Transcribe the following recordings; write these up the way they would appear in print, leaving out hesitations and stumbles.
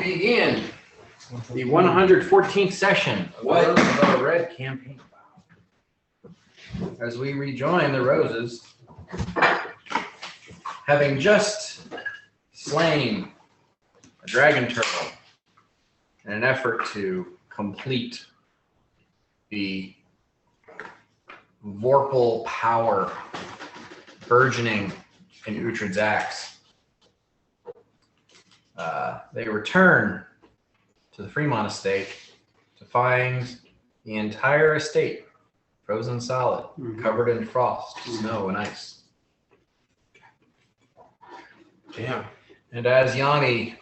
begin the 114th session of the Red Campaign. As we rejoin the Roses, having just slain a dragon turtle in an effort to complete the Vorpal power burgeoning in Uhtred's axe. They return to the Fremont estate to find the entire estate frozen solid, covered in frost, snow, and ice. Damn. And as Yanni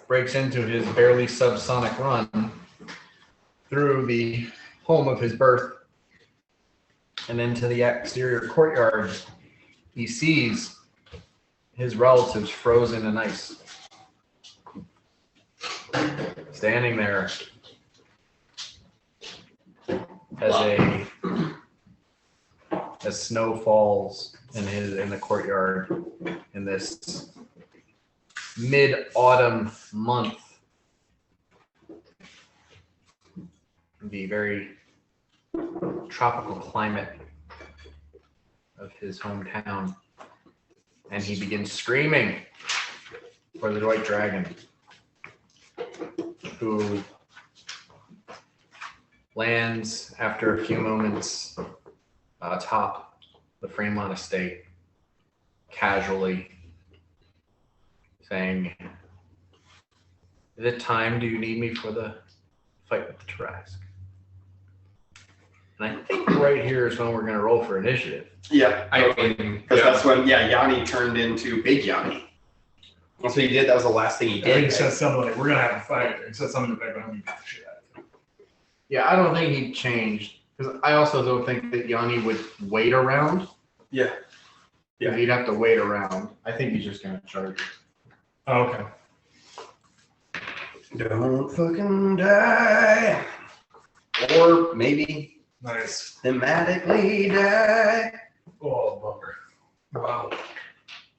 breaks into his barely subsonic run through the home of his birth and into the exterior courtyard, he sees his relatives frozen in ice, standing there as snow falls in the courtyard in this mid-autumn month. The very tropical climate of his hometown. And he begins screaming for the white dragon, who lands after a few moments atop the Fremont estate, casually saying, "Is it time? Do you need me for the fight with the Tarrasque?" And I think right here is when we're going to roll for initiative. Yeah, because that's when Yanni turned into Big Yanni. That's what he did. That was the last thing he did. He said something like, "We're gonna have a fight." He said something like, "I'm gonna beat the shit out of him." Yeah, I don't think he'd changed, because I also don't think that Yanni would wait around. Yeah. Yeah, he'd have to wait around. I think he's just going to charge. Oh, okay. Don't fucking die. Or maybe Nice. thematically die. Oh, bummer. Wow.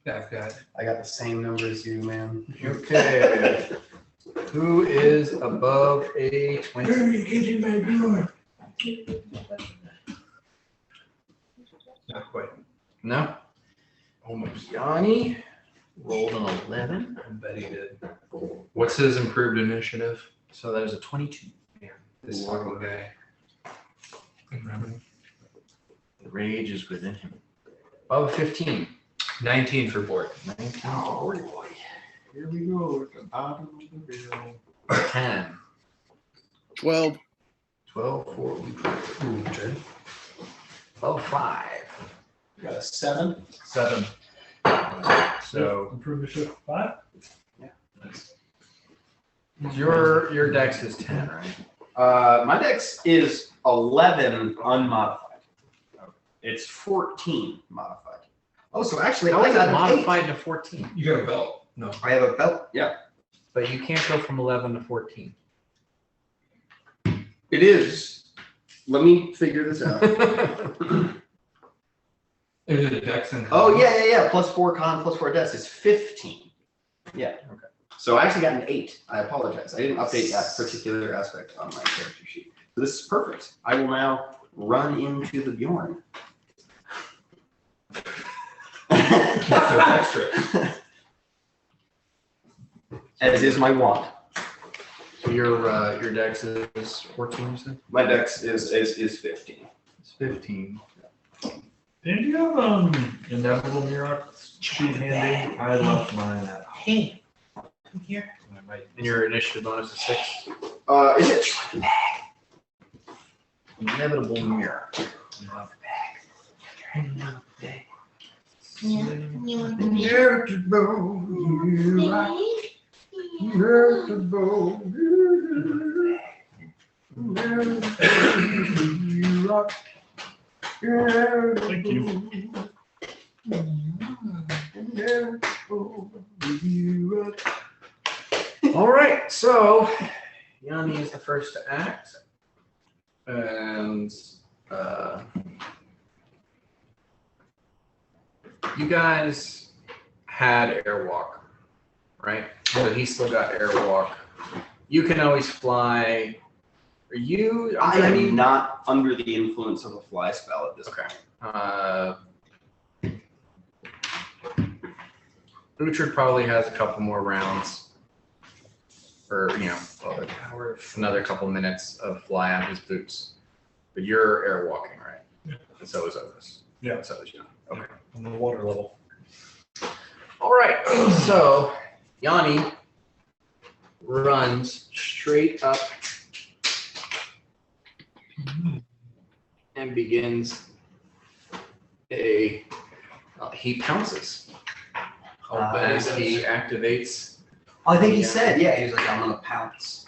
I've got. I got the same number as you, man. Okay. Who is above a 20? Not quite. No? Almost. Yanni rolled an 11. I bet he did. What's his improved initiative? So that is a 22. This fucking guy. The rage is within him. Above 15. 19 for board. 19. Oh, boy. Here we go at the bottom of the barrel. 10. 12. 12 for Ooh, okay. above 5. Got a 7. 7. So Improve the ship 5. your dex is 10, right? My dex is 11 unmodified. It's 14 modified. Oh, so actually, How I is got it an modified to 14? You got a belt. No. 8. I have a belt. Yeah, But you can't go from 11 to 14. it is. Let me figure this out. Is it a dex and Oh, yeah. Plus 4 con, plus 4 dex is 15. Yeah. Okay. So I actually got an 8. I apologize. I didn't update that particular aspect on my character sheet. So this is perfect. I will now run into the Bjorn. extra. As is my wont. So your dex is 14, you said? My dex is 15. It's 15. Did you have inevitable Murok sheet handy? I left mine at home. Hey, come here. And your initiative bonus is 6. Is it? Inevitable mirror. Thank you. All right, so Yanni is the first to act, and you guys had Airwalk right? So he's still got airwalk. You can always fly. Are you? I am not under the influence of a fly spell at this point. Butcherd probably has a couple more rounds, or another couple minutes of fly on his boots. But you're airwalking, right? Yeah. And so is Otis. Yeah. So is you. Okay. On the water level. All right. So Yanni runs straight up and begins he pounces. As he activates, I think he said, yeah, he was like, I'm gonna pounce.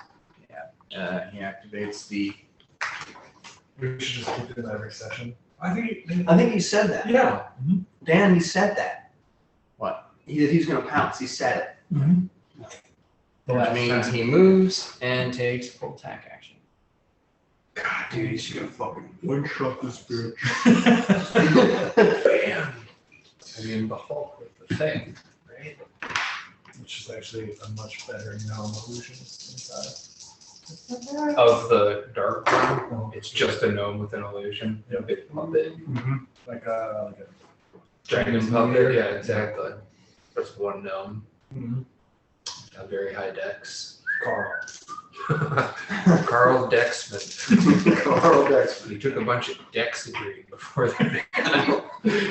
he activates the. We should just keep doing that every session. I think he said that. Yeah. Dan, he said that. What? He's gonna pounce. He said it. Which means he moves and takes full attack action. God, dude, he's gonna fucking One shot this bitch. Bam! I mean, the Hulk with the thing, right? Which is actually a much better gnome illusion inside. Of the dark one, Oh, it's just a gnome with an illusion. Yep. A big puppet. like a Dragon puppet, yeah, exactly. Just one gnome. Mhm. A very high dex. Carl. Carl Dexman. Carl Dexman. He took a bunch of Dexedrine before that.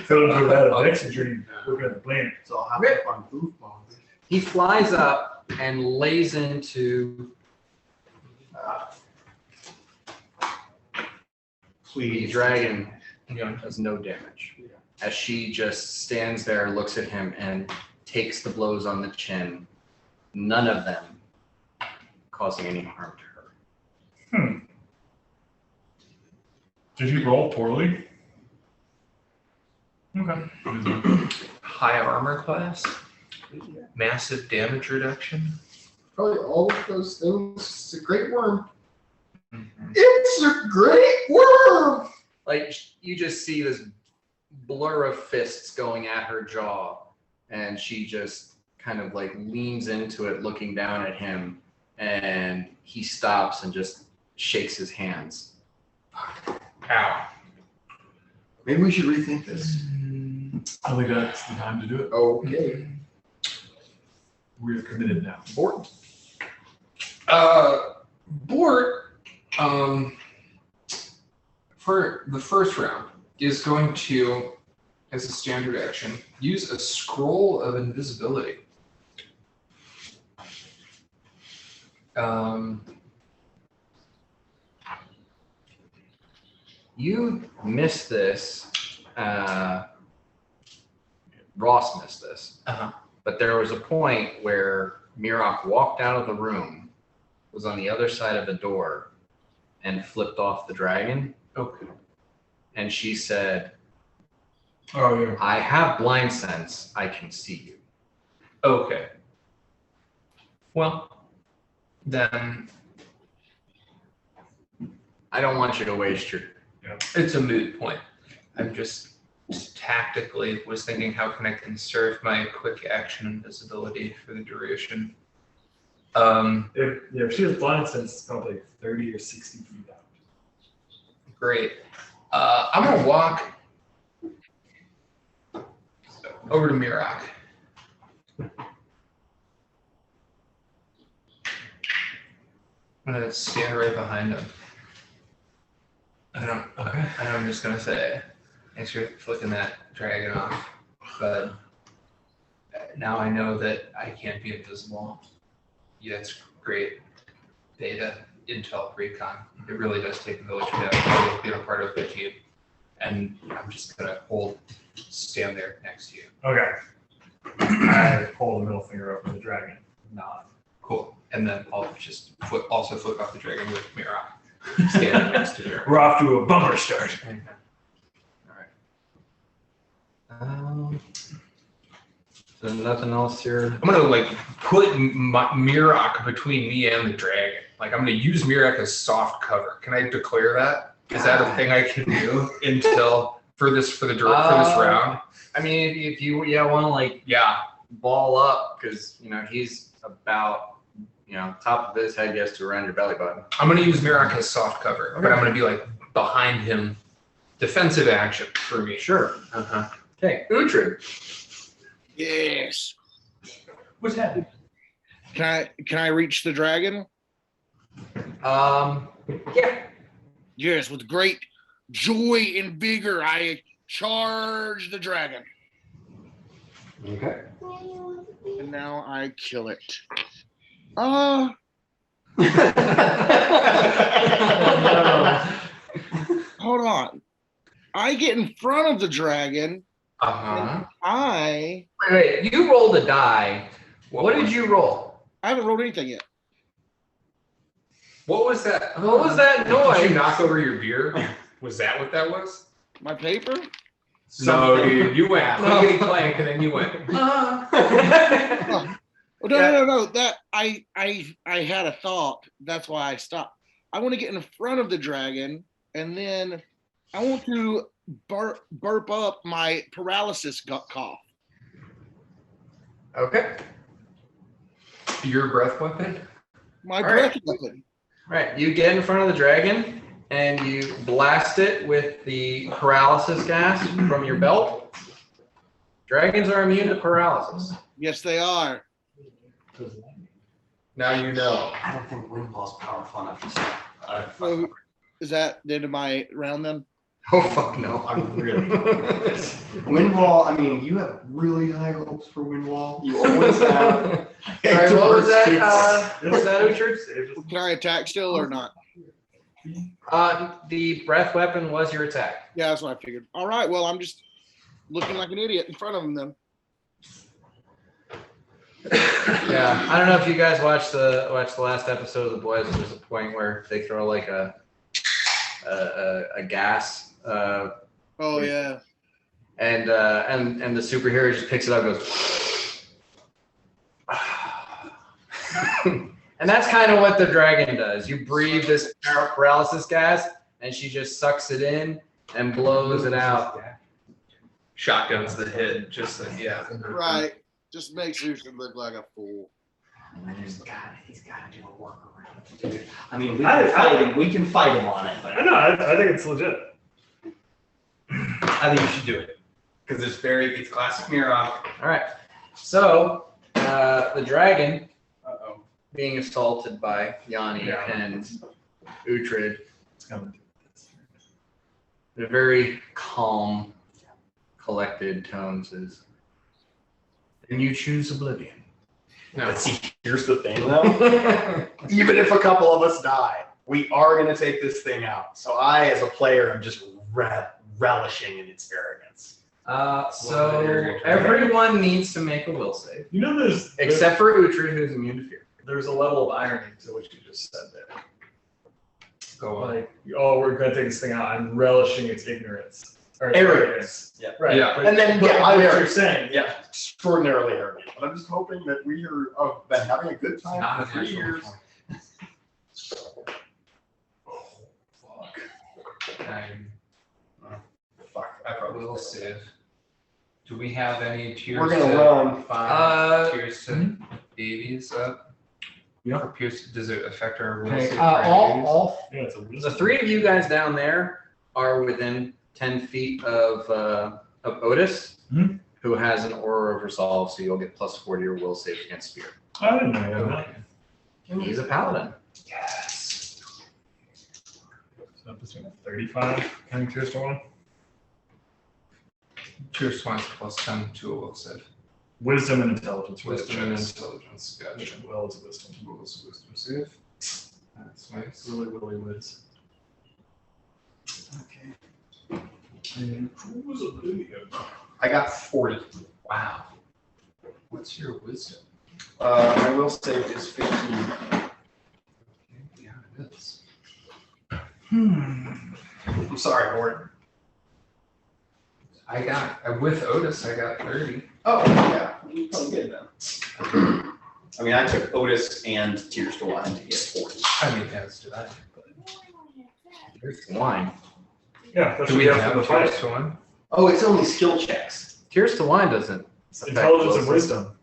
Phil drew that a next dream. We're gonna blame it. So I'll have to find goofball. He flies up and lays into the dragon. Does no damage. As she just stands there, looks at him, and takes the blows on the chin. None of them causing any harm to her. Did he roll poorly? Okay. High armor class. Massive damage reduction. Probably all of those things. It's a great worm. It's a great worm. Like, you just see this blur of fists going at her jaw, and she just kind of like leans into it, looking down at him, and he stops and just shakes his hands. Ow. Maybe we should rethink this. I think that's the time to do it. Okay. We're committed now. Bort. Bort, for the first round, is going to, as a standard action, use a scroll of invisibility. You missed this. Ross missed this. But there was a point where Mirok walked out of the room, was on the other side of the door, and flipped off the dragon. Okay. And she said, Oh yeah. I have blind sense. I can see you. Okay. Well, then I don't want you to waste your. it's a moot point. I'm just tactically was thinking, how can I conserve my quick action invisibility for the duration? If she has blind sense, it's probably 30 or 60 feet out. Great. I'm gonna walk over to Mirok. I'm gonna stand right behind him. And I'm just gonna say, thanks for flicking that dragon off, but now I know that I can't be invisible. Yeah, that's great data, intel, recon. It really does take a village to be a part of the team. And I'm just gonna stand there next to you. Okay. I hold the middle finger up for the dragon. Nod. Cool. And then I'll just also flick off the dragon with Mirok standing next to her. We're off to a bumper start. So nothing else here. I'm gonna like put Mirok between me and the dragon. Like I'm gonna use Mirok as soft cover. Can I declare that? Is that a thing I can do until for this round? I mean, if you want to like Yeah. ball up because he's about top of his head gets to around your belly button. I'm gonna use Mirok as soft cover, but I'm gonna be like behind him. Defensive action for me. Sure. Okay, Uhtred. Yes. What's happening? Can I reach the dragon? Yeah. Yes, with great joy and vigor, I charge the dragon. Okay. And now I kill it. Hold on. I get in front of the dragon. I Wait, you rolled a die. What did you roll? haven't rolled anything yet. What was that? What was that noise? Did you knock over your beer? Was that what that was? My paper? No, dude. You went clickety clank, and then you went. Oh, no. That I had a thought. That's why I stopped. I want to get in front of the dragon, and then I want to burp up my paralysis cough. Okay. Your breath weapon? My All breath right. weapon. Right. You get in front of the dragon and you blast it with the paralysis gas from your belt. Dragons are immune to paralysis. Yes, they are. Now you know. I don't think Windwall's powerful enough to stop. So, is that the end of my round then? Oh fuck no. I'm really Windwall, I mean, you have really high hopes for Windwall. You always have. Sorry, what was that? Was that Uhtred? Can I attack still or not? The breath weapon was your attack. Yeah, that's what I figured. All right, well, I'm just looking like an idiot in front of him then. Yeah, I don't know if you guys watched the last episode of The Boys. There's a point where they throw like a gas. Oh yeah. And the superhero just picks it up and goes. And that's kind of what the dragon does. You breathe this paralysis gas, and she just sucks it in and blows it out. Shotguns the hit, just like, yeah. Right. Just makes you look like a fool. He's got to do a workaround. I mean, we can fight him on it, but I know. I think it's legit. I think you should do it because it's classic Mirok. All right. So the dragon, being assaulted by Yanni and Uhtred, in a very calm, collected tone says, "And you choose oblivion." No. But see, here's the thing though. Even if a couple of us die, we are going to take this thing out. So I, as a player, am just relishing in its arrogance. So everyone needs to make a will save, You know, there's except for Uhtred, who's immune to fear. there's a level of irony to what you just said there. Go on. Like, oh, we're going to take this thing out. I'm relishing its ignorance. Or Arrogance. Yeah. Right. Yeah. But, And then, but yeah, what I- you're saying. Yeah, extraordinarily arrogant. But I'm just hoping that we are been having a good time Not for 3 natural. years. Fuck, I probably Will save. Do we have any tears? We're gonna to run. find tears to babies up? Yeah. Or pierce, does it affect our will save? for All Yeah, it's a the three of you guys down there are within 10 feet of Otis, who has an aura of resolve, so you'll get +4 to your will save against fear. I didn't know you had that. He's a paladin. Yes. So I'm just doing 35 counting tears to 1. Pierce twice +10 to a will save. Wisdom and intelligence. Wisdom and intelligence. Gotcha. Well, it's wisdom. Will is wisdom save. That's nice. Really whiz. Okay. And who was oblivion? I got 40. Wow. What's your wisdom? My will save is 15. Yeah, it is. I'm sorry, Gordon. With Otis, I got 30. Oh, yeah. You probably good then. I mean, I took Otis and Tears to Wine to get 40. I mean, as did I. Here's the wine. Yeah, that's Do what we you have for a the fight. tears to one? Oh, it's only skill checks. Tears to wine doesn't affect Intelligence will and save. wisdom.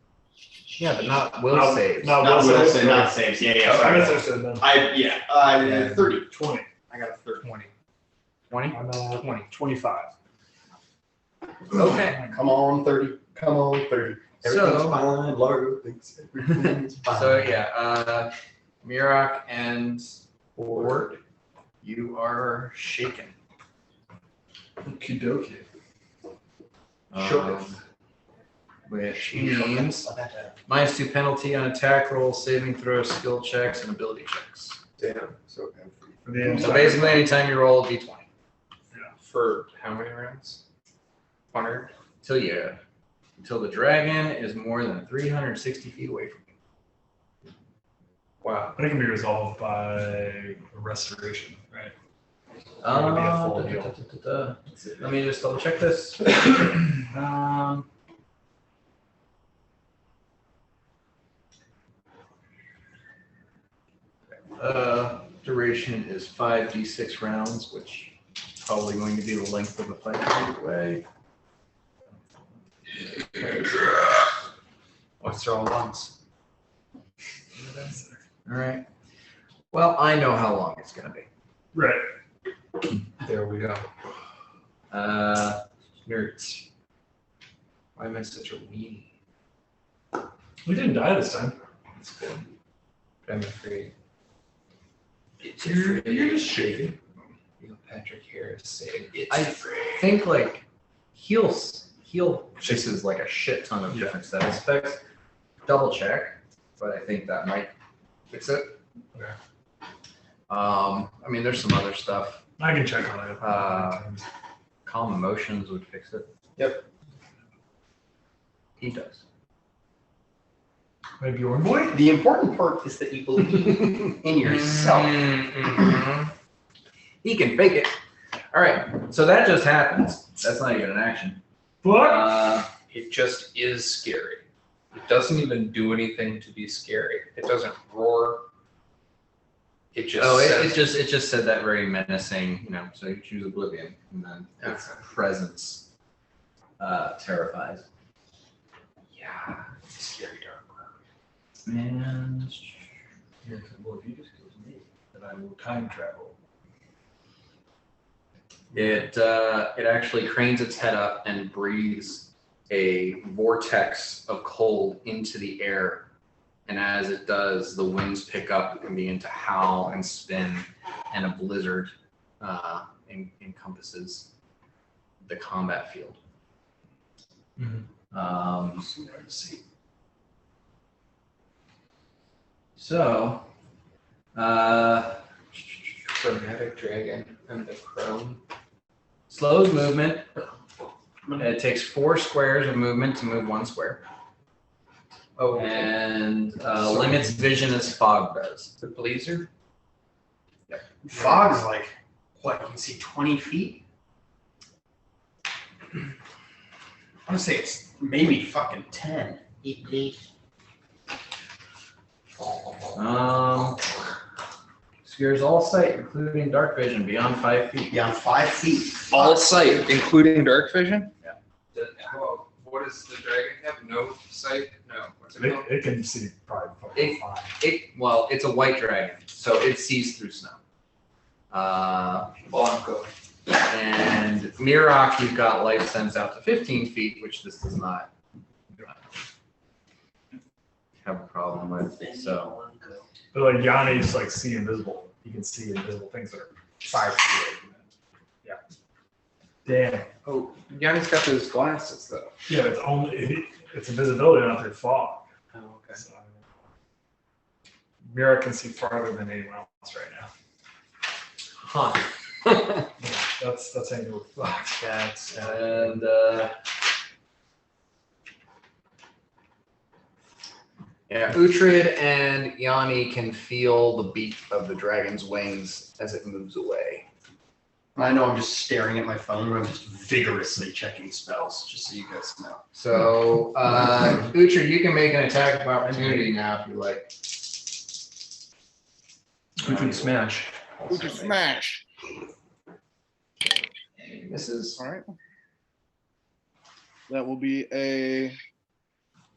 Yeah, but not will saves. No, Not will will saves. save, not saves. Yeah, yeah. I Sorry. guess I said then. I 30. 20. I got a 30. 20? I'm 25. Okay. Come on, 30. Come on, 30. Everything's So- fine. Largo thinks everything's fine. So yeah, Mirak and Ward, you are shaken. Okie dokie. Shook. Which means -2 penalty on attack rolls, saving throws, skill checks, and ability checks. Damn. So For the So basically, anytime you roll a d20 For how many rounds? 100? until the dragon is more than 360 feet away from you. Wow. But it can be resolved by restoration, right? Um, It would be a full deal. Let me just double check this. Duration is 5d6 rounds, which is probably going to be the length of the fight either way. What's all ones? All right. Well, I know how long it's going to be. Right. There we go. Nerds. Why am I such a weenie? We didn't die this time. That's good. But I'm afraid. You're just shaking. Neil Patrick Harris saying it's I afraid. think like heal fixes like a shit ton of different status effects. Double check, but I think that might fix it. Okay. I mean, there's some other stuff. I can check on it. Calm emotions would fix it. Yep. He does. Maybe your boy? The important part is that you believe in yourself. Mhm. He can fake it. All right, so that just happens. That's not even an action. What? It just is scary. It doesn't even do anything to be scary. It doesn't roar. It just It just said that very menacing, so you choose Oblivion, and then its presence terrifies. yeah, scary dark. And Well, if you just kill me, then I will time travel. it actually cranes its head up and breathes a vortex of cold into the air. And as it does, the winds pick up and begin to howl and spin, and a blizzard encompasses the combat field. So, Chromatic dragon and the crone. slows movement. It takes 4 squares of movement to move 1 square. Oh, And limits vision as fog does. the blazer. Fog's like, what, you can see 20 feet? I want to say it's maybe fucking 10. Obscures all sight, including dark vision, beyond 5 feet. Beyond 5 feet. All sight, including dark vision. Yeah. What does the dragon have? No sight? No. What's it called? It can see probably fucking fine. It's a white dragon, so it sees through snow. Blanco. And Mirak, you've got life sense out to 15 feet, which this does not have a problem with. So, But like Yanni's like see invisible. He can see invisible things that are 5 feet away from him. Yeah. Damn. Oh, Yanni's got those glasses though. Yeah, it's invisibility, not through fog. Oh, okay. So, Mira can see farther than anyone else right now. huh. Yeah, that's how you know with fog. That's and yeah, Uhtred and Yanni can feel the beat of the dragon's wings as it moves away. I know I'm just staring at my phone, but I'm just vigorously checking spells, just so you guys know. So, Uhtred, you can make an attack of opportunity now if you like. We can smash. Who can smash? This is All right. That will be a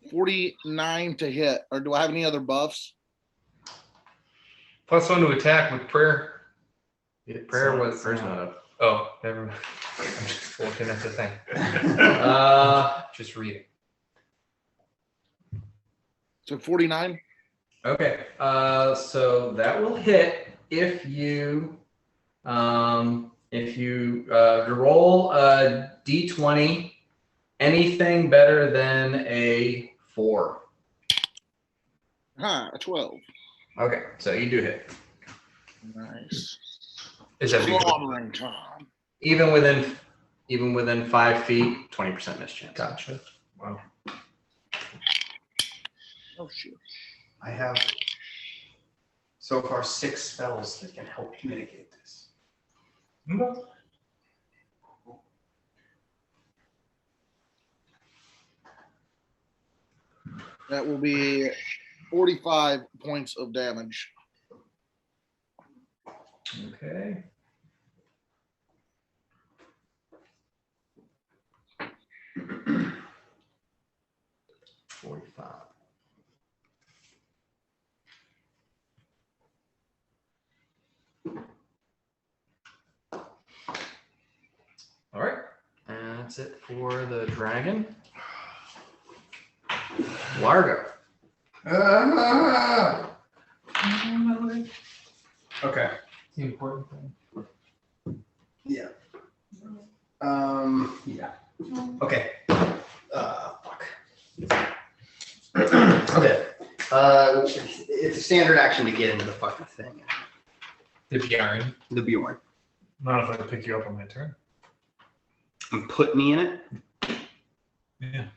49 to hit. Or do I have any other buffs? +1 to attack with prayer. Prayer So- was. prayer's not up. Oh, never mind. I'm just looking at the thing. Just reading. So 49? Okay. So that will hit if you roll a d20, anything better than a 4. A 12. Okay, so you do hit. Nice. Is that Clobbering time. even within 5 feet, 20% miss chance. Gotcha. Wow. Oh shit. I have so far 6 spells that can help mitigate this. That will be 45 points of damage. Okay. All right, and that's it for the dragon. Largo. Okay. The important thing. Yeah. Yeah. Okay. Fuck. Okay. It's a standard action to get into the fucking thing. The Bjorn. The Bjorn. Not if I pick you up on my turn. And put me in it. Yeah.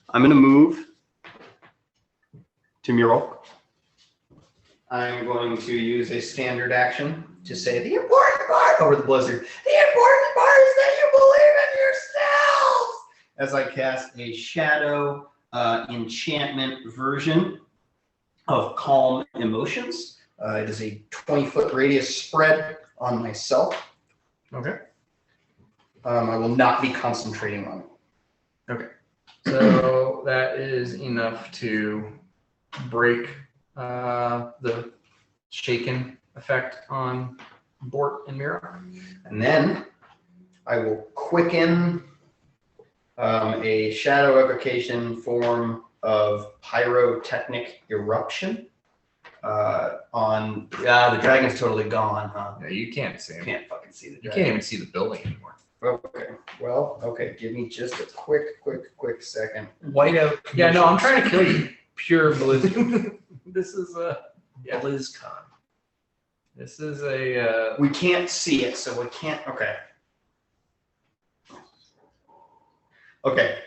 I'm gonna move to Mural. I'm going to use a standard action to say the important part over the blizzard. The important part is that you believe in yourselves. As I cast a shadow enchantment version of Calm Emotions. It is a 20-foot radius spread on myself. Okay. I will not be concentrating on it. So that is enough to break the shaken effect on Bort and Mira. And then I will quicken a shadow evocation form of pyrotechnic eruption on. The dragon's totally gone, huh? Yeah, you can't see You him. can't fucking see the You dragon. can't even see the building anymore. Okay. Well, okay. Give me just a quick second. Whiteout. Yeah, no, I'm trying to kill you. Pure blizzard. This is a BlizzCon. This is a We can't see it, so we can't. Okay. Okay.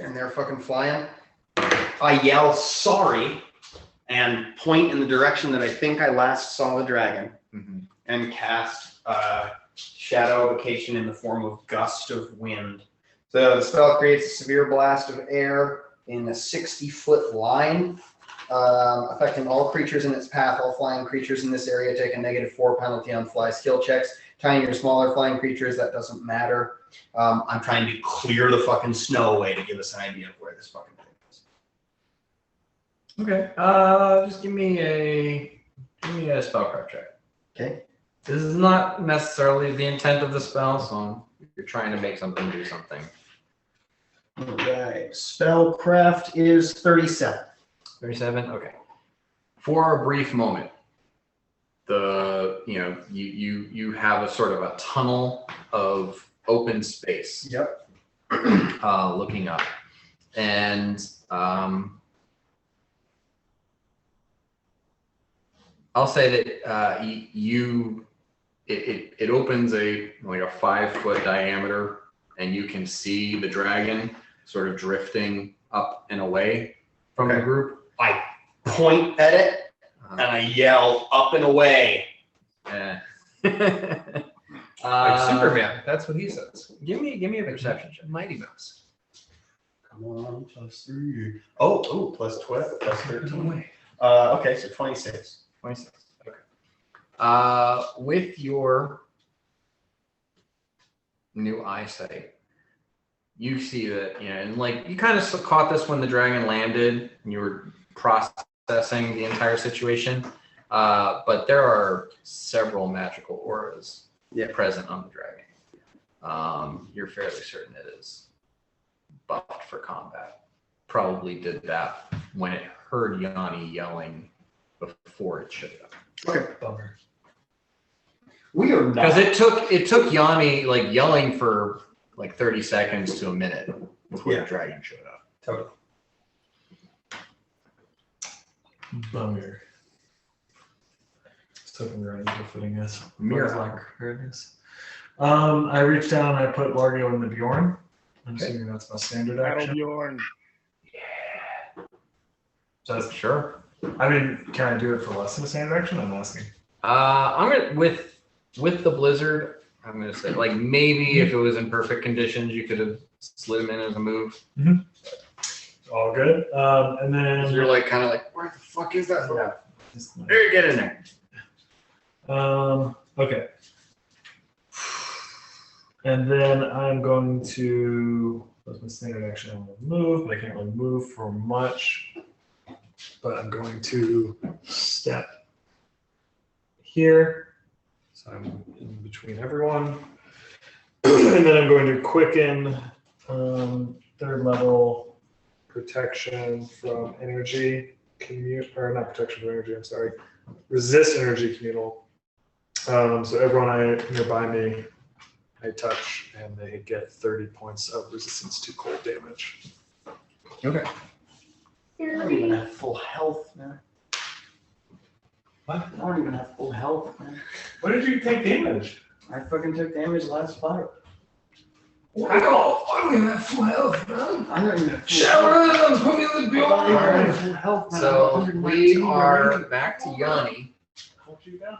And they're fucking flying. I yell sorry and point in the direction that I think I last saw the dragon and cast shadow evocation in the form of gust of wind. So the spell creates a severe blast of air in a 60-foot line, affecting all creatures in its path. All flying creatures in this area take a -4 penalty on fly skill checks. Tiny or smaller flying creatures, that doesn't matter. I'm trying to clear the fucking snow away to give us an idea of where this fucking thing is. okay. Just give me a spellcraft check. Okay. This is not necessarily the intent of the spell, so you're trying to make something do something. All right. Spellcraft is 37. 37. Okay. For a brief moment, you have a sort of a tunnel of open space. Yep. Looking up, and I'll say that it opens a 5-foot diameter, and you can see the dragon sort of drifting up and away from the group. I point at it and I yell up and away. Like Superman. That's what he says. Give me a perception check. Mighty Mouse. Come on, +3. Oh, plus 12, plus 13. Okay, so 26. 26. Okay. With your new eyesight, you see that, and like you kind of caught this when the dragon landed and you were processing the entire situation. But there are several magical auras present on the dragon. You're fairly certain it is buffed for combat. Probably did that when it heard Yanni yelling before it showed up. Okay. Bummer. We are not. Because it took Yanni like yelling for like 30 seconds to a minute before the dragon showed up. Totally. Bummer. Just hoping we're on equal footing, yes. I reached down, I put Largo in the Bjorn. I'm assuming that's my standard Battle action. Bjorn. Just, Sure. I mean, can I do it for less than a standard action? I'm asking. I'm gonna with the blizzard. I'm gonna say like maybe if it was in perfect conditions, you could have slid him in as a move. All good. And then You're like kind of like, where the fuck is that? Yeah. There, get in there. Okay. And then I'm going to, that's my standard action, I'm going to move, but I can't really move for much. But I'm going to step here. So I'm in between everyone. And then I'm going to quicken third level protection from energy, or not protection from energy, I'm sorry. Resist energy communal. So everyone nearby me, I touch, and they get 30 points of resistance to cold damage. Okay. I don't even have full health, man. What? I don't even have full health, man. What did you take damage? I fucking took damage last fight. Wow, I don't even have full health, man. I don't even have full Shower them, put me in the I don't Bjorn. even have full health, man. So I'm we 119 are already. back to Yanni, Hold you down.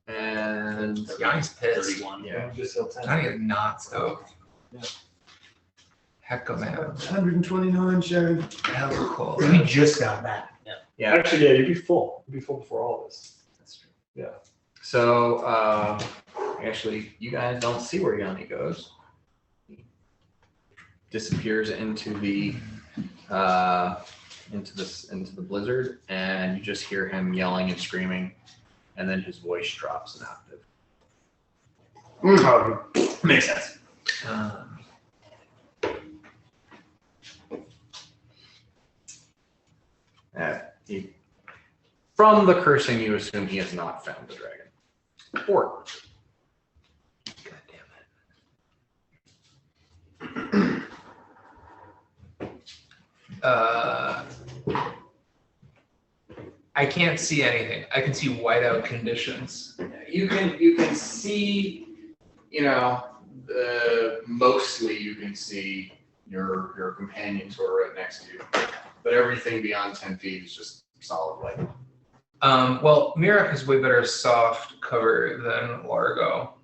and Yanni's pissed. 31. yeah. You just heal 10. Yanni is not stoked. Yeah. Heck of a man. 129, Sharon. Hell of a cool. We just got back. Yeah. Actually, yeah, you'd be full. You'd be full before all of this. That's true. Yeah. So actually, you guys don't see where Yanni goes. He disappears into the into the blizzard, and you just hear him yelling and screaming, and then his voice drops an octave. Makes sense. From the cursing, you assume he has not found the dragon. Or God damn it. I can't see anything. I can see whiteout conditions. you can see, mostly you can see your companions who are right next to you, but everything beyond 10 feet is just solid light. Well, Mirak is way better soft cover than Largo.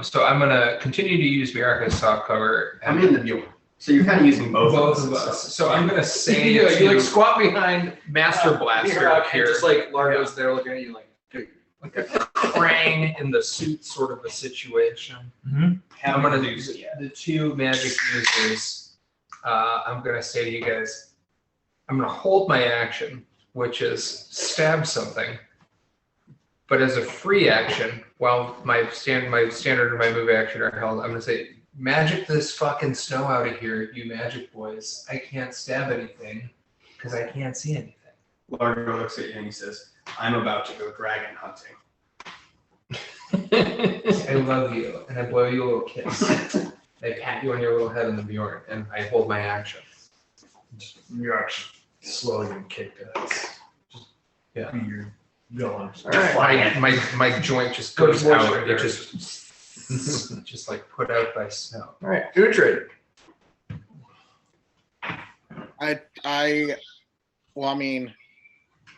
So I'm gonna continue to use Mirak as soft cover. I'm in the Bjorn. So you're kind of using both of us. So I'm gonna say you to like squat behind Master Blaster Mirak, here, and just like Largo's there looking at you like, dude. like a Krang in the suit sort of a situation. I'm gonna do the two magic users. I'm gonna say to you guys, I'm gonna hold my action, which is stab something. But as a free action, while my standard and my move action are held, I'm gonna say, magic this fucking snow out of here, you magic boys. I can't stab anything because I can't see anything. Largo looks at you and he says, I'm about to go dragon hunting. I love you, and I blow you a little kiss. I pat you on your little head in the Bjorn, and I hold my action. You're actually slowly getting kicked ass. Yeah. You're going. All right. My joint just Go goes towards out. your It just like put out by snow. All right, Uhtred.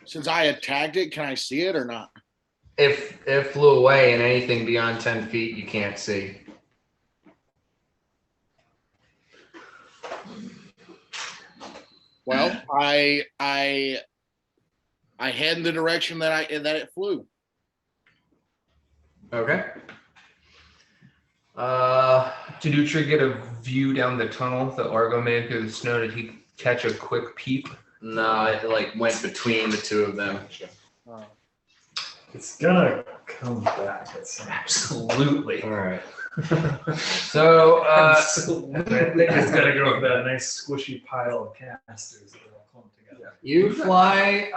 Since I attacked it, can I see it or not? If it flew away and anything beyond 10 feet, you can't see. Well, I head in the direction that it flew. Okay. Did Uhtred get a view down the tunnel that Largo made through the snow? Did he catch a quick peep? No, it like went between the two of them. It's gonna come back at some Absolutely. All right. So, I think it's gotta go with that nice squishy pile of casters that are all clumped together. you fly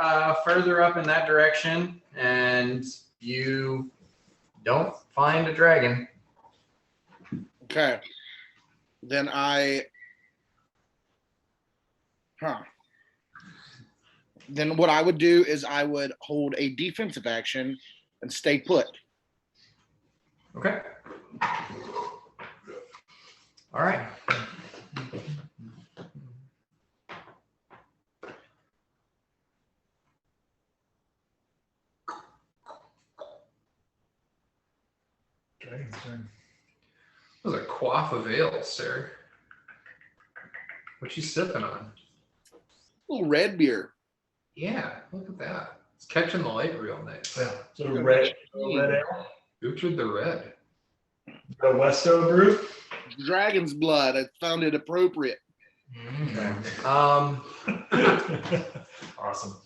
further up in that direction, and you don't find a dragon. Okay. Then Then what I would do is I would hold a defensive action and stay put. Okay. All right. Dragon's turn. That was a quaff of ale, sir. What you sipping on? Little red beer. Yeah, look at that. It's catching the light real nice. Yeah. So red ale. Uhtred the Red. The Westo brew. Dragon's blood. I found it appropriate. Awesome.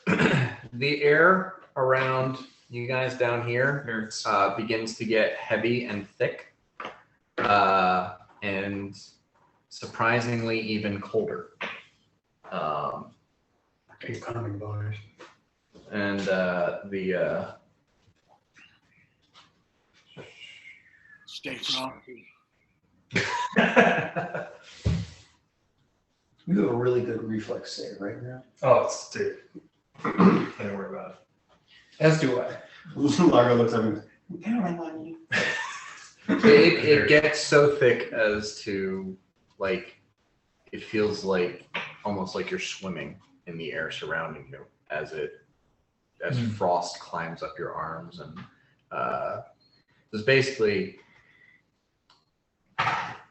The air around you guys down here begins to get heavy and thick, and surprisingly even colder. Incoming boners. And the Stay frosty. You have a really good reflex save right now. Oh, it's dude. Don't worry about it. As do I. Largo looks at me. Counting on you. it gets so thick as to like it feels like almost like you're swimming in the air surrounding you as frost climbs up your arms, and there's basically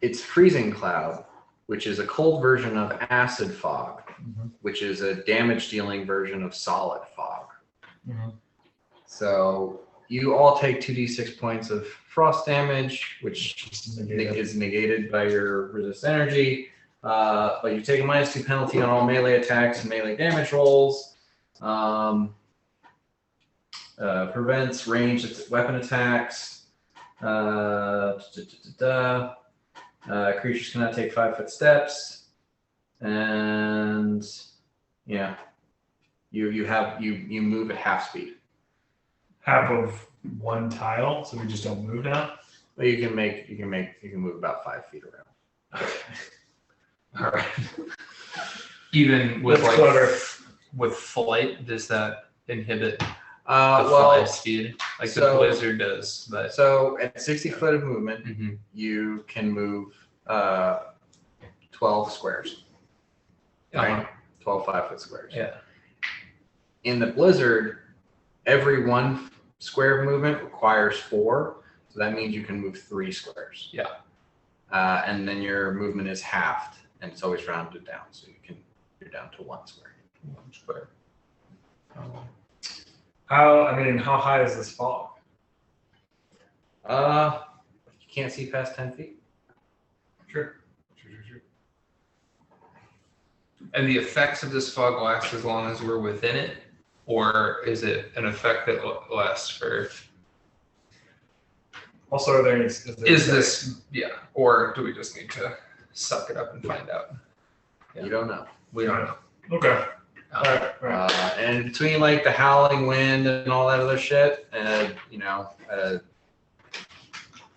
it's freezing cloud, which is a cold version of acid fog, which is a damage dealing version of solid fog. So you all take 2d6 points of frost damage, which is negated by your resist energy. But you take a -2 penalty on all melee attacks and melee damage rolls. Prevents ranged weapon attacks. Creatures cannot take 5-foot steps, and yeah, you move at half speed. Half of one tile, so we just don't move now. But you can move about 5 feet around. Okay. All right. Even with That's clever. with flight, does that inhibit the Well, fly speed like the blizzard does? But so at 60 foot of movement, Mhm. you can move 12 squares. Right? 12 5-foot squares. Yeah. In the blizzard, every 1 square of movement requires 4. So that means you can move 3 squares. Yeah. And then your movement is halved, and it's always rounded down. So you're down to 1 square. 1 square. How high is this fog? You can't see past 10 feet. Sure. And the effects of this fog last as long as we're within it, or is it an effect that lasts for? Also, are there any? Is this or do we just need to suck it up and find out? You don't know. We don't know. Okay. All right. And between like the howling wind and all that other shit,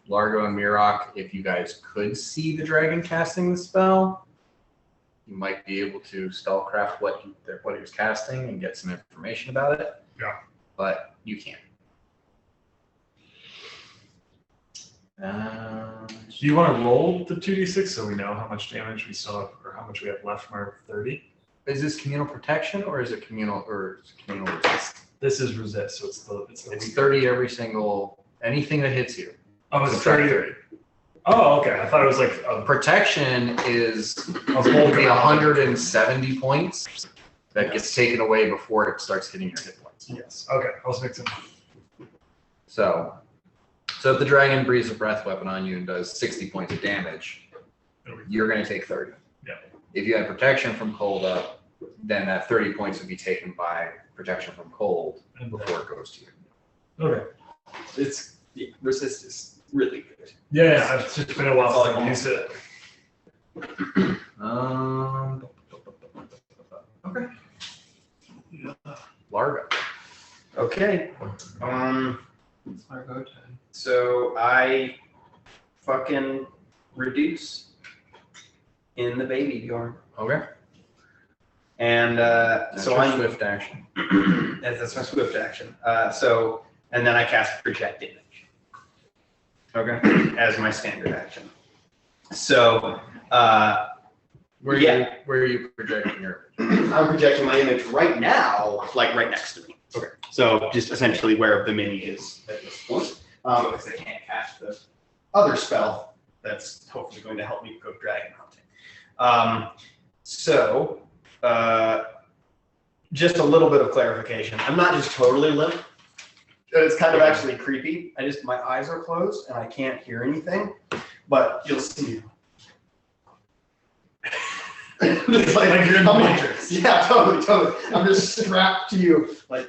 Largo and Mirok, if you guys could see the dragon casting the spell, you might be able to spellcraft what he was casting and get some information about it. Yeah. But you can't. Do Do you want to roll the 2d6 so we know how much damage we still have, or how much we have left from our 30? Is this communal protection or is it communal resist? This is resist, so it's It's 30 every single anything that hits you. Oh, it's Subtract 30. Oh, okay. I thought it was like a Protection is whole the 170 points that gets taken away before it starts hitting your hit points. Yes. Okay. I was mixing. So So if the dragon breathes a breath weapon on you and does 60 points of damage, you're going to take 30. Yeah. If you had protection from cold up, then that 30 points would be taken by protection from cold before it goes to you. Okay. It's resist is really good. Yeah, it's just been a while since I've used it. Okay. Largo. Okay. It's our go time. So I fucking reduce in the baby Bjorn. Okay. And That's so your I'm swift action. that's my swift action. And then I cast project image. Okay. As my standard action. So Where yeah. are you projecting your? I'm projecting my image right now, like right next to me. Okay. So just essentially where the mini is at this point. Because I can't cast the other spell that's hopefully going to help me go dragon hunting. Just a little bit of clarification. I'm not just totally limp. It's kind of actually creepy. My eyes are closed and I can't hear anything, but you'll see. It's Like you're in the Matrix. Yeah, totally. I'm just strapped to you, like.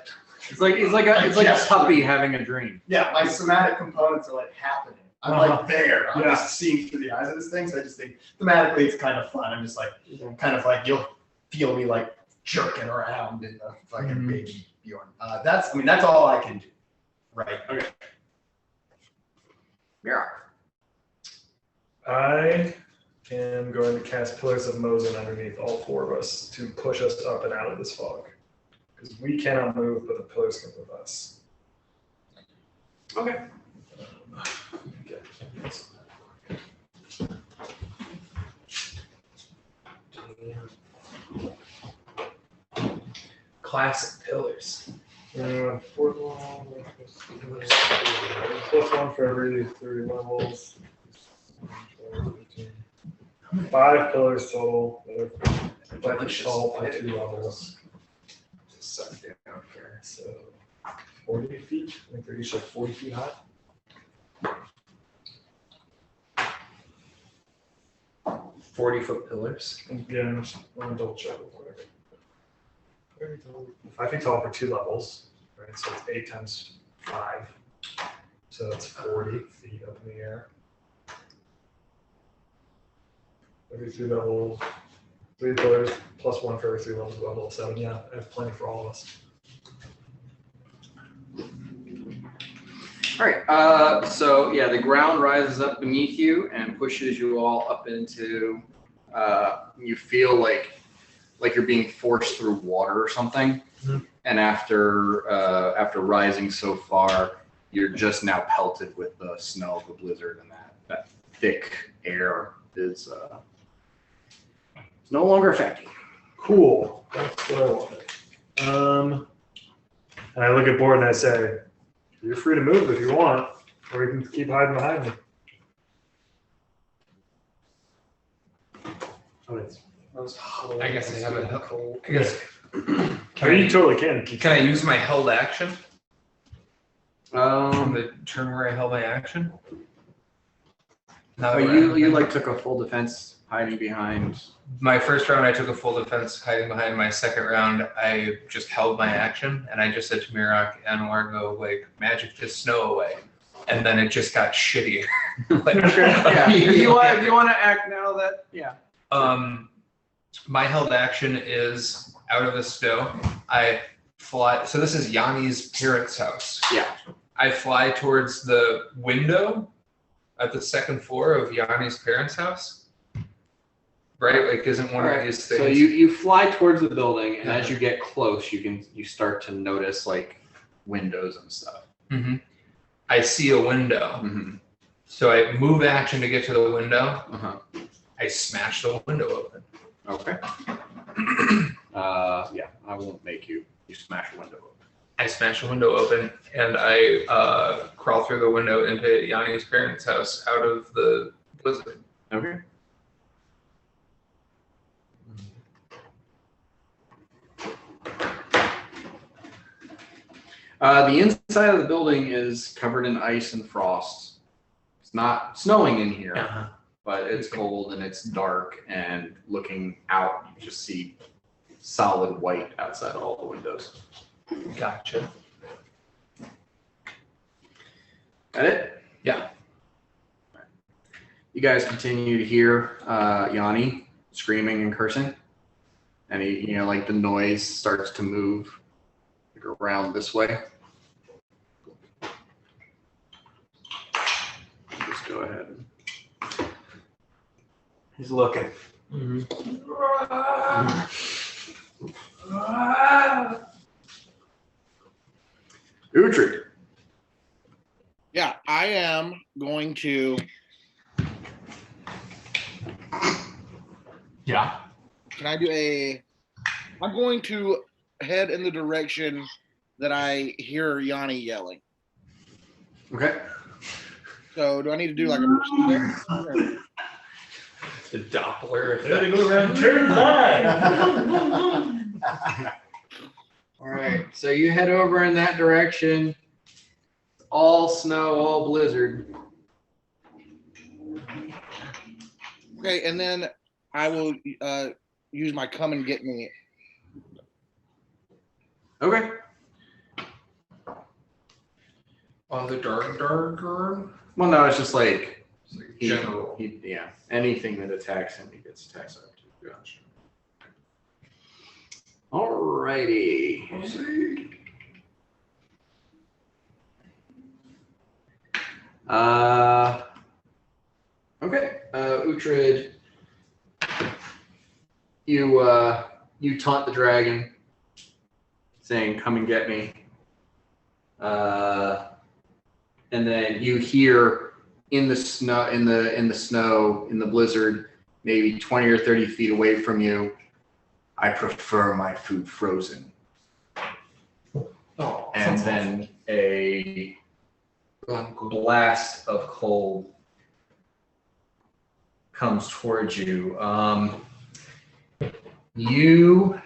It's like a puppy having a dream. Yeah, my somatic components are like happening. I'm like there. I'm just seeing through the eyes of this thing. So I just think thematically it's kind of fun. I'm just like, kind of like you'll feel me like jerking around in the fucking baby Bjorn. That's all I can do. Right. Okay. Mira. I am going to cast Pillars of Mosin underneath all four of us to push us up and out of this fog. Because we cannot move, but the pillars can move us. Okay. Classic pillars. Fourth one, plus one for every 3 levels. 5 pillars total. That are tall for 2 levels. Just suck down here. So 40 feet. I think they're each like 40 feet high. – 40-foot pillars. Yeah, I'm just want to double check real quick. 5 feet tall for 2 levels, right? So it's 8 times 5. So that's 40 feet up in the air. Every 3 levels, 3 pillars, plus 1 for every 3 levels, about level 7. Yeah, I have plenty for all of us. All right. So yeah, the ground rises up beneath you and pushes you all up into. You feel like you're being forced through water or something. Mm-hmm. And after rising so far, you're just now pelted with the snow of the blizzard, and that thick air is no longer affecting. Cool. That's what I wanted. And I look at Board and I say, "You're free to move if you want, or you can keep hiding behind me." I guess I have a cold. I guess. You totally can. Can I use my held action? From the turn where I held my action? Oh, you like took a full defense hiding behind. My first round, I took a full defense hiding behind. My second round, I just held my action, and I just said to Mirok and Largo, like, magic just snow away. And then it just got shittier. Yeah. You want to act now that My held action is out of the snow. I fly. So this is Yanni's parents' house. Yeah. I fly towards the window at the second floor of Yanni's parents' house. Right? Like, isn't one of these things. So you fly towards the building, and as you get close, you start to notice like windows and stuff. Mm-hmm. I see a window. Mm-hmm. So I move action to get to the window. Uh-huh. I smash the window open. Okay. Yeah, I won't make you. You smash a window open. I smash the window open, and I crawl through the window into Yanni's parents' house out of the blizzard. Okay. The inside of the building is covered in ice and frost. It's not snowing in here, but it's cold and it's dark. And looking out, you just see solid white outside all the windows. Gotcha. That it? Yeah. You guys continue to hear Yanni screaming and cursing, and he, like the noise starts to move around this way. Just go ahead. He's looking. Uhtred. Yeah, I am going to. Yeah. Can I do a? I'm going to head in the direction that I hear Yanni yelling. Okay. So do I need to do like a? The Doppler There they effect. go around turn 9. All right. So you head over in that direction. All snow, all blizzard. Okay, and then I will use my come and get me. Okay. On the dark. Well, no, it's just like It's like he- general. yeah, anything that attacks him, he gets attacks up to. Gotcha. Alrighty. Okay. Uhtred, you taunt the dragon, saying, "Come and get me." And then you hear in the snow, in the blizzard, maybe 20 or 30 feet away from you, "I prefer my food frozen." Oh, And then a blast of cold comes towards you. You,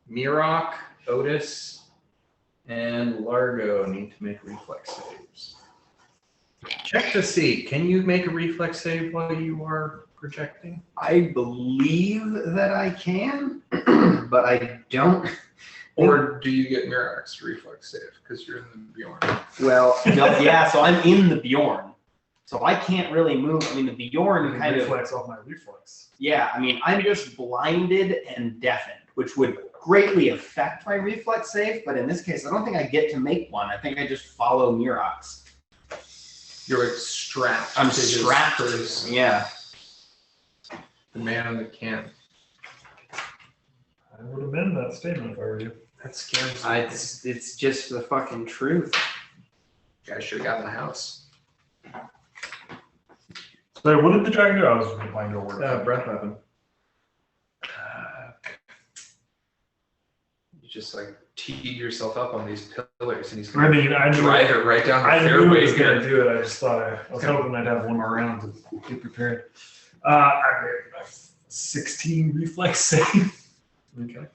Mirok, Otis, and Largo need to make reflex saves. Check to see, can you make a reflex save while you are projecting? I believe that I can, but I don't. or do you get Mirac's reflex save because you're in the Bjorn? Well, no, yeah. So I'm in the Bjorn, so I can't really move. I mean, the Bjorn kind of. reflex off my reflex. Yeah, I mean, I'm just blinded and deafened, which would greatly affect my reflex save. But in this case, I don't think I get to make one. I think I just follow Mirok's. You're like strapped. I'm to his strapped. person. Yeah. The man in the can. I would amend that statement if I were you. That scares me. It's just the fucking truth. Guys should have gotten the house. So what did the dragon do? I was replying to a word. Breath weapon. You just like teed yourself up on these pillars, and he's I gonna mean, I knew, drive it right down the I knew he fairway was going to here. do it. I just thought I was hoping I'd have one more round to get prepared. I made a 16 reflex save. Okay.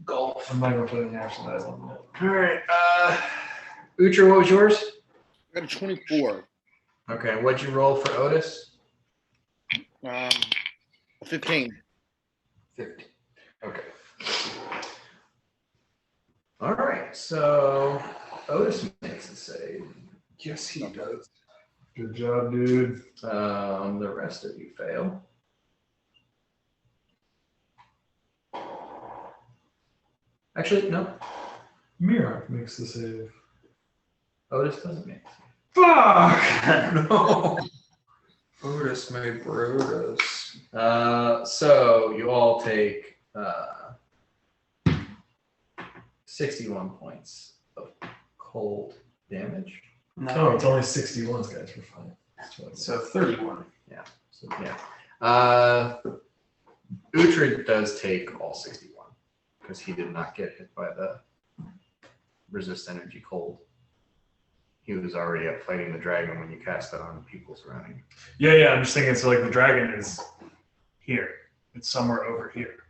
Golf. I'm not going to put any action dice on that. All right. Uhtred, what was yours? I got a 24. Okay, what'd you roll for Otis? 15. 50. Okay. All right, so Otis makes a save. Yes, he does. Good job, dude. The rest of you fail. Actually, no. Mirok makes the save. Otis doesn't make a save. Fuck! No. Otis, my Brotus. So you all take 61 points of cold damage. Oh, it's only 61s, guys. We're fine. So 31. So yeah. Uhtred does take all 61 because he did not get hit by the resist energy cold. He was already up fighting the dragon when you cast it on people surrounding him. Yeah, I'm just thinking, so like the dragon is here. It's somewhere over here.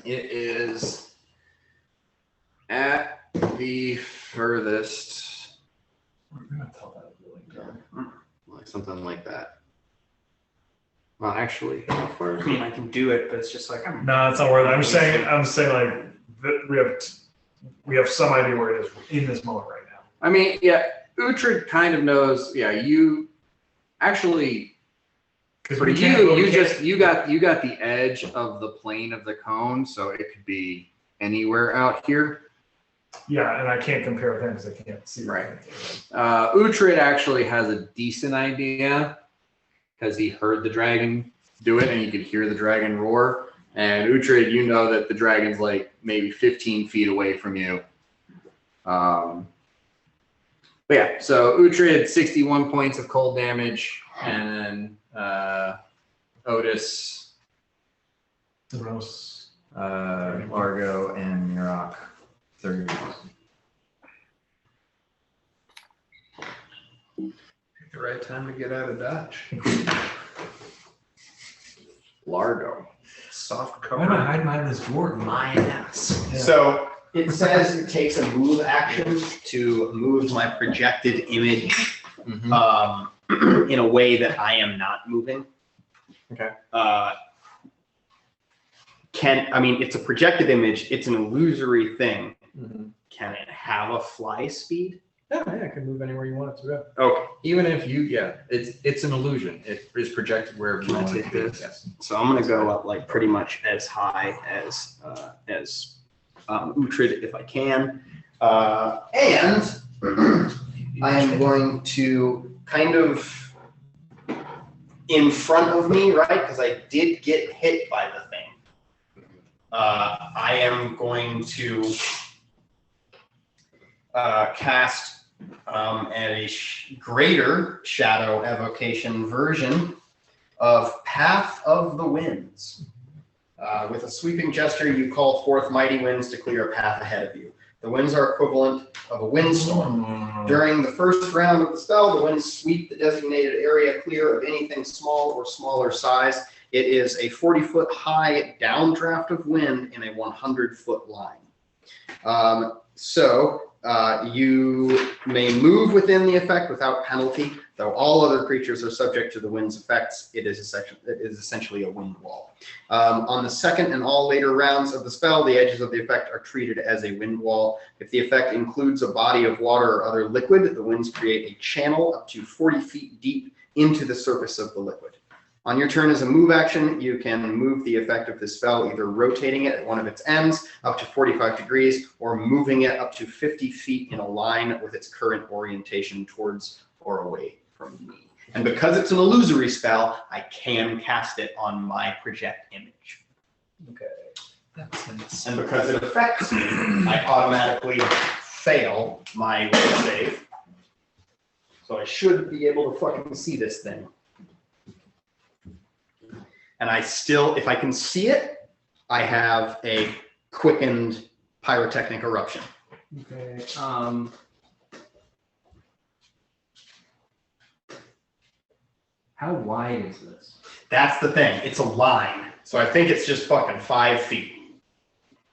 It is at The furthest. We're gonna tell that really dumb. Like something like that. Well, actually, how far? I mean, I can do it, but it's just like I'm. No, it's not worth it. I'm saying like we have some idea where it is in this moment right now. I mean, yeah, Uhtred kind of knows. Yeah, you actually. Because For you got the edge of the plane of the cone, so it could be anywhere out here. Yeah, and I can't compare with him because I can't see. Right. Uhtred actually has a decent idea because he heard the dragon do it and he could hear the dragon roar. And Uhtred, you know that the dragon's like maybe 15 feet away from you. But yeah, so Uhtred, 61 points of cold damage, and Otis, Gross. Largo, and Mirok, 30. The right time to get out of Dodge. Largo. Soft Why am I cover. hiding behind this door? My ass. Yeah. So it says it takes a move action to move my projected image in a way that I am not moving. Okay. It's a projected image. It's an illusory thing. Mm-hmm. Can it have a fly speed? Yeah, it can move anywhere you want it to go. Okay. Even if it's an illusion. It is projected wherever you Can I want it take to be. this? Yes. So I'm gonna go up like pretty much as high as Uhtred if I can, and I am going to kind of in front of me, right? Because I did get hit by the thing. I am going to cast a greater shadow evocation version of Path of the Winds. With a sweeping gesture, you call forth mighty winds to clear a path ahead of you. The winds are equivalent of a windstorm. During the first round of the spell, the winds sweep the designated area clear of anything small or smaller size. It is a 40-foot high downdraft of wind in a 100-foot line. You may move within the effect without penalty, though all other creatures are subject to the wind's effects. It is essentially a wind wall. On the second and all later rounds of the spell, the edges of the effect are treated as a wind wall. If the effect includes a body of water or other liquid, the winds create a channel up to 40 feet deep into the surface of the liquid. On your turn as a move action, you can move the effect of this spell, either rotating it at one of its ends up to 45 degrees or moving it up to 50 feet in a line with its current orientation towards or away from me. And because it's an illusory spell, I can cast it on my project image. Okay. That's nice. And because it affects me, I automatically fail my will save. So I should be able to fucking see this thing. And I still, if I can see it, I have a quickened pyrotechnic eruption. Okay. How wide is this? That's the thing. It's a line. So I think it's just fucking 5 feet.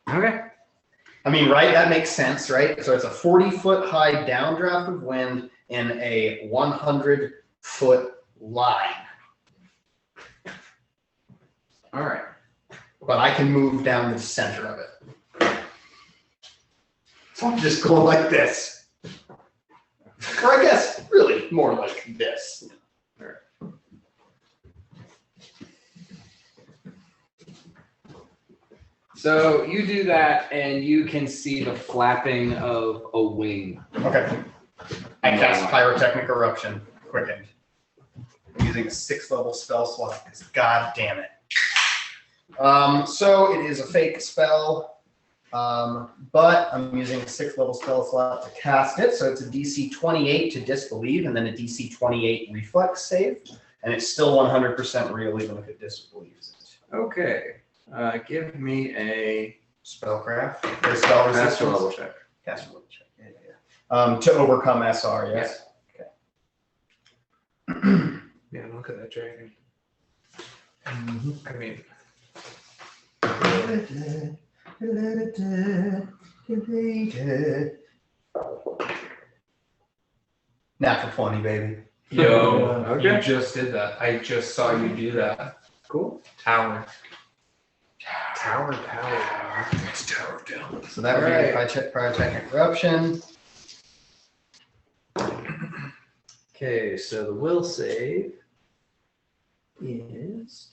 Okay. I mean, right? That makes sense, right? So it's a 40-foot high downdraft of wind in a 100-foot line. All right. But I can move down the center of it. So I'm just going like this. Or I guess really more like this. All right. So you do that and you can see the flapping of a wing. Okay. I cast Pyrotechnic Eruption, quickened. I'm using a 6th level spell slot because god damn it. So it is a fake spell, but I'm using a 6th level spell slot to cast it. So it's a DC 28 to disbelieve and then a DC 28 reflex save. And it's still 100% real even if it disbelieves it. Okay. Give me a Spellcraft. Or spell caster resistance. level check. Caster level check. Yeah. To overcome SR, yes? Yeah, look at that dragon. I mean, activated. Natural 20, baby. Yo, Yeah. you just did that. I just saw you do that. Cool. Tower. Tower power. It's tower down. So that would be Alright. pyrotechnic eruption. Okay, so the will save is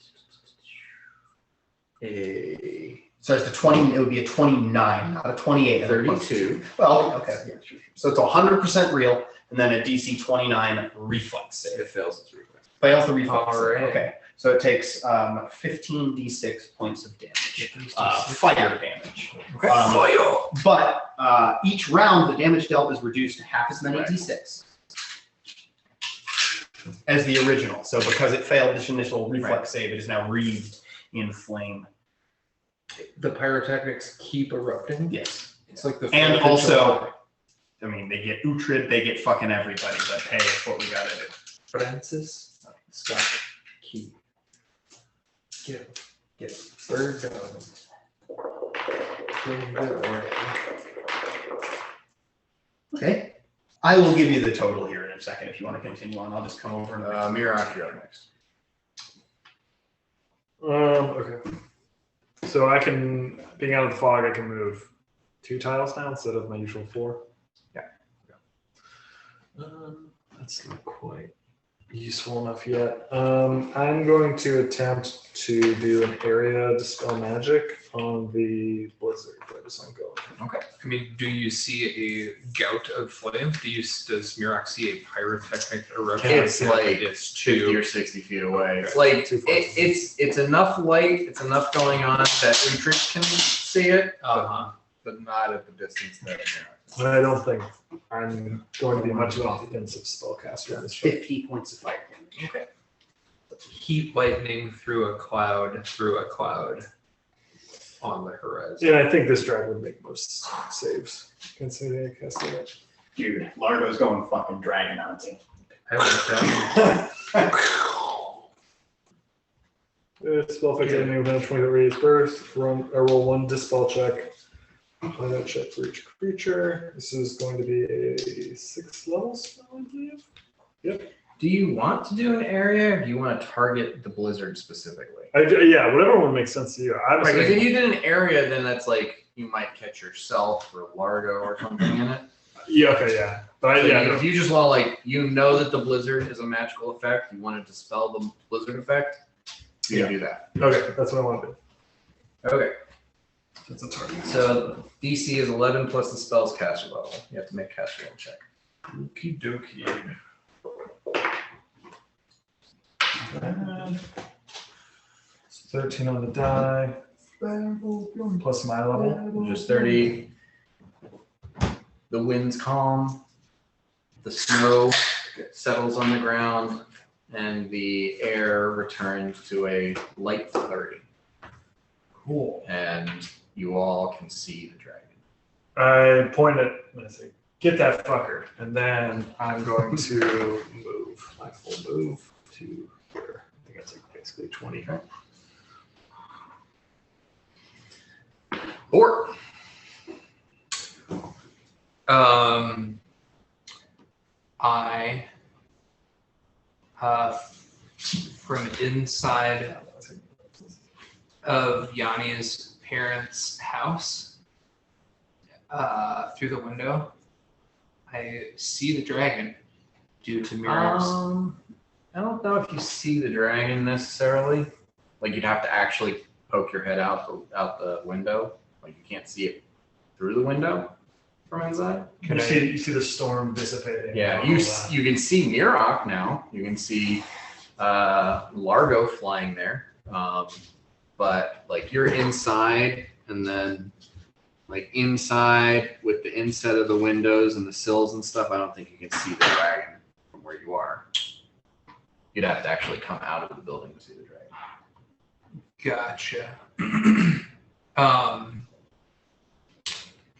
a So it's the 20. It would be a 29, not a 28. 32. Well, okay. Yeah, sure. So it's 100% real, and then a DC 29 reflex save. It fails its reflex. Fails the reflex. All save. right. Okay. So it takes 15d6 points of damage. Fire damage. Okay. But each round, the damage dealt is reduced to half as many Right. d6 as the original. So because it failed this initial reflex save, it is now wreathed in flame. The pyrotechnics keep erupting. Yes. It's like the And 4th of also, July. I mean, they get Uhtred, they get fucking everybody, but hey, it's what we gotta do. Francis Scott Key. Get bird dog. Okay. I will give you the total here in a second if you want to continue on. I'll just come over and Mirak, you're up next. Okay. So I can, being out of the fog, I can move 2 tiles now instead of my usual 4. Yeah. That's not quite useful enough yet. I'm going to attempt to do an area dispel magic on the blizzard that is ongoing. Okay. I mean, do you see a gout of flame? Does Mirak see a pyrotechnic eruption? It's like it's 50 too. or 60 feet away. It's like Too far. it's enough light, it's enough going on that Uhtred can see it. But not at the distance that And I don't think I'm going to be much of an offensive spellcaster in this fight. 50 points of fire damage. Okay. Heat lightning through a cloud on the horizon. Yeah, I think this dragon would make most saves. Considering I cast it. Dude, Largo's going fucking dragon hunting. I like that. Spell effect enemy within a 20 that radius burst. Roll 1 dispel check. Find out check for each creature. This is going to be a 6th level spell, I believe. Yep. Do you want to do an area or do you want to target the blizzard specifically? Yeah, whatever one makes sense to you. I was Right, because if thinking, you did an area, then that's like you might catch yourself or Largo or something in it. yeah, okay, yeah. But So yeah, if you just want to that the blizzard is a magical effect, you want to dispel the blizzard effect, you can do that. okay, that's what I want to do. Okay. That's a target. So DC is 11 plus the spell's caster level. You have to make caster level check. Okie dokie. 13 on the die. Plus my level. Just 30. The wind's calm. The snow settles on the ground, and the air returns to a light flurry. Cool. And you all can see the dragon. I point at and I say, get that fucker. And then I'm going to move my full move to here. I think that's like basically 20. Or I from inside of Yanni's parents' house, through the window, I see the dragon due to mirrors. I don't know if you see the dragon necessarily. Like you'd have to actually poke your head out the window. Like you can't see it through the window from inside. You see the storm dissipating. Yeah, and all that. you can see Mirak now. You can see Largo flying there. But like you're inside, and then like inside with the inset of the windows and the sills and stuff, I don't think you can see the dragon from where you are. You'd have to actually come out of the building to see the dragon. Gotcha.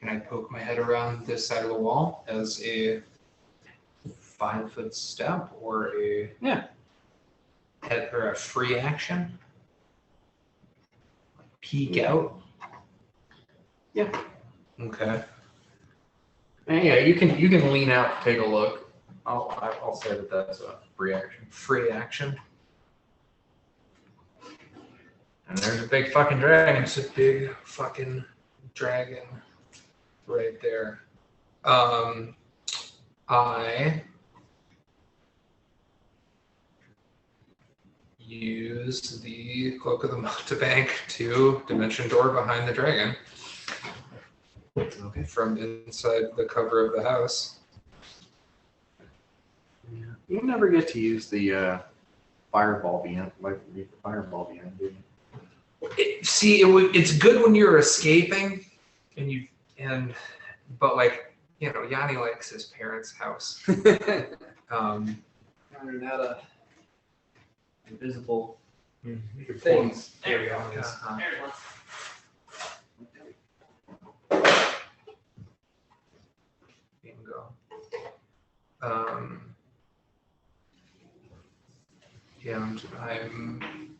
Can I poke my head around this side of the wall as a 5-foot step or a head or a free action? Peek out. Okay. And yeah, you can lean out, take a look. I'll say that that's a free action. Free action. And there's a big fucking dragon. It's a big fucking dragon right there. I use the Cloak of the Mountebank to dimension door behind the dragon. Okay. From inside the cover of the house. Yeah. You never get to use the fireball behind, do you? It's good when you're escaping, but like Yanni likes his parents' house. You're not a invisible You could pull things. There we go. Uh-huh. Bingo. Yeah, I'm.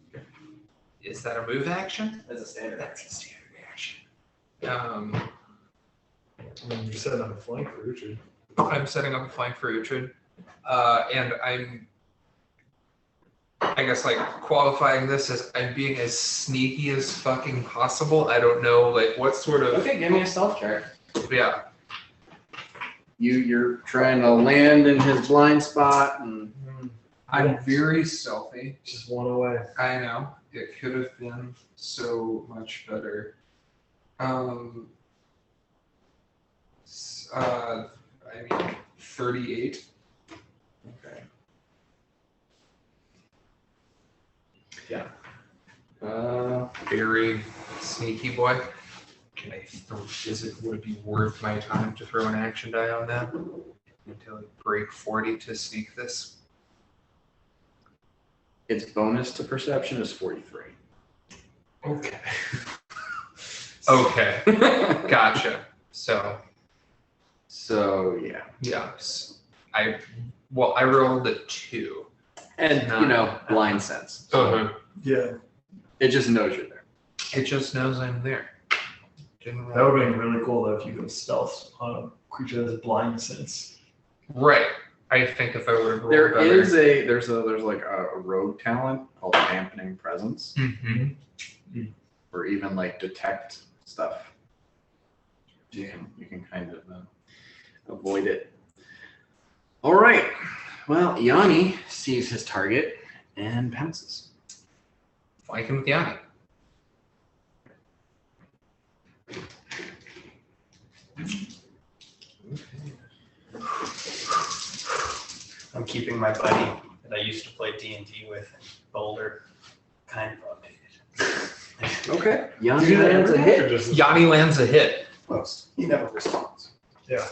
Is that a move action? As a standard. That's a standard action. You're setting up a flank for Richard. I'm setting up a flank for Uhtred, and I guess like qualifying this as I'm being as sneaky as fucking possible. I don't know like what sort of Okay, give me a stealth check. yeah. You're trying to land in his blind spot, and I'm very stealthy. Just one away. I know it could have been so much better. I mean 38. okay. Very sneaky boy. Would it be worth my time to throw an action die on that until I break 40 to sneak this? Its bonus to perception is 43. Okay. Okay. Gotcha. So yeah. I rolled a 2. And blind sense. So Yeah. it just knows you're there. It just knows I'm there. That would have been really cool though if you could stealth on a creature that has blind sense. Right. I think if I would have rolled There better. is there's like a rogue talent called dampening presence, Mm-hmm. or even like detect stuff. You can kind of avoid it. All right. Well, Yanni sees his target and pounces. Flank him with Yanni. I'm keeping my buddy that I used to play D&D with in Boulder kind of updated. Okay. Yanni lands a hit. Yanni lands a hit. Close. He never responds. Yeah.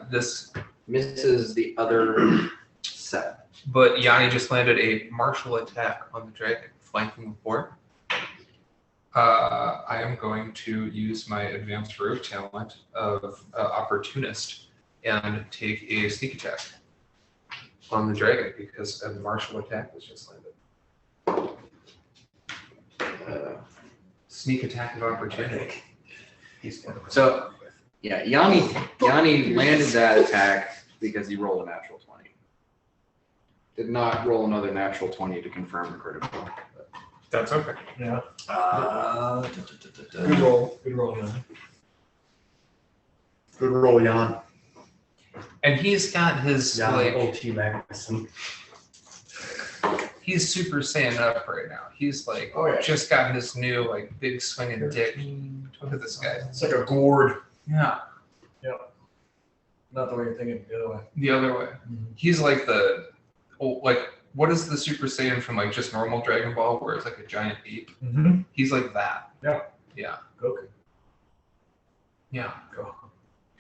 This, Misses the other 7. but Yanni just landed a martial attack on the dragon, flanking with 4. I am going to use my advanced rogue talent of opportunist and take a sneak attack on the dragon because a martial attack was just landed. Sneak attack of opportunity. So, yeah, Yanni landed that attack because he rolled a natural 20. Did not roll another natural 20 to confirm the critical. That's okay. Yeah. Good Good roll. Good roll, man. Good roll, Jan. And he's got his Jan, like OT Magnuson. he's Super Saiyan up right now. He's like Oh, yeah. just got his new like big swinging dick. Look at this guy. It's like a gourd. Yeah, Not the way you're thinking, the other way. the other way. He's like what is the Super Saiyan from like just normal Dragon Ball where it's like a giant ape? Mm-hmm. He's like that. Yeah. Yeah. Goku. Yeah. Go.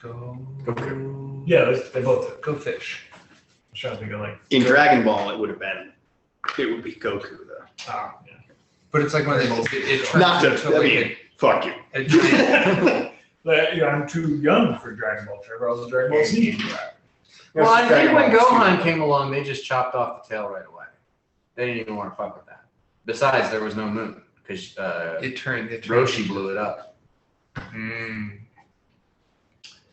Go. Yeah, they both did. Go fish. I'm trying to think of like. In Dragon Ball, it would be Goku though. Ah, yeah. But it's like when it turns Not to, into I like mean, fuck you. a giant. I'm too young for Dragon Ball. Trevor, I was a Dragon Ball Z. Well, I think when Gohan came along, they just chopped off the tail right away. They didn't even want to fuck with that. Besides, there was no moon because It turned Roshi blew it up.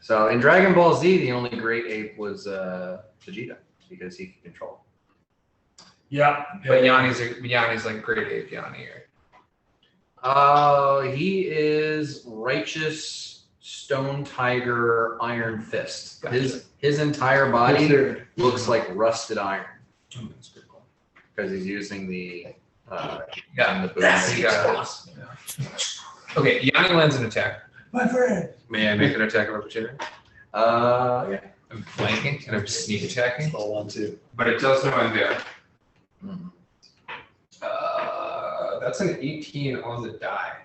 So in Dragon Ball Z, the only great ape was Vegeta because he could control. Yeah. But Yanni's like great ape Yanni. He is righteous stone tiger iron fist. Gotcha. His entire body looks like rusted iron That's pretty cool. because he's using the Yeah, the boom. he got it. Okay, Yanni lands an attack. My friend. May I make an attack of opportunity? Yeah. I'm flanking and I'm sneak attacking, All one, two. but it does know I'm there. Mhm. That's an 18 on the die.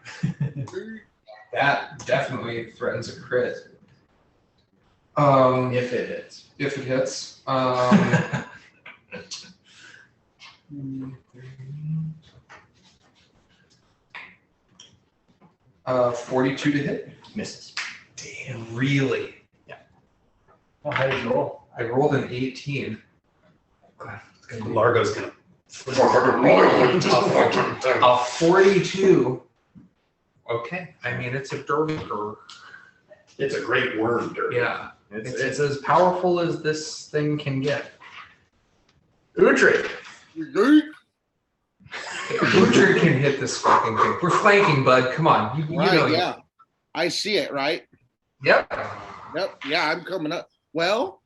That definitely threatens a crit. If it hits. If it hits. 42 to hit. Misses. Damn, really? Oh, how did you roll? I rolled an 18. Largo's gonna. A 42. Okay, I mean it's a derviker. It's a great worm, Dirk. Yeah. It's as powerful as this thing can get. Utri. Butcher can hit this fucking thing. We're flanking, bud. Come on. You Right, know. yeah. I see it, right? Yep. Yep. Yeah, I'm coming up. Well,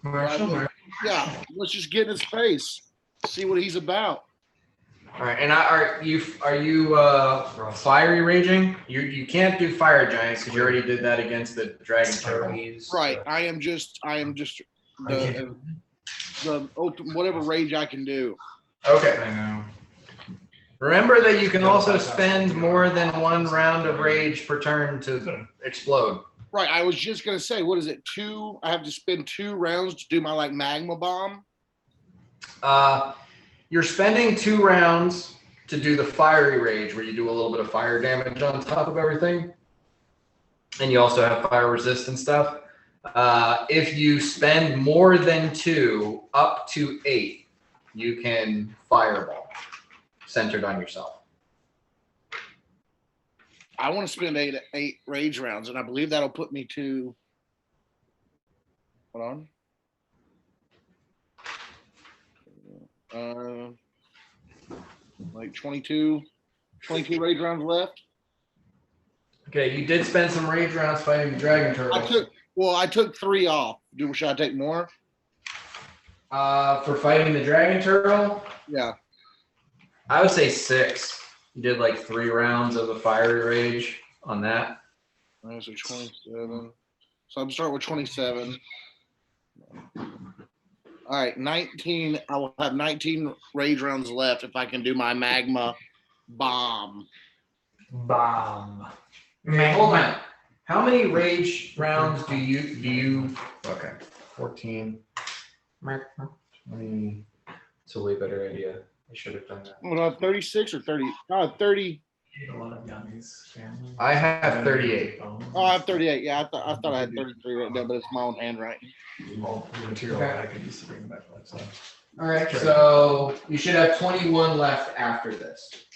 Marshall. yeah, let's just get in his face. See what he's about. All right, and are you fiery raging? You can't do fire giants because you already did that against the dragon turtle. Right. I am just the open whatever rage I can do. Okay. I know. Remember that you can also spend more than one round of rage per turn to explode. Right. I was just gonna say, what is it? I have to spend 2 rounds to do my like magma bomb. You're spending 2 rounds to do the fiery rage, where you do a little bit of fire damage on top of everything, and you also have fire resistant stuff. If you spend more than 2, up to 8, you can fireball centered on yourself. I want to spend 8 rage rounds, and I believe that'll put me to. Hold on. Like 22 rage rounds left. Okay, you did spend some rage rounds fighting the dragon turtle. I took 3 off. Should I take more? For fighting the dragon turtle, Yeah. I would say 6. You did like 3 rounds of the fiery rage on that. All right, so 27. So I'm starting with 27. All right, 19. I will have 19 rage rounds left if I can do my magma bomb. Bomb. Okay, hold on. How many rage rounds do you? Okay, 14. 20. It's a way better idea. I should have done that. What do I have 36 or 30? 30. A lot of Yanni's family. I have 38. Oh, I have 38. Yeah, I thought I had 33 right there, but it's my own handwriting. All the material I could use to bring back last time. All right, so you should have 21 left after this,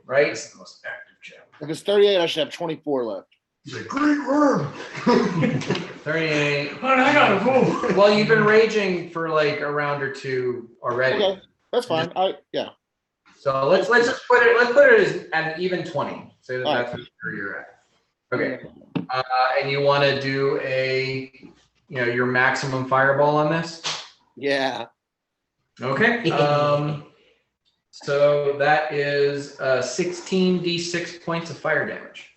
right? It's the most active challenge. If it's 38, I should have 24 left. He's a great worm. 38. I gotta move. Well, you've been raging for like a round or 2 already. Okay, that's fine. Yeah. So let's just put it as an even 20. So that All that's where you're at. Okay. And you want to do your maximum fireball on this? Yeah. Okay. So that is 16d6 points of fire damage.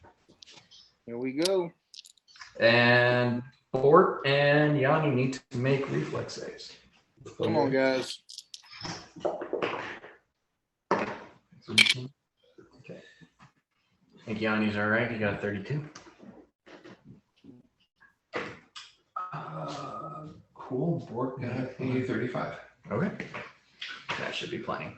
Here we go. And Bort and Yanni need to make reflex saves. Come on, guys. Okay. I think Yanni's all right. He got a 32. Cool. Bork got a 35. Okay. That should be plenty.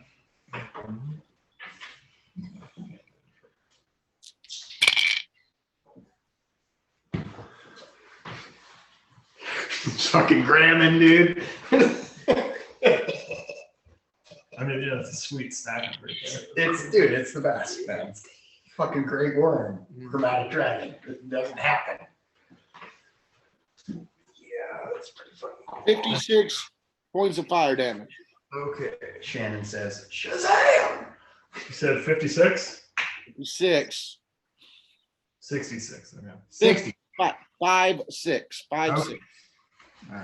Fucking gramming, dude. I mean, yeah, it's a sweet snack right there. It's the best, man. fucking great worm, chromatic dragon. It doesn't happen. Yeah, that's pretty funny. 56 points of fire damage. Okay. Shannon says, Shazam! You said 56? 6. 66. Okay. 60. 5, 6. 5, Okay. 6. All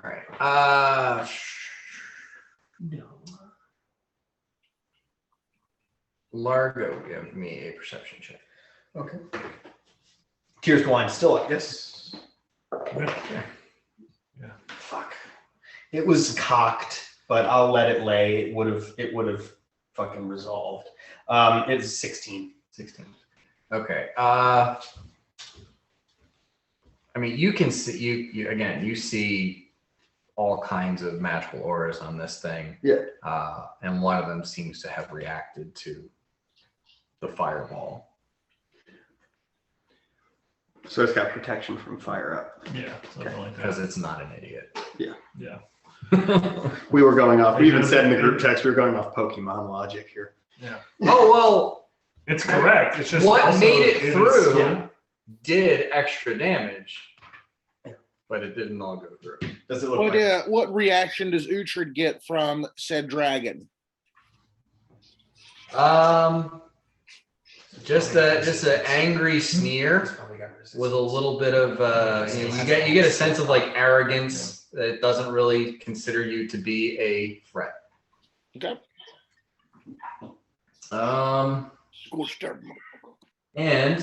right. All right. No. Largo, give me a perception check. Okay. Tears go on. Still up. Yes. Yeah. Fuck. It was cocked, but I'll let it lay. It would have fucking resolved. It's 16. 16. Okay. I mean, you can see you again. You see all kinds of magical auras on this thing. Yeah. And one of them seems to have reacted to the fireball. So it's got protection from fire up. Yeah, something like Because that. it's not an idiot. Yeah. We were going off. We even said in the group text we were going off Pokemon logic here. Oh well, It's correct. It's just what also, made it is- through yeah. did extra damage, but it didn't all go through. Does it look like? What reaction does Uhtred get from said dragon? Just an angry sneer with a little bit of you get a sense of like arrogance that it doesn't really consider you to be a threat. Okay. Scorched earth. And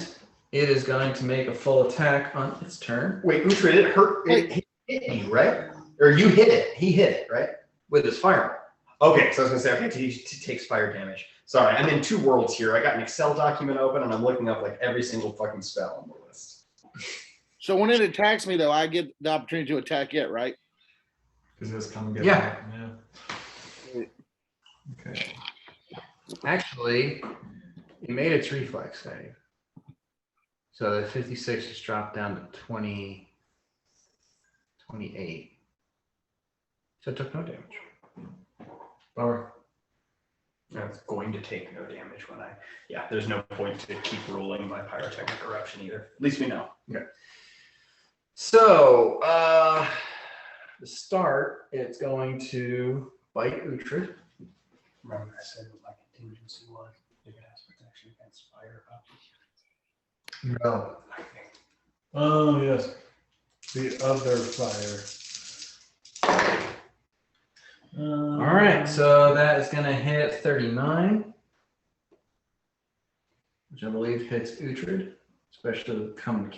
it is going to make a full attack on its turn Wait, Uhtred, it hurt. It hit you, right? Or you hit it. He hit it, right? with his fireball. Okay, so I was gonna say, okay, he takes fire damage. Sorry, I'm in two worlds here. I got an Excel document open and I'm looking up like every single fucking spell on the list. So when it attacks me, though, I get the opportunity to attack it, right? Because it's come and get Yeah. it. Yeah. Okay. Actually, you made its reflex save. So the 56 just dropped down to 20, 28. So it took no damage. Bummer. It's going to take no damage when there's no point to keep rolling my pyrotechnic eruption either. At least we know. So, to start, it's going to bite Uhtred. Remember I said what my contingency was? If it has protection against fire. No. Oh, yes. The other fire. All right, so that is going to hit 39, which I believe hits Uhtred, especially come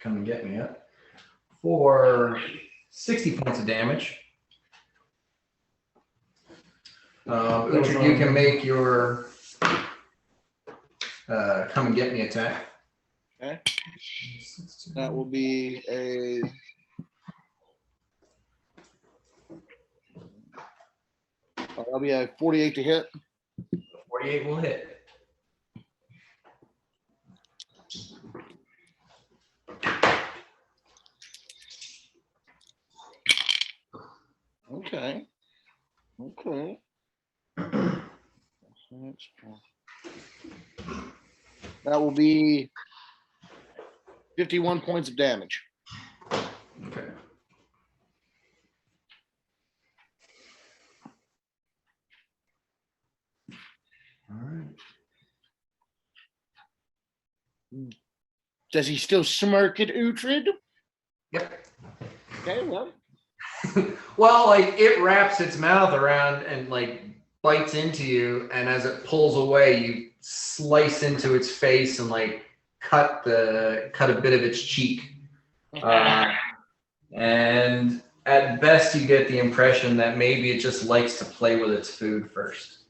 and get me up, for 60 points of damage. Uhtred, you can make your come and get me attack. Okay. That will be a. That'll be a 48 to hit. 48 will hit. Okay. That will be 51 points of damage. Okay. All right. Does he still smirk at Uhtred? Yep. Okay, well. Well, like it wraps its mouth around and like bites into you, and as it pulls away, you slice into its face and like cut a bit of its cheek. And at best, you get the impression that maybe it just likes to play with its food first.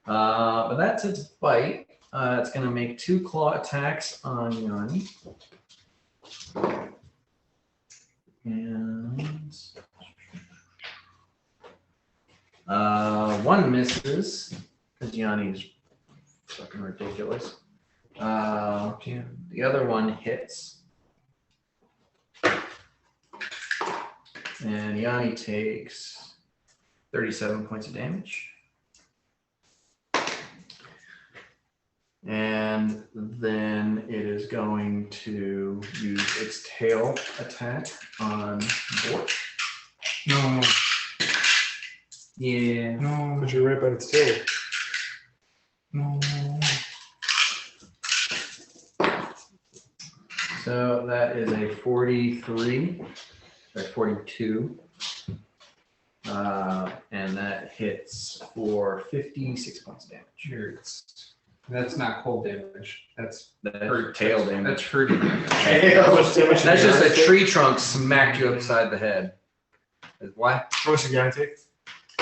But that's its bite. It's going to make 2 claw attacks on Yanni. And one misses because Yanni's fucking ridiculous. The other one hits. And Yanni takes 37 points of damage. And then it is going to use its tail attack on Bort. No. Yeah. No. But you're right by its tail. No. So that is a 43, or 42. And that hits for 56 points damage. That's not cold damage. That's That's tail damage. That's hurting damage. That's just a tree trunk smacked you upside the head. What? How much did the guy take?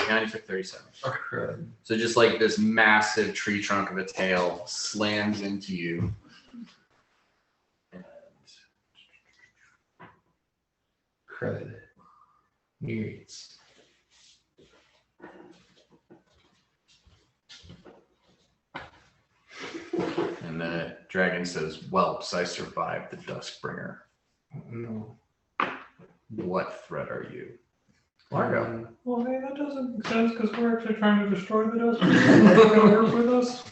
Now you took 37. Okay. So just like this massive tree trunk of a tail slams into you. And Crud. Needs. And the dragon says, "Whelps, I survived the Duskbringer. No. What threat are you?" Largo. Well, hey, that doesn't make sense because we're actually trying to destroy the dust. You're not gonna work with us.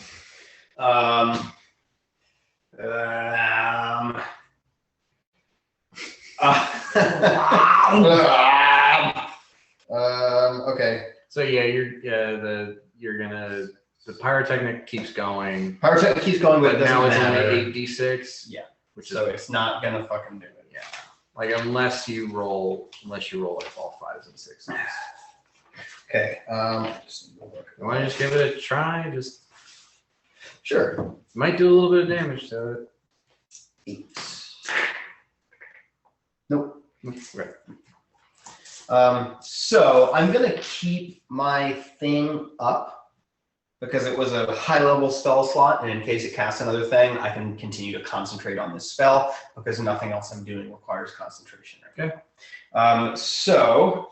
Okay. So yeah, the pyrotechnic keeps going, Pyrotechnic keeps going, but but it now doesn't it's matter. only 8d6. Yeah. Which is So it's not gonna fucking do it. yeah. Like unless you roll like all 5s and 6s. Okay. You want to just give it a try? Just Sure. might do a little bit of damage to 8. Nope. it. Okay. So I'm gonna keep my thing up because it was a high level spell slot, and in case it casts another thing, I can continue to concentrate on this spell because nothing else I'm doing requires concentration. Right? Okay. So.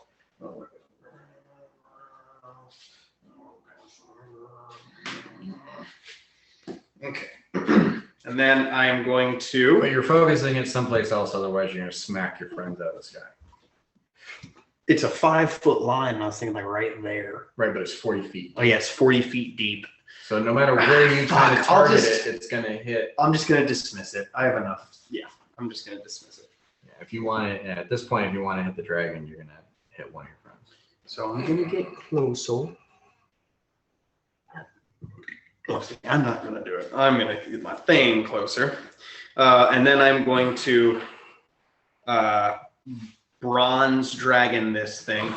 Okay. And then I'm going to. But you're focusing it someplace else, otherwise you're gonna smack your friends out of the sky. It's a 5-foot line, and I was thinking like right there. Right, but it's 40 feet. Oh yeah, it's 40 feet deep. So no matter where you try to Fuck, I'll target just- it's gonna hit. I'm just gonna dismiss it. I have enough. Yeah, I'm just gonna dismiss it. Yeah, if you want to, at this point, if you want to hit the dragon, you're gonna hit one of your friends. So I'm gonna get closer. Oh, see, I'm not gonna do it. I'm gonna get my thing closer, and then I'm going to bronze dragon this thing.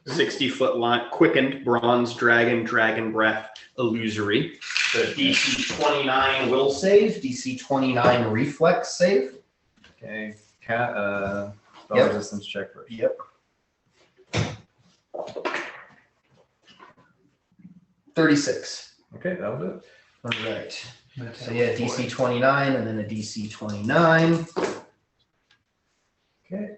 60-foot line, quickened bronze dragon, dragon breath, illusory. The DC 29 will save, DC 29 reflex save. Okay. Spell Yep. resistance check first. Yep. 36. Okay, that'll do it. All right. So yeah, DC 29 and then a DC 29. Okay.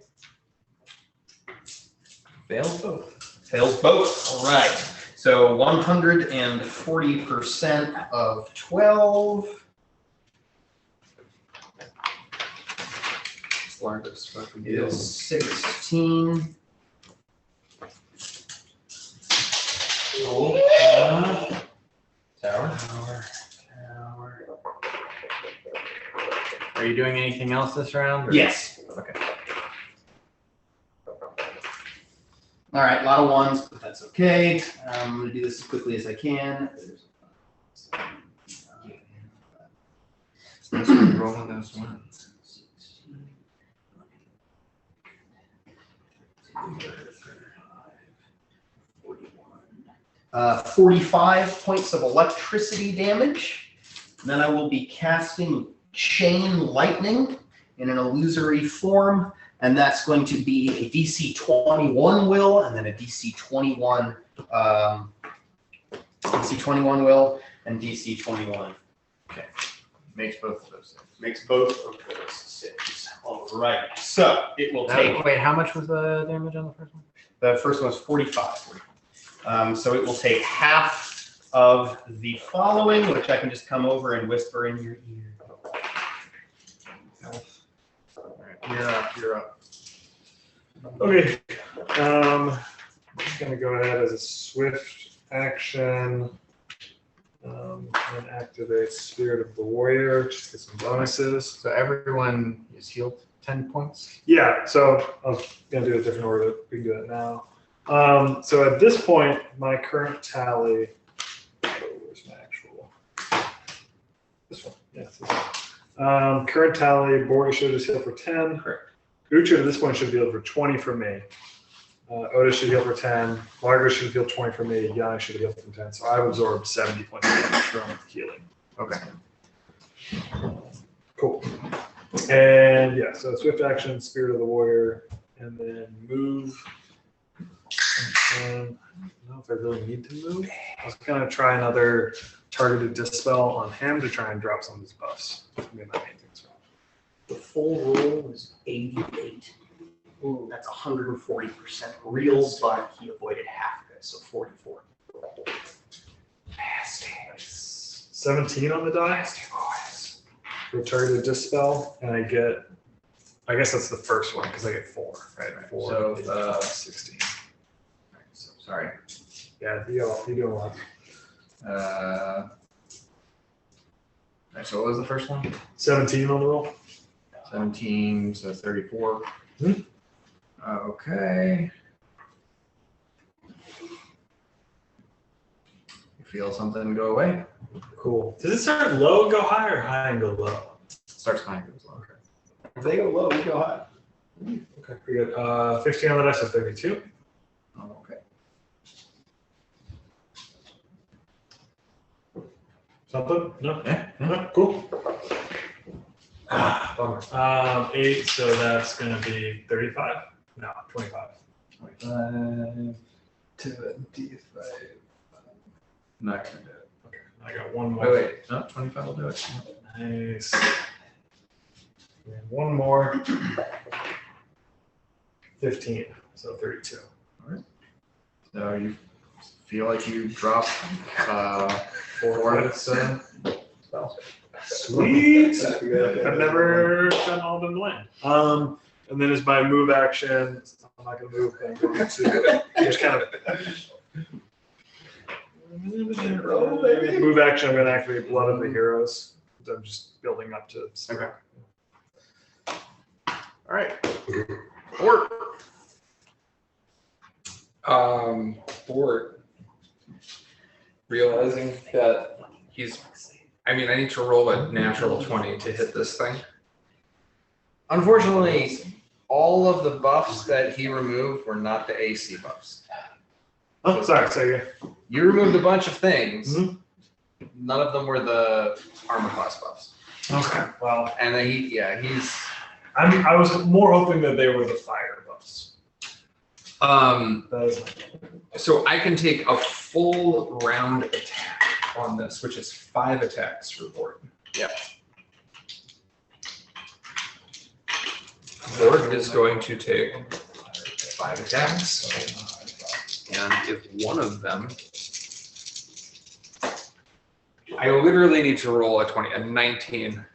Fails both. Fails both. All right. So 140% of 12. Largest fucking Is 16. Tower. Are you doing anything else this round? or- Yes. Okay. All right. A lot of ones, but that's okay. I'm going to do this as quickly as I can. rolling those ones. 45 points of electricity damage. And then I will be casting Chain Lightning in an illusory form. And that's going to be a DC 21 will, and then a DC 21, DC 21 will, and DC 21. Makes both of those things. Makes both of those 6. All right. So it will take. Wait, how much was the damage on the first one? The first one was 45. So it will take half of the following, which I can just come over and whisper in your ear. All right, you're up. You're up. Okay. I'm just gonna go ahead as a swift action. And activate Spirit of the Warrior. Just get some bonuses. So everyone is healed 10 points. Yeah, so I'm gonna do a different order. We can do it now. So at this point, my current tally. Where's my actual? This one. Yes. This one. Current tally. Border should just heal for 10. Correct. Uhtred at this point should heal for 20 for me. Otis should heal for 10. Margaret should heal 20 for me. Yanni should heal for 10. So I've absorbed 70 points of damage from healing. Okay. Cool. And yeah, so swift action, Spirit of the Warrior, and then move. And I don't know if I really need to move. I was gonna try another targeted dispel on him to try and drop some of his buffs. That's gonna be my main thing. So. The full roll was 88. Ooh, that's 140% real, but he avoided half of it, so 44. 17 on the die for targeted dispel, and I guess that's the first one because I get 4, right? 4, So, 16. So, sorry. Yeah, you do a lot. Alright, so what was the first one? 17 on the roll. 17, so 34. Hmm. Okay. You feel something go away? Cool. Does it start low and go high, or high and go low? Starts high and goes low. If they go low, we go high. Okay, we got 15 on the dice, so 32. Oh, okay. Something? No? Yeah. No? Cool. Bummer. 8, so that's gonna be 35. No, 25. 25 to 25. Not gonna do it. Okay, I got one more. Wait. No, 25 will do it. Nice. And one more. 15, so 32. So you feel like you drop 4 spells. Sweet. I've never done all of them to land. And then as my move action, I'm not going to move. I'm going to just kind of move action. I'm going to activate Blood of the Heroes. I'm just building up to. Okay. All right. Fort. Fort, realizing that I need to roll a natural 20 to hit this thing. Unfortunately, all of the buffs that he removed were not the AC buffs. Oh, sorry. Say again. You removed a bunch of things. Mhm. None of them were the armor class buffs. Okay. Well, And then he's I was more hoping that they were the fire buffs. That is my So I can take a full round attack on this, which is 5 attacks for Fort. Yep. Fort is going to take 5 attacks, and if one of them, I literally need to roll a 19.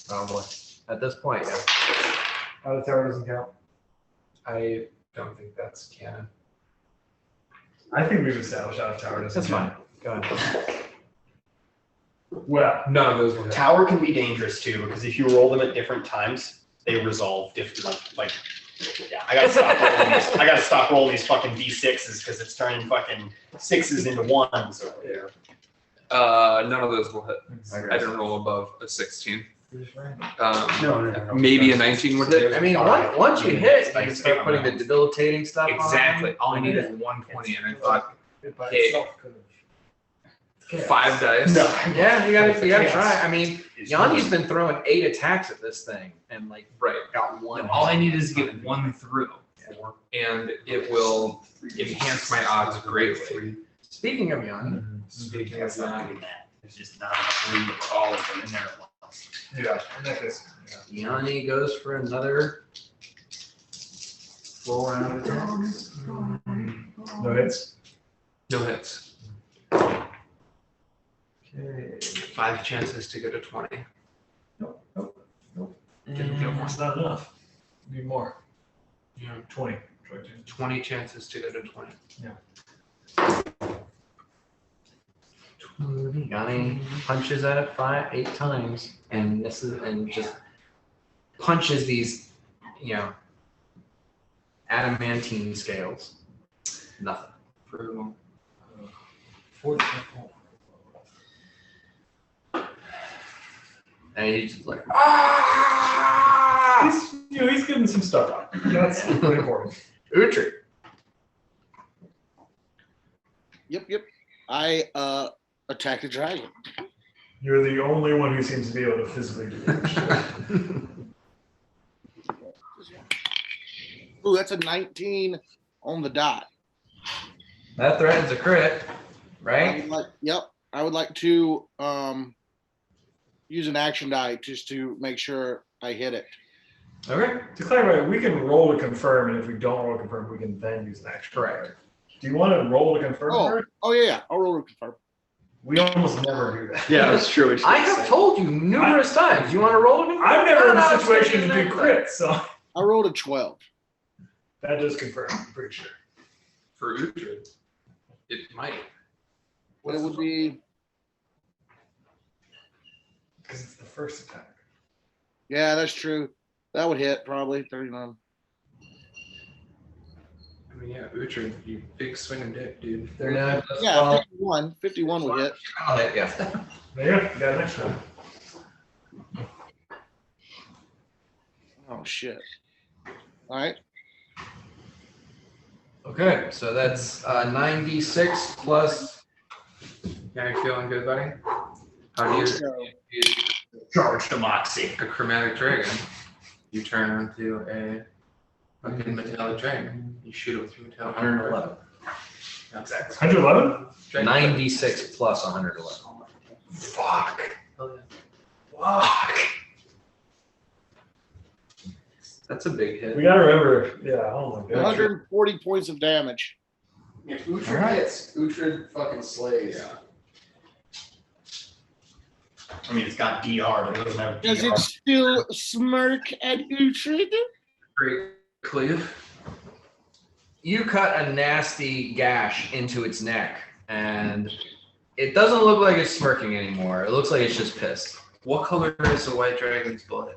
probably at this point. Yeah. Out of tower doesn't count. I don't think that's canon. I think we've established out of tower doesn't That's count. fine. Go ahead. Well, None of those will hit. Tower can be dangerous too, because if you roll them at different times, they resolve different. Yeah, I gotta stop rolling these fucking D6s because it's turning fucking 6s into 1s over there. None of those will hit. Okay. I didn't roll above a 16. No. Maybe a 19 would hit. I mean, once you hit, you can start putting the debilitating stuff Exactly. All I need is 120, and I thought, hey, 5 dice. No. on. Yeah, you gotta try. I mean, Yanni's been throwing 8 attacks at this thing and Right. got 1. All I need is to get 1 through, and it will enhance my odds greatly. Speaking of Yanni, Speaking of doing that, there's just not enough room to put all of them in there at once. yeah, in that case, Yanni goes for another full round of attacks. no hits. No hits. Okay. 5 chances to get a 20. Didn't get one. That's not enough. Need more. Yeah. 20. 20 chances to get a 20. Yeah. Yanni punches at it 8 times and misses and just punches these, adamantine scales. Nothing. Brutal. 14. And he's just like, ah! He's getting some stuff out. That's pretty important. Utri. Yep. I attack the dragon. You're the only one who seems to be able to physically do damage. Ooh, that's a 19 on the dot. That threatens a crit, right? I would like to use an action die just to make sure I hit it. Okay. To clarify, we can roll to confirm, and if we don't roll to confirm, we can then use an action. Correct. Do you want to roll to confirm first? Oh yeah. I'll roll to confirm. We almost never do that. Yeah, that's true. I have told you numerous times. You want to roll it? I'm never in a situation to do crits, so I rolled a 12. that does confirm. I'm pretty sure. For Uhtred, it might. It would be. Because it's the first attack. Yeah, that's true. That would hit probably 39. I mean, yeah, Uhtred, you big swinging dick, dude. They're not. Yeah, 51. 51 would hit. I'll hit, yeah. There you go. You got an extra. Oh shit. All right. Okay, so that's 96 plus. Yeah, you feeling good, buddy? How do you Charge to Moxie. a chromatic dragon? You turn into a fucking metallic dragon. You shoot it with your metallic dragon. 111. Exactly. 111? 96 plus 111. Fuck. Hell yeah. Fuck. That's a big hit. We gotta remember. Yeah. Oh my god. 140 points of damage. If Uhtred hits, Uhtred fucking slays. Yeah. I mean, it's got DR, but it doesn't have Does DR. it still smirk at Uhtred? Great cleave. You cut a nasty gash into its neck, and it doesn't look like it's smirking anymore. It looks like it's just pissed. What color is the white dragon's blood?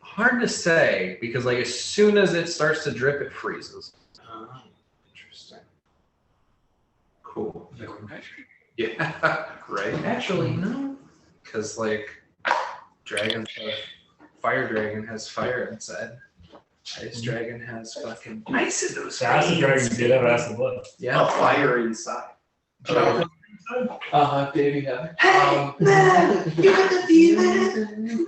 Hard to say because like as soon as it starts to drip, it freezes. Interesting. Cool. Yeah, right. Actually, no. Because like dragons have fire dragon has fire inside. Ice dragon has fucking ice in those The acid dragons did have acid blood. A Yeah. fire inside. Baby Heather.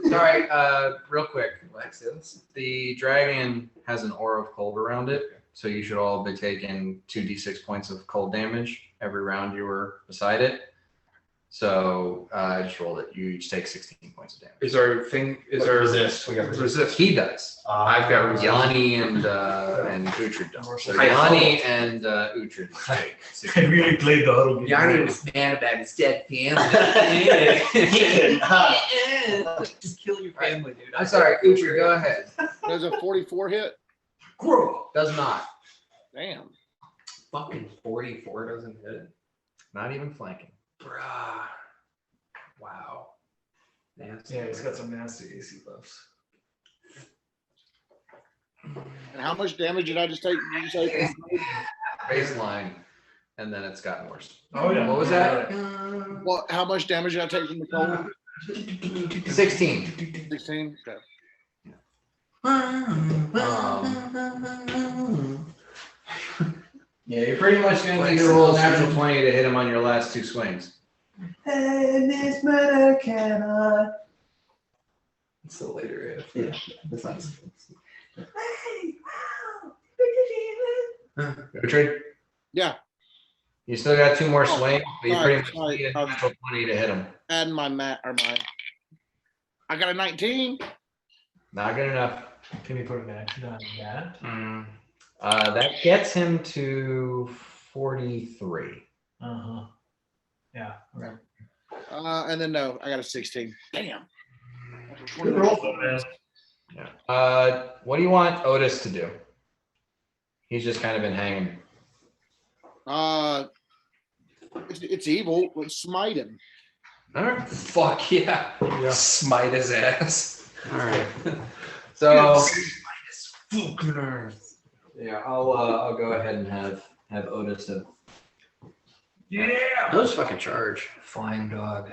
All right, real quick, Alexis. The dragon has an aura of cold around it, so you should all be taking 2d6 points of cold damage every round you were beside it. So I just rolled it. You each take 16 points of damage. Is our thing? Is What our resist? We got resist? He does. I've got resist. Yanni and Uhtred don't. So I Yanni and Uhtred take I 16. really played the huddle game. Yanni was mad about his dead family. Just kill your family, dude. I'm sorry, Uhtred, go ahead. Does a 44 hit? Grow. Does not. Damn. Fucking 44 doesn't hit. Not even flanking. Bruh. Wow. Nasty. Yeah, he's got some nasty AC buffs. And how much damage did I just take? Did you say? Baseline. And then it's gotten worse. Oh yeah. What was that? What? How much damage did I take from the cold? 16. 16. Okay. Yeah, you're pretty much going to need to roll a natural 20 to hit him on your last 2 swings. And this matter cannot. It's the later if. Yeah, that's nice. Uhtred? Yeah. You still got 2 more swings, but you sorry, pretty much sorry. need a natural 20 to hit him. Add my mat or my. I got a 19. Not good enough. Can you put an action on that? That gets him to 43. Uh-huh. Yeah. Okay. And then no, I got a 16. Damn. Good roll though, man. Yeah. What do you want Otis to do? He's just kind of been hanging. It's evil. Let's smite him. All right. Fuck yeah. Yeah. Smite his ass. All right. So Fucking earth. yeah, I'll go ahead and have Otis have. Yeah. Those fucking charge. Flying dog.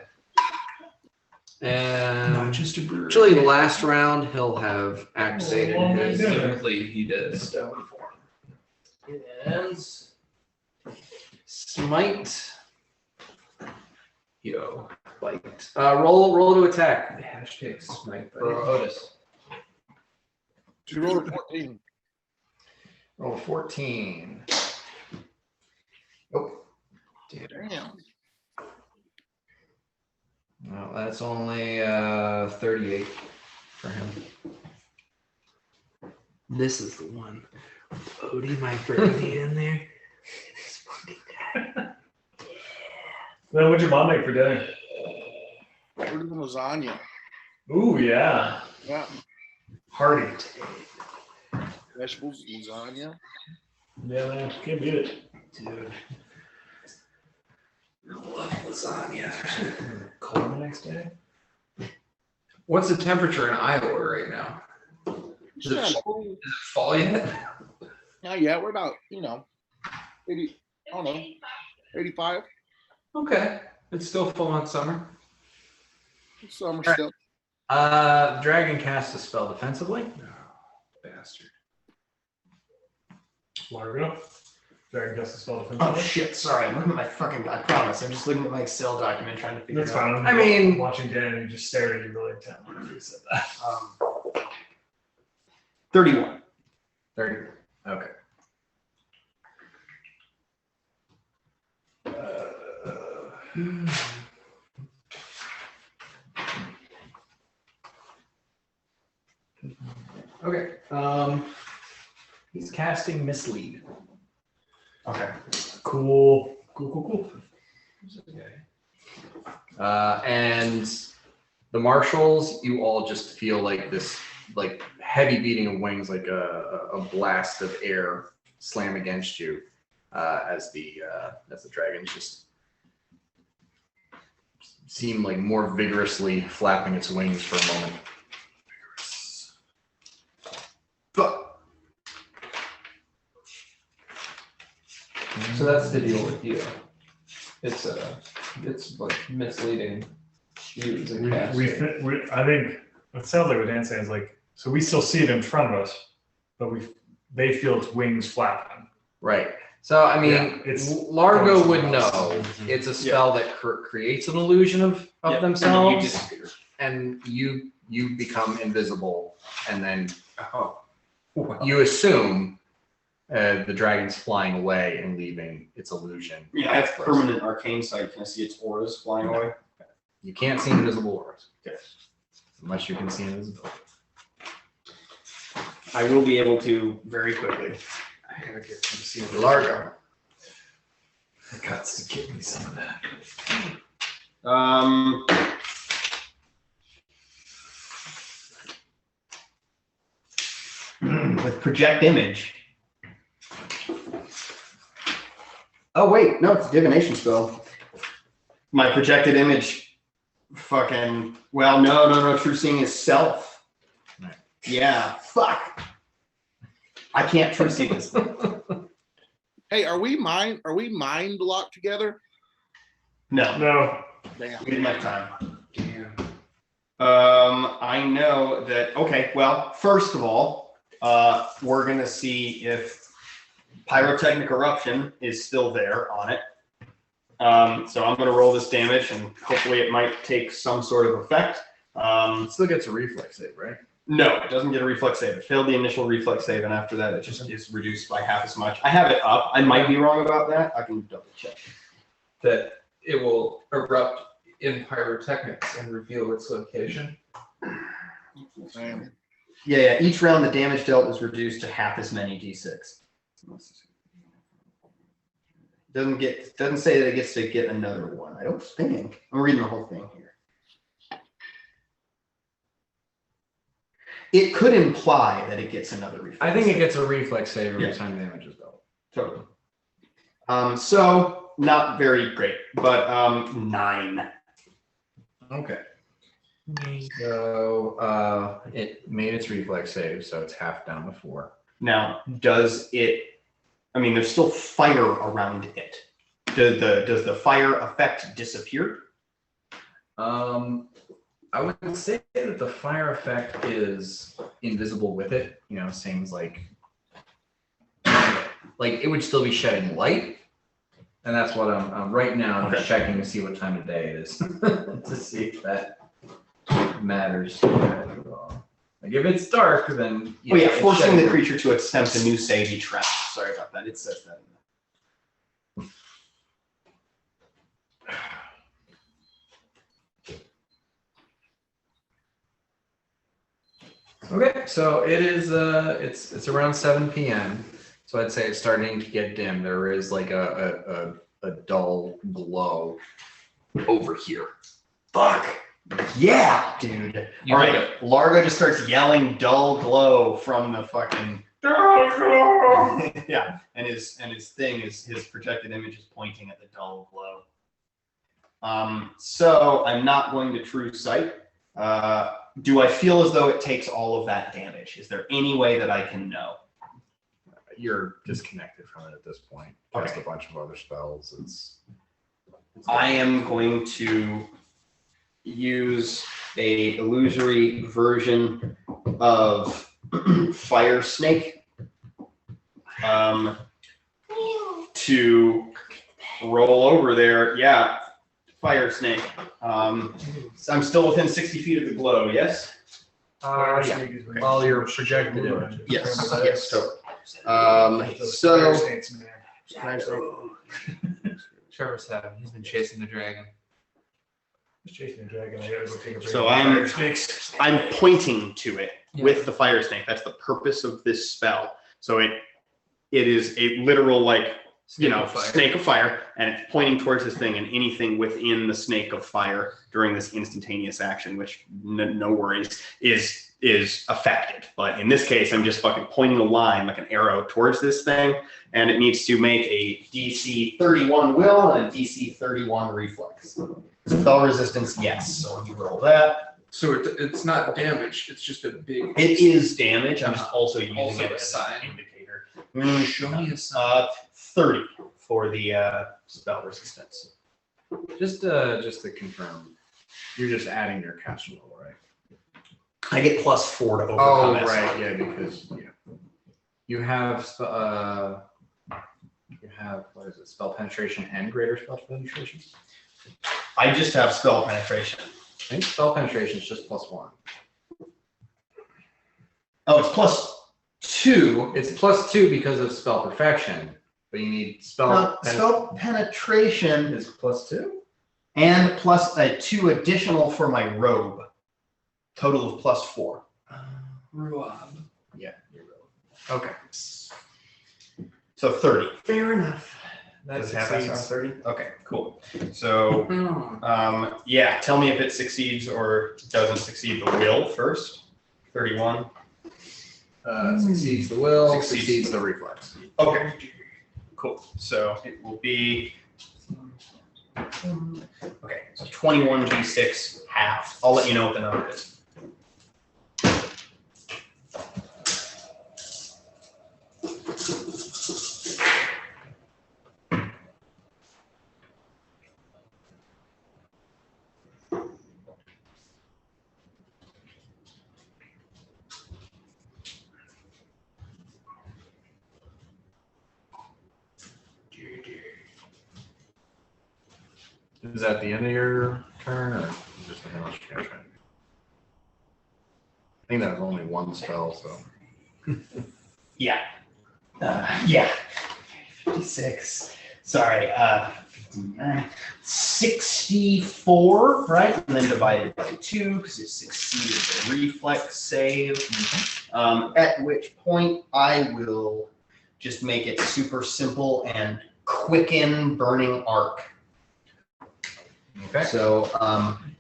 And just a bird. actually, the last round he'll have activated Oh, his. my Typically, he does. Stone form. And smite. Yo. Bite. Roll to attack Hashtag smite. for Otis. You rolled a 14. Roll 14. Oh, Damn. well, that's only 38 for him. This is the one. Odie, my birdie in there. It is fucking good. Then what'd your mom make for dinner? We're doing lasagna. Ooh, yeah. Yeah. Hearty. Vegetables, lasagna. Yeah, man. Can't beat it. Dude. I love lasagna. Cold the next day? What's the temperature in Iowa right now? Is it, Yeah, is it fall yet? not yet. We're about, 80, I don't know, 85. Okay. It's still full on summer. Summer Right. still. Dragon casts a spell defensively. Bastard. Largo. Dragon cast a spell Oh defensively. shit! Sorry, I'm looking at my fucking. I promise. I'm just looking at my Excel document trying to figure That's it out. fine. I mean- watching Dan and he just stared at you really intently when you said that. 31. 30. Okay. Okay. He's casting mislead. Okay. Cool. And the marshals, you all just feel like this, like heavy beating of wings, like a blast of air slam against you, as the dragons just seem like more vigorously flapping its wings for a moment. So that's the deal with you. It's like misleading you as a caster. I think it sounds like what Dan's saying is like, so we still see it in front of us, but they feel its wings flapping. Right. So I mean, Yeah, it's Largo going would somewhere else. know it's a spell that creates an illusion of Yep. themselves, And you disappear. and you become invisible, and then Oh. you assume the dragon's flying away and leaving its illusion. Yeah, I have permanent arcane sight. Can I see its auras flying away? You can't see invisible auras. Okay. Unless you can see invisibility. I will be able to very quickly. I gotta get some see Largo. It guts to give me some of that. With project image. Oh wait, no, it's a divination spell. My projected image, fucking. Well, no. True seeing is self. Right. Yeah, fuck. I can't true see this. Hey, are we mind locked together? No, No. Damn. we didn't have time. Damn. I know that. Okay, well, first of all, we're gonna see if pyrotechnic eruption is still there on it. So I'm gonna roll this damage, and hopefully it might take some sort of effect. It still gets a reflex save, right? No, it doesn't get a reflex save. It failed the initial reflex save, and after that, it just is reduced by half as much. I have it up. I might be wrong about that. I can double check. That it will erupt in pyrotechnics and reveal its location. Damn. Yeah. Each round, the damage dealt is reduced to half as many d6. Doesn't say that it gets to get another one. I don't think. I'm reading the whole thing here. It could imply that it gets another reflex. I think it gets a reflex save every Yeah. time damage is dealt. Totally. So not very great, but 9. Okay. So it made its reflex save, so it's half down to 4. Now, does it? I mean, there's still fire around it. Does the fire effect disappear? I would say that the fire effect is invisible with it. You know, things like it would still be shedding light, and that's what I'm right now. I'm just checking to see what time of day it is to see if that matters at all. Like if it's dark, then forcing the creature to attempt a new save each round. Sorry about that. It says that. Okay, so it is. It's around 7 p.m. So I'd say it's starting to get dim. There is like a dull glow over here. Fuck. Yeah, dude. All right, Largo just starts yelling "dull glow" from the fucking. Yeah, and his projected image is pointing at the dull glow. So I'm not going to true sight. Do I feel as though it takes all of that damage? Is there any way that I can know? You're disconnected from it at this point. Cast a bunch of other spells. I am going to use a illusory version of Fire Snake to roll over there. Yeah, Fire Snake. I'm still within 60 feet of the glow, yes? Yeah. Well, you're projected image. Yes, yes, totally. So, Trevor said he's been chasing the dragon. Just chasing the dragon. I gotta go take a break. So Fire snakes. I'm pointing to it with the Fire Snake. That's the purpose of this spell. So it is a literal snake of fire, and it's pointing towards this thing, and anything within the snake of fire during this instantaneous action, which no worries, is affected. But in this case, I'm just fucking pointing a line like an arrow towards this thing, and it needs to make a DC 31 will and a DC 31 reflex. Spell resistance, yes. So when you roll that. So it's not damage, it's just a big... It is damage. I'm just also using it as sign. an indicator. Show me a sign. 30 for the spell resistance. Just to confirm, you're just adding your cast roll, right? I get +4 to overcome Oh, it. right, yeah, because you have what is it? Spell penetration and greater spell penetration. I just have spell penetration. I think spell penetration is just +1. Oh, it's +2. It's +2 because of spell perfection, but you need spell penetration is +2 and +2 additional for my robe. Total of +4. Ruab. Yeah, you're robe. Okay. So 30. Fair enough. Does That it have succeeds. SR 30? Okay, cool. So, yeah, tell me if it succeeds or doesn't succeed the will first. 31. Succeeds the will, Succeeds. succeeds the reflex. Okay, cool. So it will be, okay, so 21d6 half. I'll let you know what the number is. Is that the end of your turn, or just how much you gonna try? I think that was only one spell, so. Yeah. Yeah. 56. Sorry. 64, right? And then divided by 2 because it succeeded the reflex save. At which point I will just make it super simple and quicken burning arc. Okay. So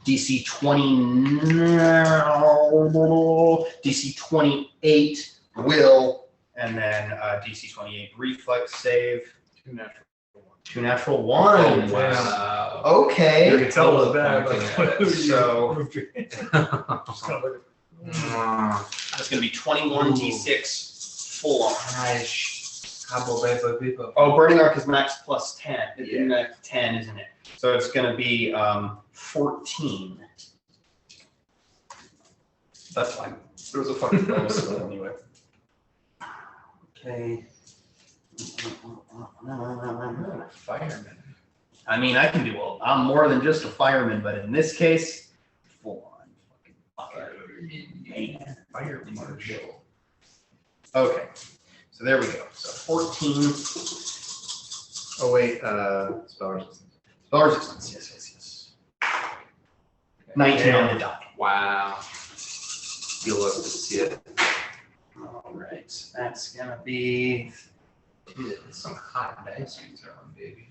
DC 28 will, and then DC 28 reflex save. 2 natural ones. 2 natural ones. Wow. Okay. You can tell it was bad. Pointing But at it. So- moved your hand. Just kinda like, That's going to be 21 d6 full on. Nice. Couple bad for people. Oh, Burning Arc is max plus 10. It's Yeah. max 10, isn't it? So it's going to be 14. That's fine. There was a fucking bonus to it anyway. Okay. Fireman. I mean, I can do well. I'm more than just a fireman, but in this case, full on fucking man. Fire marshal. Okay. So there we go. So 14. Oh wait, spell resistance. Spell resistance. Yes. 19 on the die. Wow. You love to see it. All right. That's going to be Dude, some hot dice these are on, baby.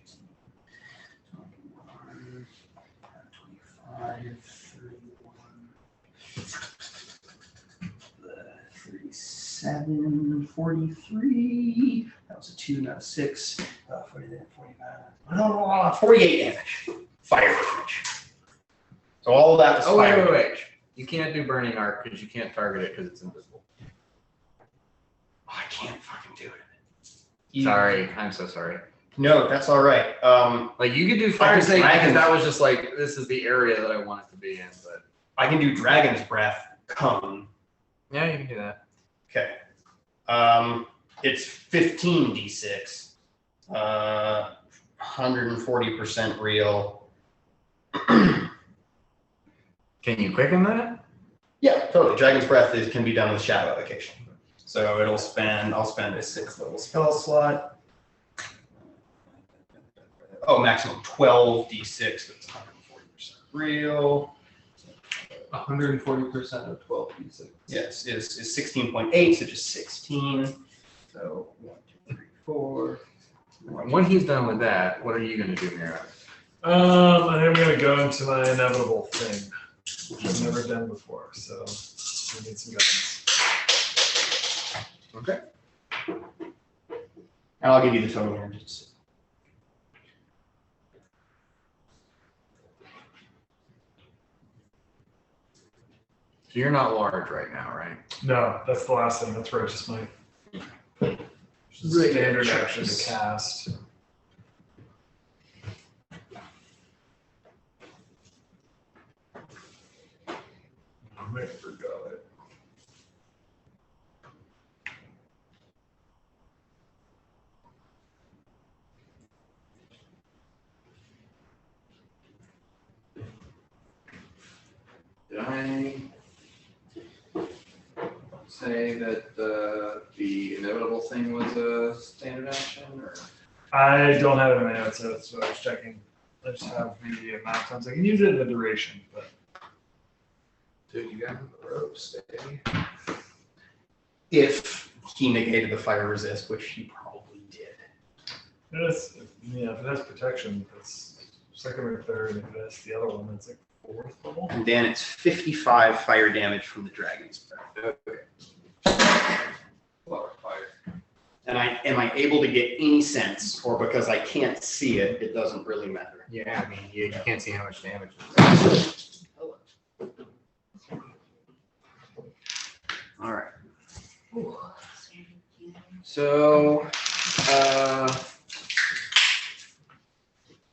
21, 25, 31, 37, 43. That was a 2, not a 6. 45. 48 damage. Fire damage. So all of that was Oh fire wait. damage. You can't do burning arc because you can't target it because it's invisible. Oh, I can't fucking do it. Sorry, I'm so sorry. No, that's all right. Like you could do I fire can snake dragon- because that was just like this is the area that I want it to be in. But I can do Dragon's Breath cone. yeah, you can do that. Okay. It's 15 d6. 140% real. Can you quicken that? Yeah, totally. Dragon's Breath can be done with Shadow Evocation. So I'll spend a 6th level spell slot. Oh, maximum 12 d6. That's 140% real. 140% of 12 d6. Yes, is 16.8, so just 16. So 1, 2, 3, 4. When he's done with that, what are you gonna do, Mira? I think I'm gonna go into my inevitable thing, which I've never done before. So I need some guidance. Okay. And I'll give you the total here. Just So you're not large right now, right? No, that's the last thing. That's Righteous Might. Really Standard good action to choice. cast. I might have forgot it. Did I say that the inevitable thing was a standard action, or? I don't have it in my notes, so that's what I was checking. I just have the amount of times I can use it in the duration, but Dude, you got the ropes, baby. if he negated the fire resist, which he probably did. if it has protection, that's second or third. If it has the other one, that's like fourth level. And then it's 55 fire damage from the Dragon's Breath. Lower fire. And am I able to get any sense, or because I can't see it, it doesn't really matter? Yeah, I mean, you can't see how much damage it is. All right. So,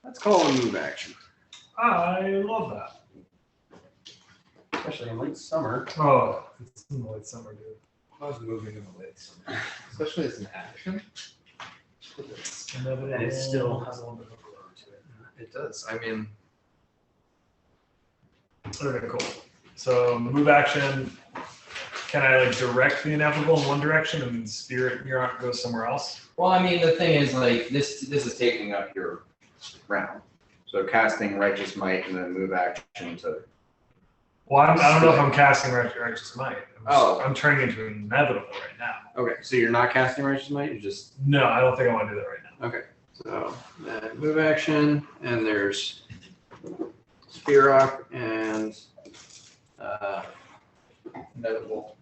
let's call it a move action. I love that. Especially in late summer. Oh, it's in the late summer, dude. I was moving in the late summer, especially as an action. And it still has a little bit of a glow to it. It does. I mean, Okay, cool. So move action. Can I like direct the inevitable in one direction and spirit Muroc goes somewhere else? well, I mean, the thing is, like, this is taking up your round. So casting Righteous Might and then move action to. Well, I don't know if I'm casting Righteous Might. Oh. I'm turning into an inevitable right now. Okay, so you're not casting Righteous Might. You're just No, I don't think I want to do that right now. okay. So then move action, and there's Spear Rock and inevitable.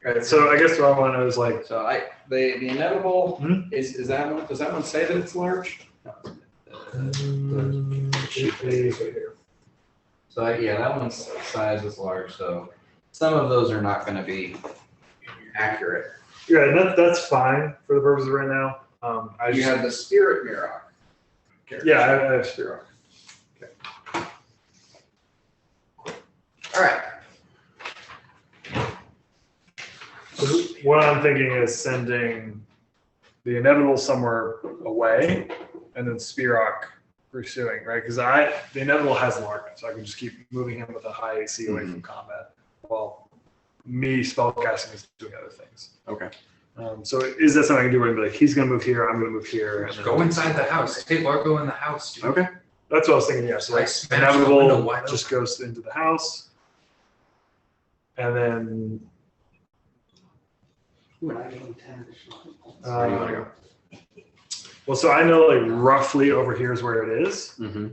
Right. So I guess what I want to know is like, So the inevitable Hmm? is that one? Does that one say that it's large? Right here. So yeah, that one's size is large, so some of those are not going to be accurate. Yeah, and that's fine for the purposes right now. You have the spirit mirror. Yeah, I have Spiro. All right. So what I'm thinking is sending the inevitable somewhere away, and then Spirok pursuing, right? Because the inevitable has large, so I can just keep moving him with a high AC away from combat, while me spellcasting is doing other things. Okay. So is that something I can do? Where I'd be like, he's gonna move here, I'm gonna move here, and then Go inside the house. Hey, Largo in the house, dude. Okay. That's what I was thinking. Yeah. So I like smashed the window inevitable wide just goes into the house, and then. Ooh, I gave him 10 additional hit points. Where do you want to go? Well, so I know like roughly over here is where it is. Mm-hmm.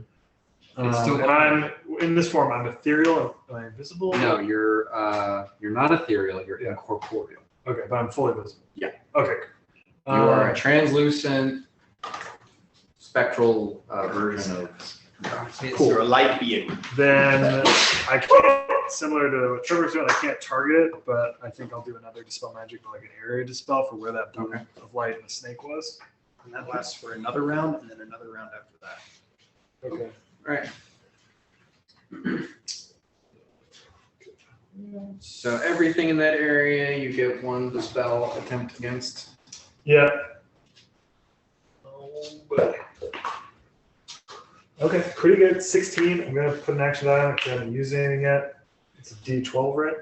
It's still And I'm in this form. I'm ethereal. Am I invisible? No, you're not ethereal. You're Yeah. incorporeal. Okay, but I'm fully visible. Yeah. Okay. You are a translucent, spectral version of. Cool. You're a light being. Then I can't. Similar to what Trevor's doing, I can't target it, but I think I'll do another dispel magic, like an area dispel for where that boom of light and the snake was. And that lasts for another round, and then another round after that. Okay. Right. So everything in that area, you get one dispel attempt against. Yeah. Oh, boy. Okay, pretty good. 16. I'm gonna put an action die on it. I haven't used anything yet. It's a D12, right?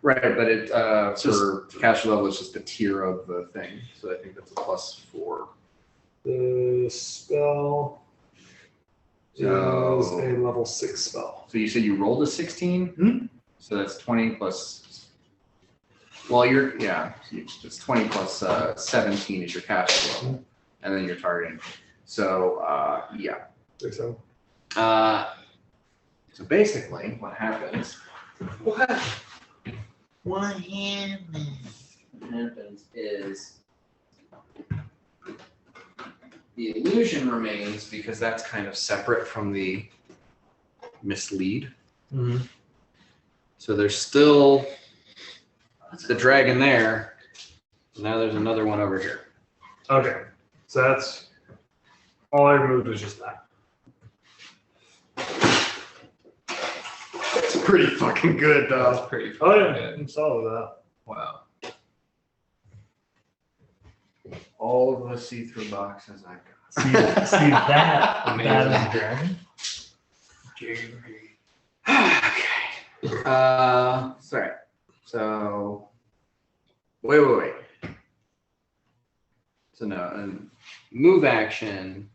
Right, but it for caster level, it's just a tier of the thing. So I think that's a +4. The spell is So- a level 6 spell. So you said you rolled a 16? Hmm? So that's 20 plus. Well, it's 20 plus 17 is your caster level, and then you're targeting. So yeah. Think so. So basically, what happens? What? What happens is the illusion remains because that's kind of separate from the mislead. Mm-hmm. So there's still the dragon there. Now there's another one over here. Okay, so that's all I removed was just that. It's pretty fucking good, That's though. pretty Oh yeah, good. I'm solid with that. Wow. All of the see-through boxes I've got. See that? Amazing. That is dragon. Okay. Sorry. So, wait. So no, move action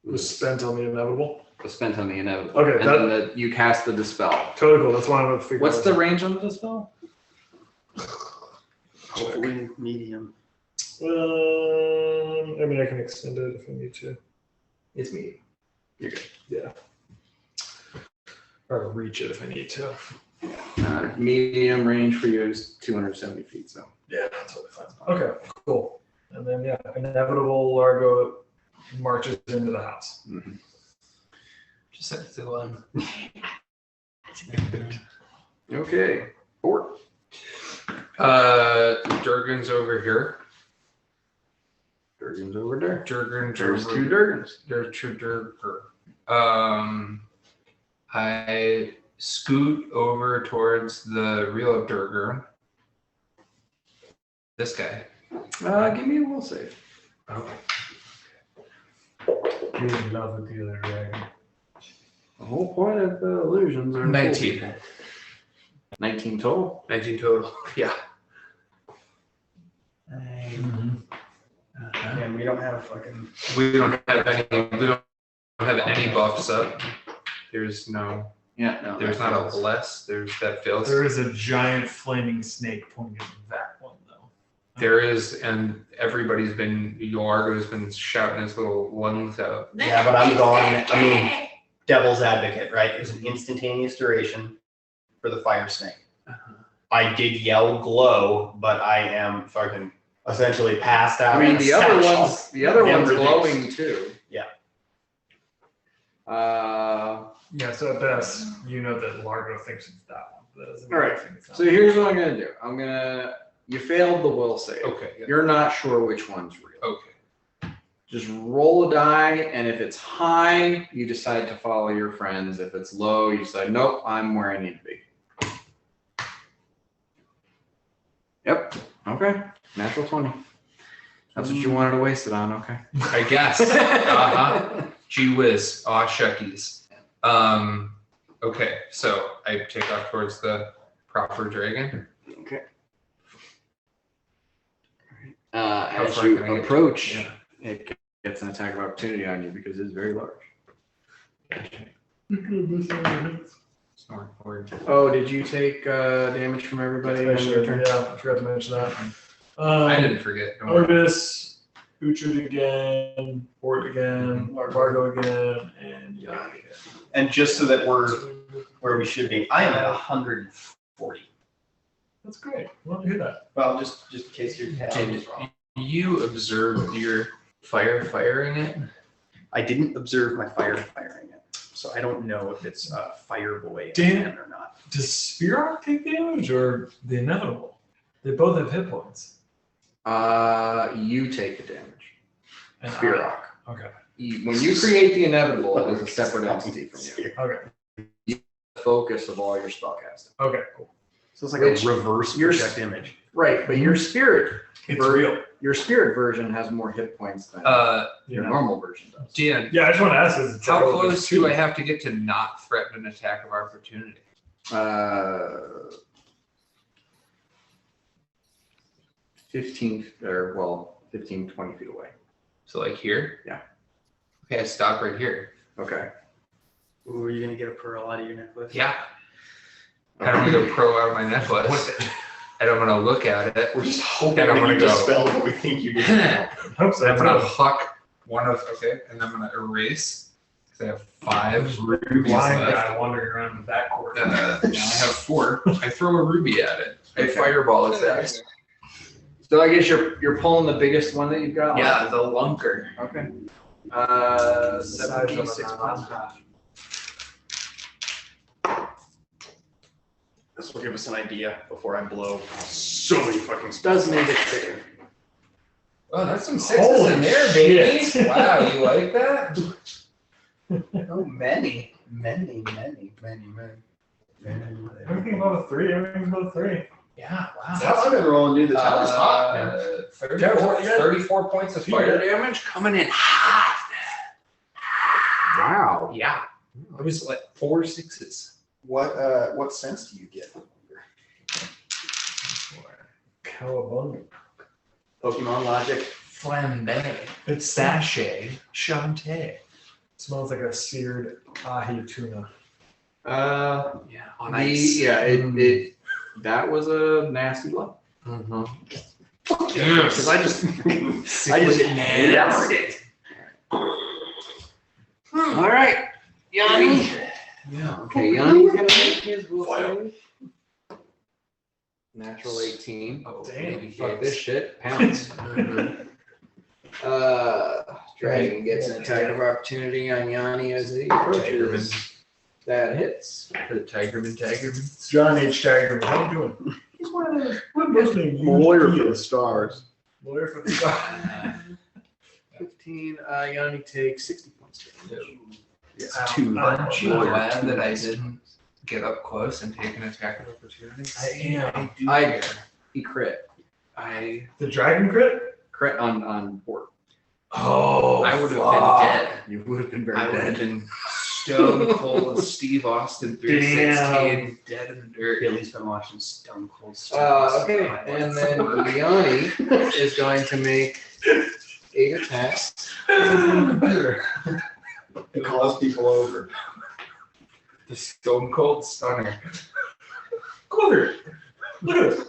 It was spent on the inevitable. was spent on the inevitable. Okay, and then you cast the dispel. Totally cool. That's why I'm gonna figure What's out. the range on the dispel? Hopefully medium. I mean, I can extend it if I need to. It's medium. You're good. Yeah. Or reach it if I need to. Medium range for you is 270 feet. So Yeah, that's totally fine. Okay, cool. And then yeah, inevitable Largo marches into the house. Just set it to one. okay. 4. Durgan's over here. Durgan's over there. Durgan's There's over 2 Durgans. There's 2 Durgan. I scoot over towards the real Durgan. This guy. Give me a will save. You're in love with the other dragon. The whole point of the illusions are 19. 19 total. 19 total. Yeah. And we don't have fucking. We don't have any buffs up. There's no. Yeah, no. There's that not a fails. bless. There's that fails. There is a giant flaming snake pointing at that one, though. There is, and everybody's been. Largo's been shouting his little lungs out. Yeah, but I'm gone. I mean, devil's advocate, right? It's an instantaneous duration for the fire snake. I did yell glow, but I am fucking essentially passed out. I mean, in a the other satchel. one's Reduced. glowing too. Yeah. Yeah, so at best, you know that Largo thinks it's that one. But that doesn't All right, think it's that so one. here's what I'm gonna do. You failed the will save. Okay. Yeah. You're not sure which one's real. Okay. Just roll a die, and if it's high, you decide to follow your friends. If it's low, you decide, nope, I'm where I need to be. Yep. Okay. Natural 20. That's what you wanted to waste it on. Okay. I guess. Uh-huh. Gee whiz. Aw shuckies. Okay, so I take off towards the proper dragon. Okay. How As far you can I get? approach, Yeah. it gets an attack of opportunity on you because it's very large. Snort forward. Oh, did you take damage from everybody? I on your should, turn? yeah, I forgot to mention that. I didn't forget. Don't worry. Orbis, Uhtred again, Port again, Largo again, and Yanni again. And just so that we're where we should be, I am at 140. That's great. Love to hear that. Well, just in case your tab Did is wrong. you observe your firing it? I didn't observe my fire firing it, so I don't know if it's a fire boy Dan- again or not. Does Spearock take damage or the inevitable? They both have hit points. You take the damage. And Spear Rock. Okay. When you create the inevitable, it is a separate entity from you. Okay. The focus of all your spellcasting. Okay. Cool. So it's like Which- a reverse your- project image. Right, but your spirit, It's real. your spirit version has more hit points than your Yeah. normal version does. Dan, Yeah, I just want to ask this. how close do I have to get to not threaten an attack of opportunity? 15, 20 feet away. So like here? Yeah. Okay, I stop right here. Okay. Ooh, are you gonna get a pearl out of your necklace? Yeah. I don't want to go pro out of my necklace. And I'm gonna look at it. We're just hoping And I'm that gonna you go. dispel what we think you did. Hope so. I'm gonna huck one of and I'm gonna erase because I have 5 rubies Blind left. guy wandering around in the back court. Now I have 4. I throw a ruby at it. I Okay. fireball its ass. So I guess you're pulling the biggest one that you've got? Yeah, the lunker. Okay. Size of a 76 pounds. This will give us an idea before I blow so many fucking Does make it bigger. Oh, that's some sixes Holy in there, baby. shit. Wow, you like that? Oh, many. Everything above a 3. Everything's above a 3. Yeah, wow. That's I've been rolling, dude. The tower's hot, man. 34 points of fire damage coming in hot. Wow. Yeah. It was like 4 6s. What sense do you get? Cowabunga. Pokemon logic. Flambe. It Sachet. Chante. smells like a seared ahi tuna. Yeah, on ice. That was a nasty blow. Mm-hmm. Because I just hammered it. All right, Yanni. Yeah. Okay, Yanni's gonna make his will save. Natural 18. Oh, Damn, baby Fuck kids. this shit. Pounce. Mhm. Dragon gets an attack of opportunity on Yanni as he approaches. That hits. The Tigerman. John H. Tiger, how you doing? He's one of those. What most names? Lawyer for the stars. Lawyer for the stars. 15. Yanni takes 60 points damage. Yes, Ow. 2. Aren't you Lawyer. glad that I didn't get up close and take an attack of opportunity? I am. He crit. The dragon crit? Crit on board. Oh, I would have been dead. You would have been very I would have dead. been stone cold Steve Austin 316 dead in the dirt. Billy's been watching Stone Cold Steve. Okay, and then Yanni is going to make 8 attacks. It calls people over. The stone cold stunner. Quiver. Look at this.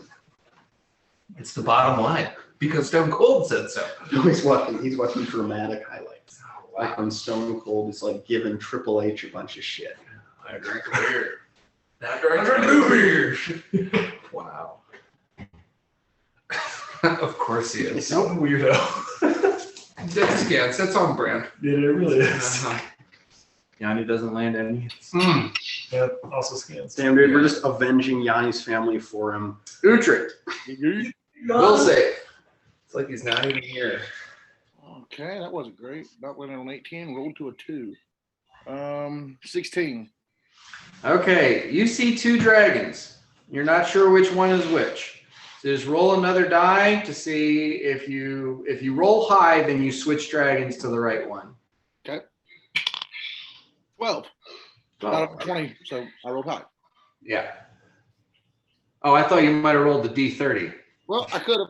It's the bottom line because Stone Cold said so. No, he's watching dramatic highlights. Like when Stone Cold is like giving Triple H a bunch of shit. I drank a beer. I drank 2 beers. Wow. Of course he is. Some weirdo. That's scans. That's on brand. Yeah, it really is. Yanni doesn't land any. Mm. Yep, also scans. Damn, dude, we're just avenging Yanni's family for him. Uhtred. Will save. It's like he's not even here. Okay, that wasn't great. Not winning on 18. Rolled to a 2. 16. Okay, you see 2 dragons. You're not sure which one is which. So just roll another die to see if you roll high, then you switch dragons to the right one. 12. Out of 20, so I rolled high. Yeah. Oh, I thought you might have rolled the D30. Well, I could have.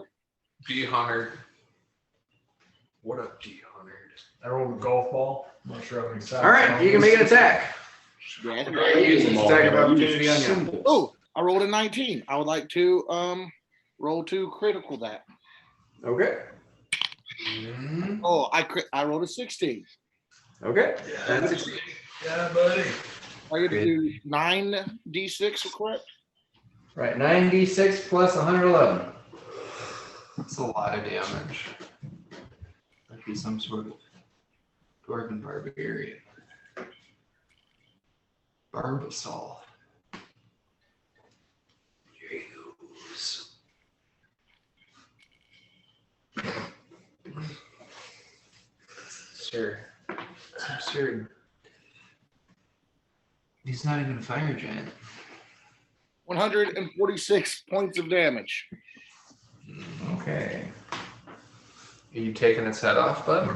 D100. What up, D100? I rolled a golf ball. I'm not sure how many sides. All right, you can make an attack. Yeah. Use an attack of opportunity on you. Oh, I rolled a 19. I would like to roll to critical that. Okay. Oh, I rolled a 16. Okay. Yeah, That's yeah, buddy. I get to do 9d6, correct? right. 9d6 plus 111. That's a lot of damage. That'd be some sort of dwarven barbarian. Barbasol. Use. Sure. It's absurd. He's not even a fire giant. 146 points of damage. Okay. Are you taking his head off, bud?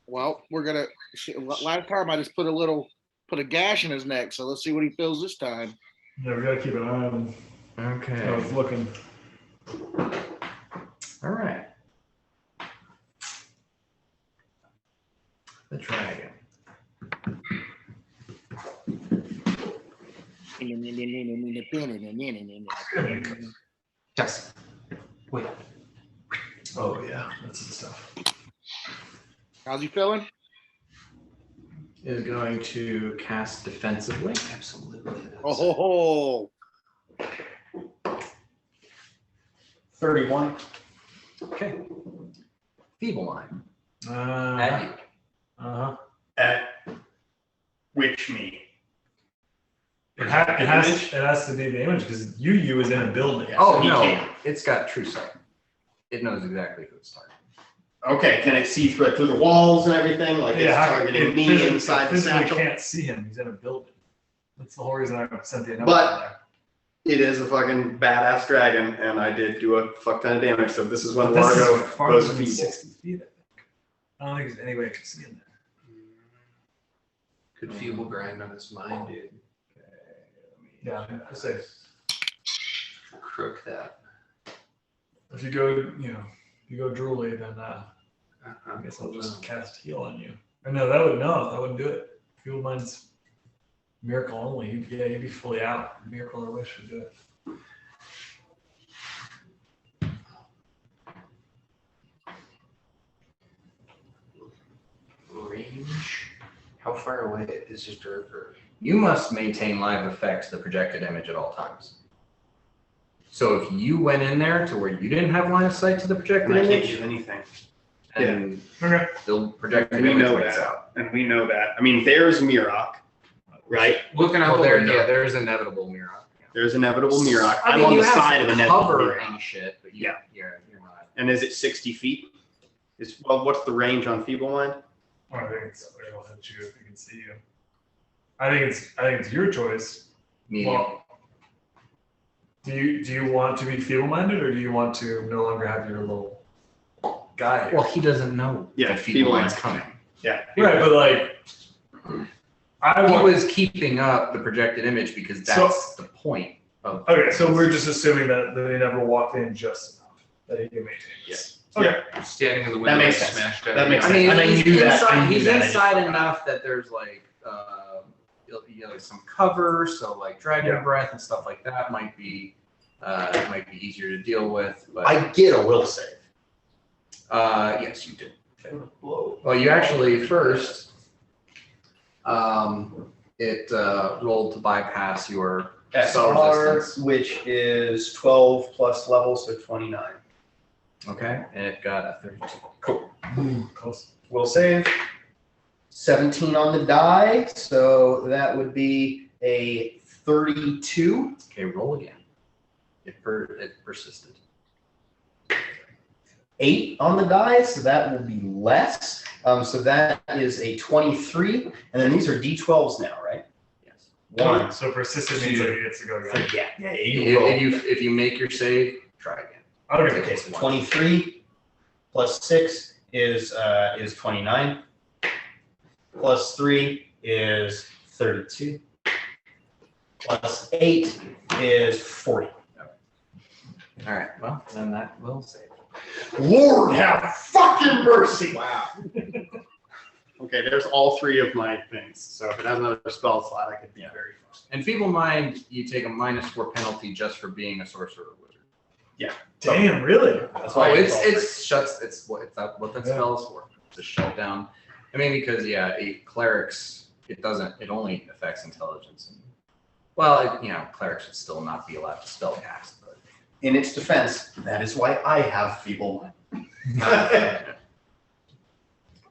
Well, we're gonna. Last time I just put a gash in his neck, so let's see what he feels this time. Yeah, we gotta keep an eye on him. I Okay. was looking. All right. The dragon. Yes. Wait. Oh yeah, that's the stuff. How's he feeling? Is going to cast defensively. Absolutely. Oh, ho, ho. 31. Okay. Feeble line. At you. Uh-huh. At which me? It has to be the image because you is in a building. Oh he no, can't. it's got true sight. It knows exactly who it's targeting. Okay, can it see through the walls and everything? Like it's targeting me physically- inside the physically satchel? can't see him. He's in a building. That's the whole reason I sent the number But- there. It is a fucking badass dragon, and I did do a fuck ton of damage. So this is when But this is Largo farther goes than feeble. 60 feet, I think. I don't think there's any way I can see him there. Could feeble grind on his mind, dude. Yeah, I say Crook that. if you go, if you go drooly, then I guess I'll just cast heal on you. Or no, that wouldn't do it. Fuel mine's miracle only. You'd be fully out. Miracle or wish would do it. Range. How far away is his Durker? You must maintain live effect to the projected image at all times. So if you went in there to where you didn't have line of sight to the projected And I can't image, do anything. and Okay. the projected We image know waits that. out. And we know that. I mean, there's Mirok, right? Looking out Oh, the there, window. yeah, there's inevitable mirror. There's inevitable Mirok. I I'm mean, on you the have side of some inevitable cover Mirok. and shit, but Yeah. you're not. And is it 60 feet? What's the range on feeble mind? I think it's it'll hit you if it can see you. I think it's your choice. Medium. Well, do you want to be feeble-minded or do you want to no longer have your little guy? Well, he doesn't know Yeah, that feeble feeble line's line. coming. Yeah. Right, but like I He want. was keeping up the projected image because that's the point of. Okay, so we're just assuming that they never walked in just enough that he can maintain this. Okay. Standing in the window, makes and sense. smashed That out. makes I sense. mean, And I he's knew that. inside, I knew he's that. I just inside forgot. enough that there's like, some cover, so like dragon Yeah. breath and stuff like that might be easier to deal with. But I get a will save. yes, you did. Well, you actually first, it rolled to bypass your spell SR, resistance. which is 12 plus level, so 29. Okay, and it got a 32. Cool. Close. We'll save. 17 on the die, so that would be a 32. Okay, roll again. It persisted. 8 on the die, so that will be less. So that is a 23, and then these are D12s now, right? Yes. 1. So persistent means that he gets to go again. Yeah, you roll. If you make your save, try again. Okay. Okay, so 23 plus 6 is 29. Plus 3 is 32. Plus 8 is 40. All right, well, then that will save. Lord have fucking mercy! Wow. Okay, there's all 3 of my things. So if it has another spell slot, I could be very fast. In Feeble Mind, you take a -4 penalty just for being a sorcerer or wizard. Damn, really? That's Oh, why it's what that Yeah. spell is for. To shut down. I mean, because clerics, it only affects intelligence. And, well, clerics should still not be allowed to spell cast. But in its defense, that is why I have feeble mind.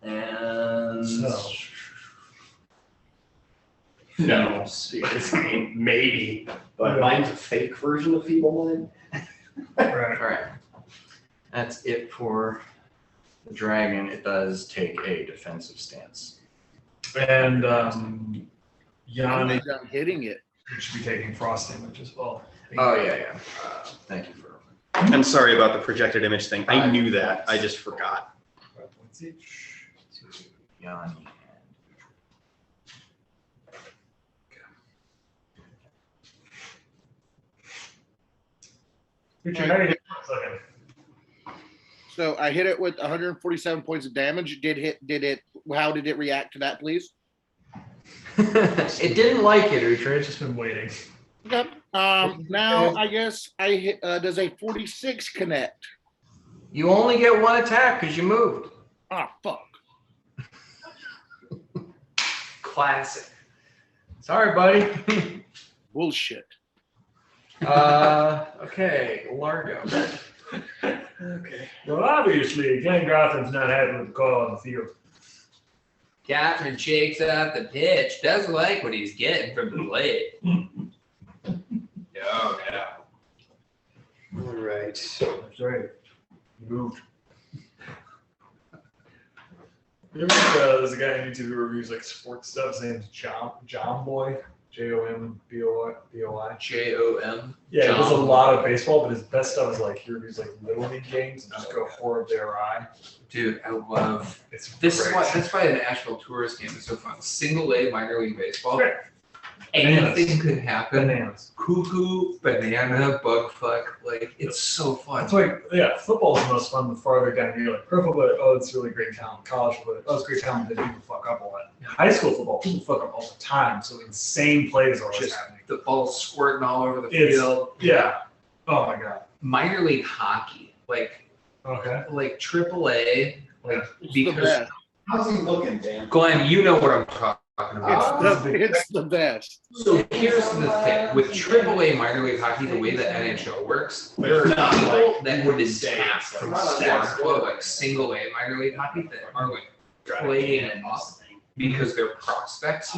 and So. No, it's maybe, but mine's a fake version of feeble mind. Right. all right, that's it for the dragon. It does take a defensive stance. And I'm Yanni not done hitting it. should be taking frost damage as well. Oh yeah. Thank you for. I'm sorry about the projected image thing. I knew that. I just forgot. 5 points each. To Yanni. Richard, how do you hit for a second? So I hit it with 147 points of damage. How did it react to that, please? It didn't like it, Uhtred. Just been waiting. Okay. Now I guess I hit. Does a 46 connect? You only get 1 attack because you moved. Ah, fuck. Classic. Sorry, buddy. Bullshit. Okay, Largo. Okay. Well, obviously, Ken Grotham's not happy with the call on the field. Catherine shakes out the pitch. Doesn't like what he's getting from the blade. Oh, yeah. All right. That's right. You moved. You remember there's a guy on YouTube who reviews like sports stuff. His name's John Boy. Jomboi. J-O-M. Yeah, he does a John. lot of baseball, but his best stuff is like he reviews like little league games and just go horror their eye. Dude, I love It's this. great. That's why the Nashville Tourist game is so fun. Single A minor league baseball. Great. Anything could happen. Bananas. Cuckoo, banana, bug fuck. Like, it's so fun. That's why, yeah, football is the most fun the farther down you're like pro football, oh, it's really great talent. College football, oh, it's great talent, then people fuck up a lot. High school football, people fuck up all the time, so insane plays are always Just happening. the ball squirting all over the It's, field. yeah. Oh my god. Minor league hockey, like Okay. AAA, like It's the because best. How's he looking, Dan? Glenn, you know what I'm talking about. It's the best. So here's the thing with AAA minor league hockey, the way the NHL works, there are Not people like that would adapt from Not like star that. quote like single A minor league hockey that are like playing it up because they're prospects.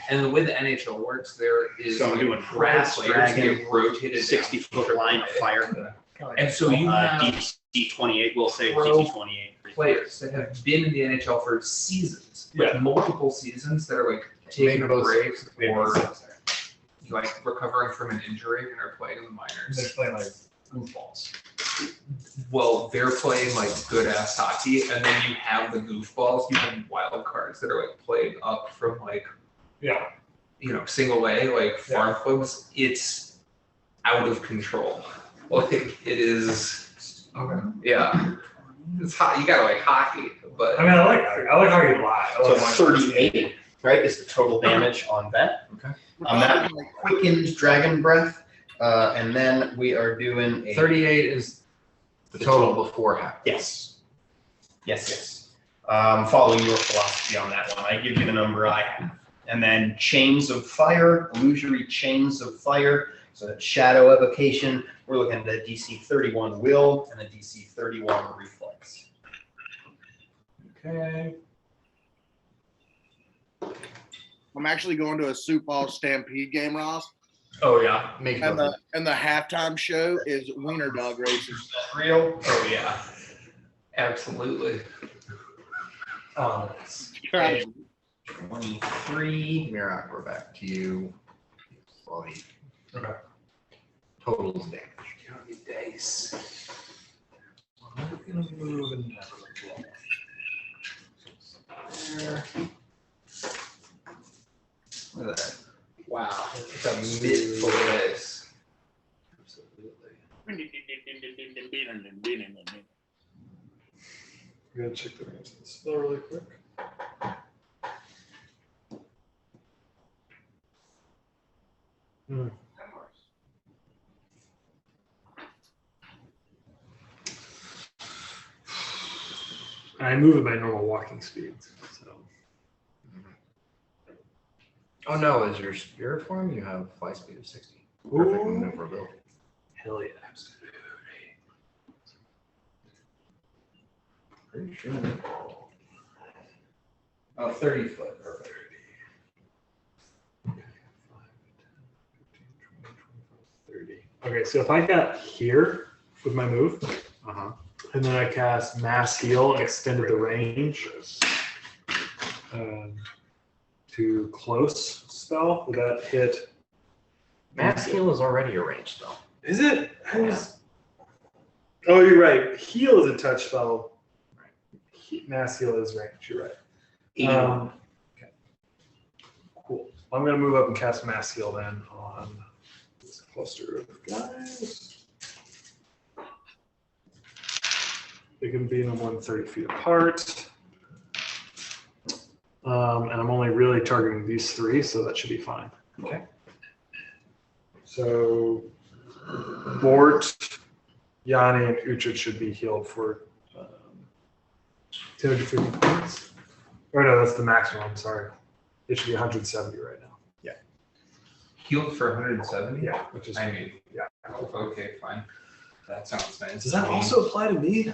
And the way the NHL works, there is So I'm doing brass Brass players Dragon, get rotated 60-foot line of fire. and so you have DC 28, we'll say Pro DC 28. players that have been in the NHL for seasons, like Yeah. multiple seasons that are like taking a break Maybe or both. like recovering from an injury and are playing in the minors. They're playing like goofballs. Well, they're playing like good ass hockey, and then you have the goofballs, you have wild cards that are like played up from like Yeah. single A, like farm clubs. It's out of control. Like it is. Okay. Yeah, it's hot. You gotta like hockey, but I mean, I like hockey a lot. I So like hockey. 38, right, is the total damage on that. Okay. That quickens Dragon Breath, and then we are doing a 38 is the total before half. Yes. Yes. Following your philosophy on that one, I give you the number I have. And then Chains of Fire, illusory Chains of Fire. So that shadow evocation, we're looking at a DC 31 will and a DC 31 reflex. Okay. I'm actually going to a Sioux Falls Stampede game, Ross, Oh yeah. Make and it the halftime show is wiener dog races. Real? Oh yeah. Absolutely. Oh, nice. Try 23. Mirak, we're back to you. Well, he Okay. totals damage. Count your dice. I'm gonna move and never There. Look at that. Wow. It's a mitt full of dice. Absolutely. I'm gonna check the range of the spell really quick. I move at my normal walking speed, so Oh no, as your spirit form, you have fly speed of 60. Perfect Ooh. maneuverability. hell yeah. Pretty sure. Oh, 30 foot. Perfect. 30. Okay, so if I got here with my move, Uh-huh. and then I cast Mass Heal and extended the range to close spell, would that hit? Mass heal is already a range spell. Is it? Oh, you're right. Heal is a touch spell. Mass Heal is range. You're right. Okay. Cool. I'm going to move up and cast Mass Heal then on this cluster of guys. They can be no more than 30 feet apart. And I'm only really targeting these three, so that should be fine. Okay. So Bort, Yanni, and Uhtred should be healed for 250 points. Or no, that's the maximum. I'm sorry. It should be 170 right now. Healed for 170? Yeah, which is I mean, yeah. okay, fine. That sounds nice. Does that also apply to me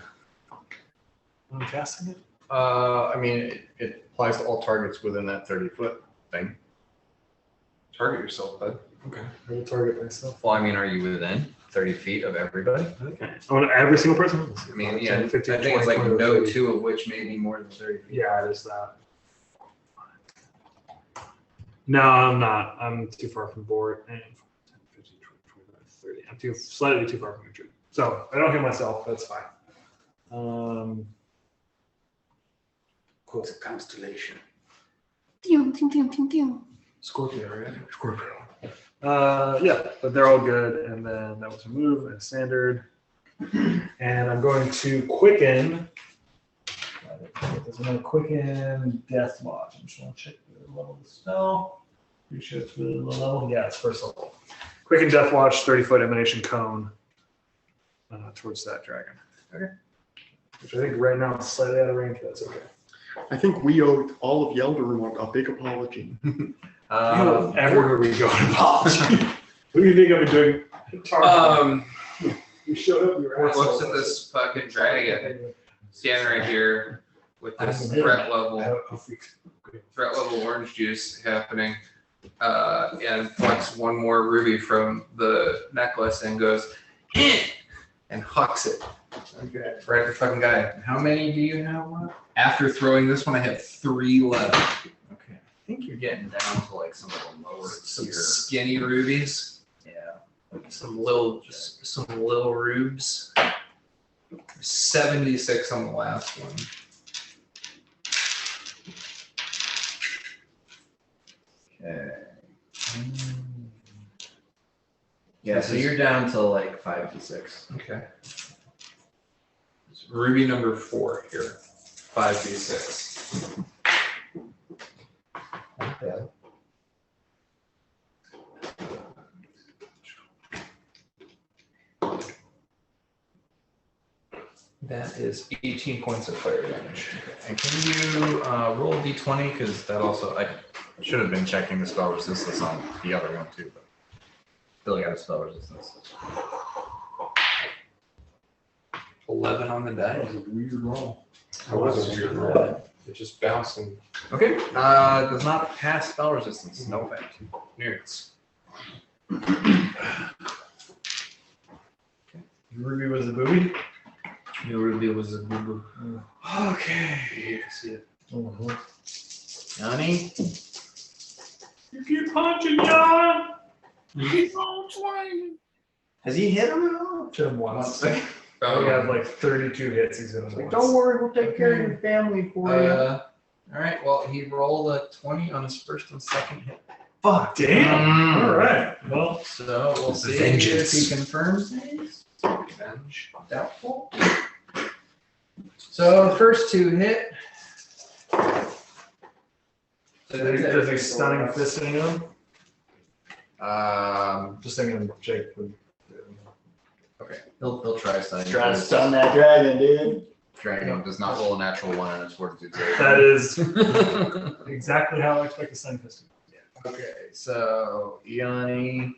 when I'm casting it? I mean, it applies to all targets within that 30-foot thing. Target yourself, bud. Okay, I will target myself. Well, I mean, are you within 30 feet of everybody? Okay. I want every single person. I mean, yeah, 10, 15, I think it's 20, like 20, no 30. two of which may be more than 30 feet. Yeah, it is that. No, I'm not. I'm too far from board. And 10, 15, 20, 25, 30. I'm slightly too far from Uhtred. So I don't hit myself. That's fine. Cool. It's a constellation. Scorpio, right? Scorpio. Yeah, but they're all good. And then that was a move and a standard. And I'm going to quicken. There's another quicken Death Watch. I'm just going to check the level of the spell. Pretty sure it's really low level. Yeah, it's first level. Quicken Death Watch, 30-foot emanation cone towards that dragon. Okay. Which I think right now is slightly out of range, but that's okay. I think we owe all of Yelder a big apology. Everywhere we go, an apology. What do you think I've been doing? You showed up, you were Looks assholes. at this fucking dragon standing right here with this threat level orange juice happening, and plucks one more ruby from the necklace and goes, "Eh," and hucks it. Okay. Right at the fucking guy. How many do you have left? After throwing this one, I have 3 left. Okay. I think you're getting down to like some of the lower Some tier. skinny rubies, Yeah. some little rubes. 76 on the last one. Okay. Yeah, so you're down to like 5 to 6. Okay. Ruby number 4 here. 5d6. Okay. That is 18 points of fire damage. And can you roll a d20? Because that also, I should have been checking the spell resistance on the other one too. But Still got a spell resistance. 11 on the That die. was a weird roll. That was a weird roll. It just bounced and Okay. Does not pass spell resistance. No effect. nerds. Ruby was a booby. New Ruby was a boo boo. Okay. See it. Johnny. You keep punching, John. Keep on swinging. Has he hit him at all? Hit him once. We have like 32 hits. He's in Like, once. don't worry, we'll take care of your family for you. All right. Well, he rolled a 20 on his first and second hit. Fuck. Damn. All right. Well, So we'll see Vengeance. if he confirms these. Revenge. Doubtful. So first two hit. does he stunning fisting him? Um. Just thinking Jake would. Okay. He'll try stunning. Trying to stun that dragon, dude. Dragon does not roll a natural 1 on its fortitude save. That is exactly how I expect a stunning fisting. Okay. So Yanni.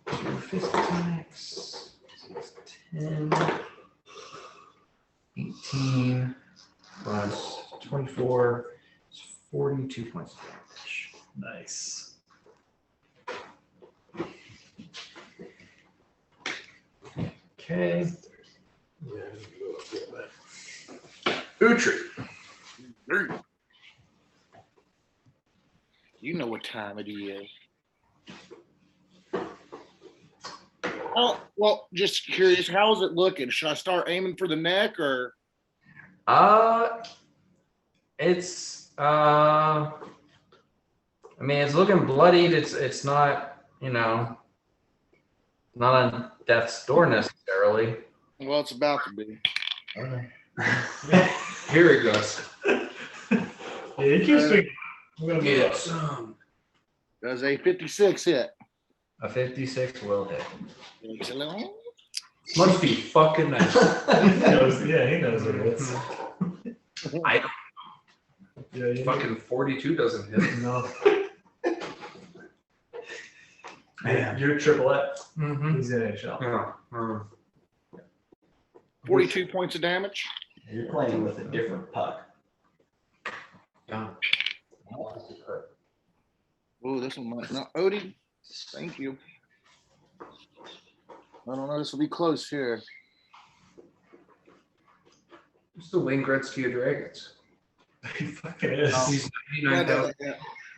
Two fist attacks. 10. 18 plus 24 is 42 points of damage. Nice. Okay. Utri. You know what time it is. Oh, well, just curious, how is it looking? Should I start aiming for the neck or? It's I mean, it's looking bloodied. It's not, not on death's door necessarily. Well, it's about to be. Here he goes. Yeah, he keeps doing. I'm gonna Get move some. Does a 56 hit? A 56 will hit. Excellent. Must be fucking nice. He knows, yeah, he knows what it is. I Yeah, you Fucking 42 doesn't hit. no. Man. You're triple X. Mm-hmm. He's in a shell. 42 points of damage. You're playing with a different puck. Oh, this one might not. Odie, thank you. I don't know. This will be close here. It's the Wayne Gretzky of dragons. He fucking is. He's 99,000.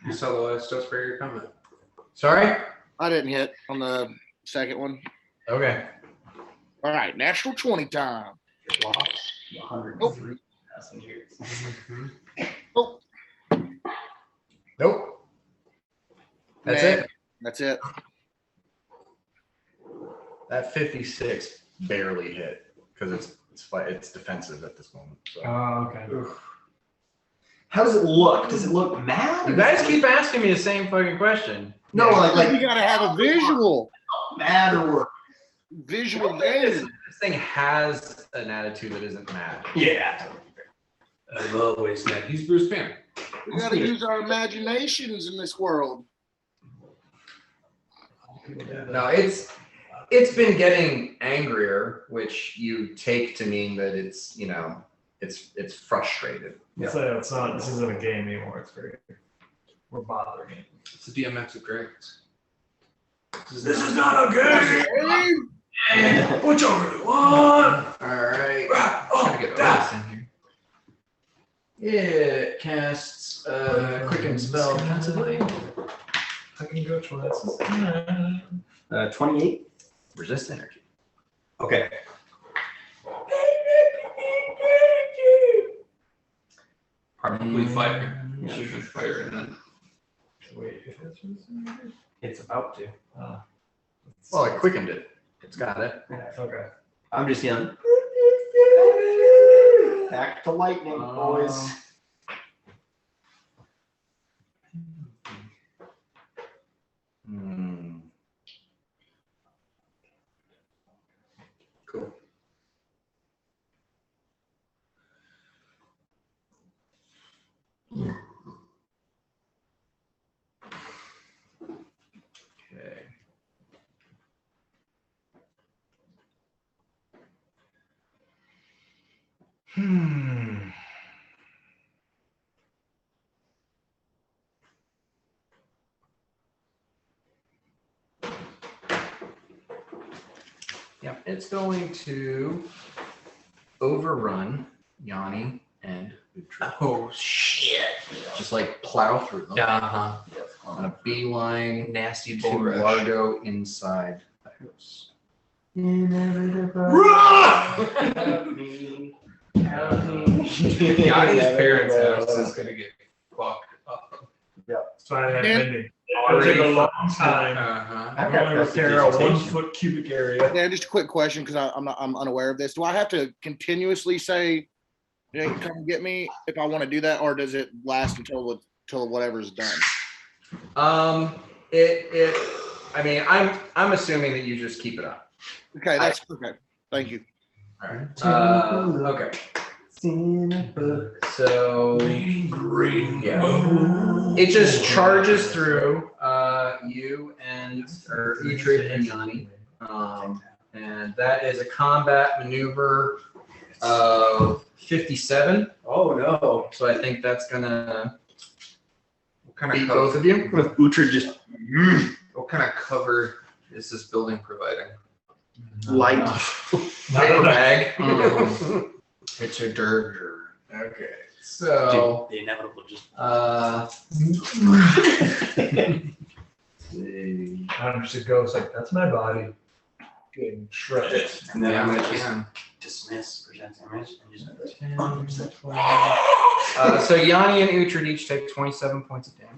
You saw the last Dust Barrier comment. Sorry? I didn't hit on the second one. Okay. All right, natural 20 time. 103 passengers. Oh, Nope. That's Nah. it. that's it. That 56 barely hit because it's defensive at this moment. So. Oh, okay. How does it look? Does it look mad? You guys keep asking me the same fucking question. No, like You gotta have a visual mad or game. This thing has an attitude that isn't mad. yeah. I'm always mad. He's Bruce Banner. We gotta use our imaginations in this world. No, it's been getting angrier, which you take to mean that it's it's frustrated. So it's not. This isn't a game anymore. It's we're bothering it. It's the DMX of dragons. This is not a game. What y'all really want? All right. Trying to get Otis in here. It casts quicken spell defensively. I can go twice. 28. Resist energy. Okay. Probably fire. Shoot fire and then. Wait, if it's It's about to. Well, it quickened it. It's got it. okay. I'm just yelling. Back to lightning, boys. Cool. Yeah, it's going to overrun Yanni and Uhtred. Oh shit! Just like plow through them. Uh-huh. On a beeline Nasty to bull rush. Largo inside the house. Yanni's parents' house is gonna get fucked up. That's why I had Yeah. mending. It'll take a long time. Uh-huh. I've I'm got only repair a prestidigitation. 1 foot cubic area. Yeah, just a quick question because I'm unaware of this. Do I have to continuously say, "Hey, come and get me" if I want to do that, or does it last until whatever's done? I mean, I'm assuming that you just keep it up. Okay, that's okay. Thank you. All right. Okay. So yeah, it just charges through you and Uhtred and Yanni, and that is a combat maneuver of 57. Oh no. So I think that's gonna What kind beat of both of you. With Uhtred just What kind of cover is this building providing? light. Paper bag. It's a dirger. Okay, so The inevitable just. I'm just a ghost. Like that's my body getting shredded. And then I'm Yeah, gonna we just can. dismiss, present image, and just. So Yanni and Uhtred each take 27 points of damage.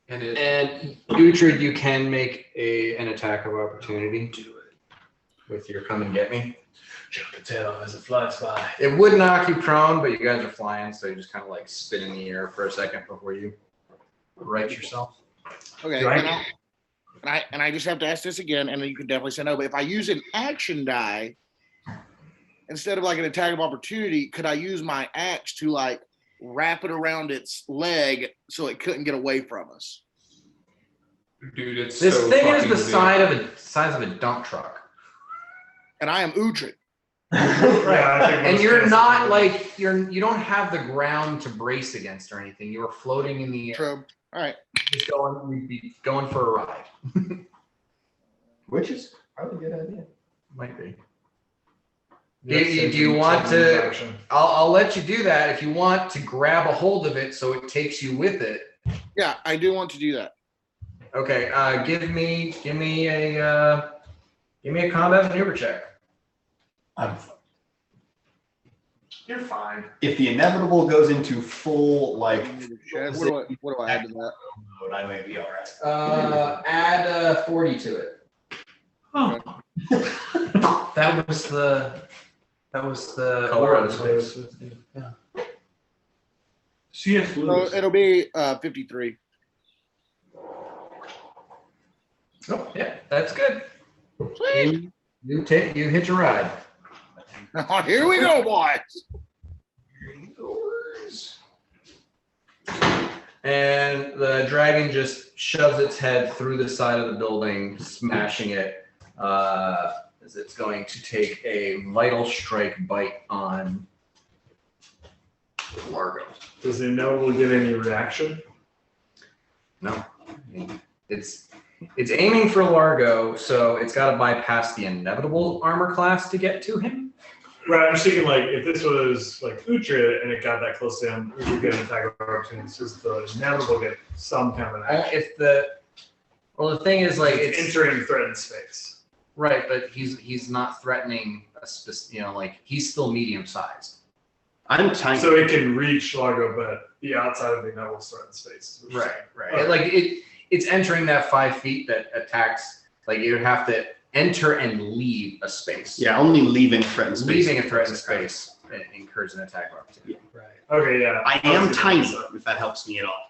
And it And Uhtred, you can make an attack of opportunity with your come and get me. Jump the tail as it flies by. It would knock you prone, but you guys are flying, so you just kind of like spin in the air for a second before you right yourself. Okay, Do I- and I just have to ask this again, and then you can definitely say no. But if I use an action die instead of like an attack of opportunity, could I use my axe to like wrap it around its leg so it couldn't get away from us? dude, it's This so thing is fucking the big. size of a dump truck, And I am Uhtred. and you're not like you don't have the ground to brace against or anything. You are floating in the air, True. All right. just we'd be going for a ride. Which is probably a good idea. Might be. Yes, do you want to- action. I'll let you do that if you want to grab a hold of it so it takes you with it. Yeah, I do want to do that. Okay, give me a combat maneuver check. You're fine. If the inevitable goes into full like What do I add to that? mode, I may be all right. Add 40 to it. That was the Color aura of the space. CS So lose. it'll be 53. Oh, yeah, that's good. Sweet. You hit your ride. Here we go, boys. And the dragon just shoves its head through the side of the building, smashing it, as it's going to take a vital strike bite on Largo. Does the inevitable get any reaction? No, it's aiming for Largo, so it's got to bypass the inevitable armor class to get to him. Right, I'm just thinking like if this was like Uhtred and it got that close to him, we would get an attack of opportunity. Does the inevitable get some kind of an action? If the thing is like It's it's entering threatened space. right, but he's not threatening like he's still medium sized. I'm tiny. So it can reach Largo, but the outside of the inevitable threatened space. is what you're saying. Right. Like it's entering that 5 feet that attacks. Like you would have to enter and leave a space. Yeah, only leaving threatened space. Leaving a threatened space incurs an attack opportunity. Right. Okay, yeah. I am tiny, if that helps me at all.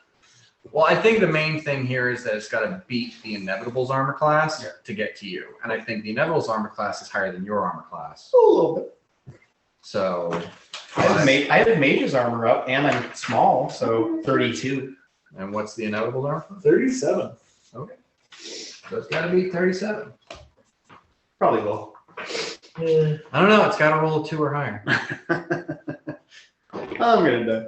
Well, I think the main thing here is that it's got to beat the Inevitable's armor class to get to you, and I think the Inevitable's armor class is higher than your armor class. A little bit. So I have Mage's armor up, and I'm small, so 32. and what's the Inevitable's armor class? 37. So it's got to be 37. Probably will. Yeah. I don't know. It's got to roll a 2 or higher. I'm gonna die.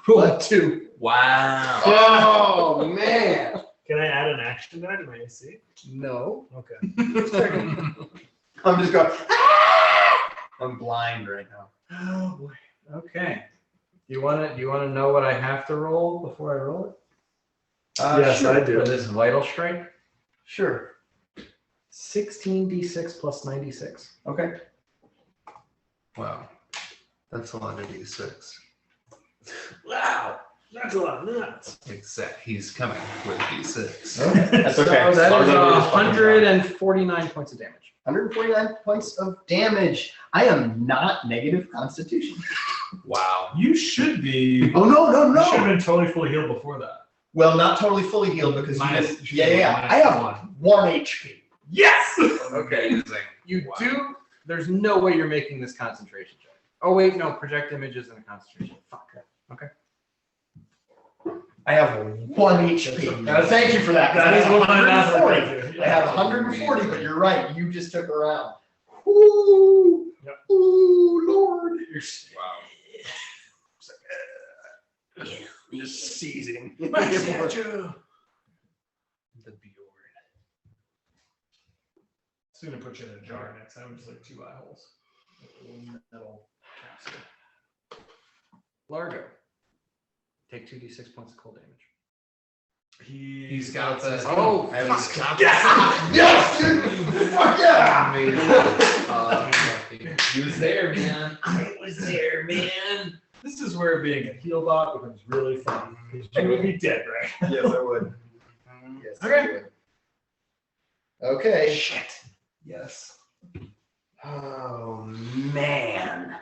Roll a 2. Wow. Oh man! Can I add an action die to my AC? No. Okay. I'm just going. "Ah!" I'm blind right now. Oh boy. Okay. Do you want to know what I have to roll before I roll it? Yes, sure. I do. For this vital strike? Sure. 16d6 plus 96. Okay. Wow. That's a lot of D6. Wow, that's a lot of nuts. Except he's coming with D6. That's okay. So that As long is as everybody just fucking 149 points of damage. 149 points of damage. I am not negative constitution. Wow. You should be. Oh no, no, You should have no. been totally fully healed before that. Well, not totally fully healed because you Minus- didn't. Yeah. I have 1 HP. Yes. Okay. Amazing. You Wow. do. There's no way you're making this concentration check. Oh wait, no. Project images and a concentration. Fuck. Okay. I have 1 HP. Thank you for that. 'cause That I is have what my math 140. would do. I have 140, but you're right. You just took around. Ooh. Yep. Ooh, Lord. Wow. Just seizing. My statue. The Bjorn. Soon to put you in a jar next time, just like 2 eye holes. Like a little metal capsule. Largo. Take 2d6 points of cold damage. He's got the. Oh, I haven't- fuck. Yes, dude. Fuck yeah. Amazing. He was there, man. I was there, man. This is where being a heel bot becomes really fun. Because you would be dead, right? Yes, I would. Yes, I Okay. would. Okay. Shit. Yes. Oh man.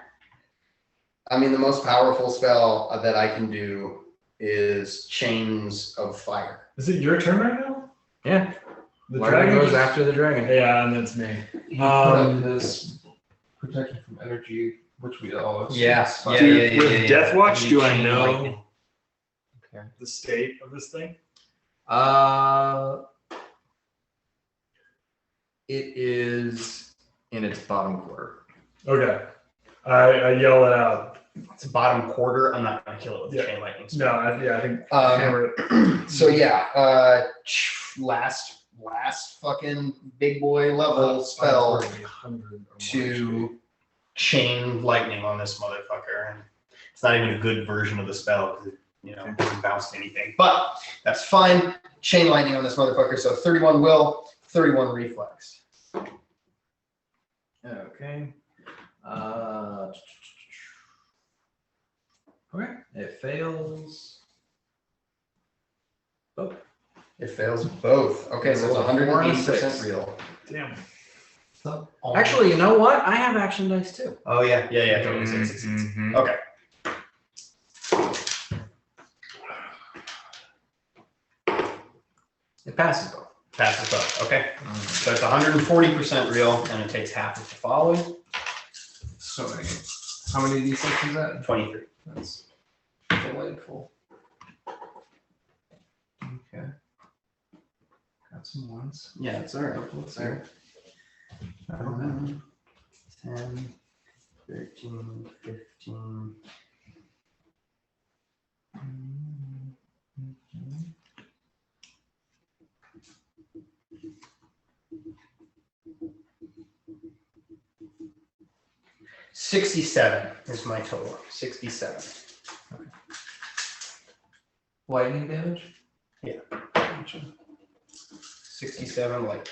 I mean, the most powerful spell that I can do is Chains of Fire. Is it your turn right now? Yeah. The Largo dragon goes just- after the dragon. Yeah, and that's me. He put up this protection from energy, which we all. Yeah, Fine. Dude, with Death Watch, You do I chain know lightning. Okay. the state of this thing? It is in its bottom quarter. Okay. I yell it out. It's a bottom quarter. I'm not going to kill it with the Yeah. chain lightning. No, I think Um, hammer it. So yeah, last fucking big boy level spell to chain lightning on this motherfucker, and it's not even a good version of the spell because it doesn't bounce to anything. But that's fine. Chain lightning on this motherfucker. So 31 will, 31 reflex. Okay. Okay. It fails. Oh. It fails both. Okay, so it's 180% real. Damn. Actually, you know what? I have action dice too. Oh yeah, totally succeeds. Mhm. Okay. It passes both. Passes both. Okay. So it's 140% real, and it takes half of the following. So many. How many D6 is that? 23. That's delightful. Okay. Got some ones. Yeah, it's all right. Let's see. 10, 13, 15. $67 is my total. 67. Lightning damage? Yeah. Gotcha. 67 like.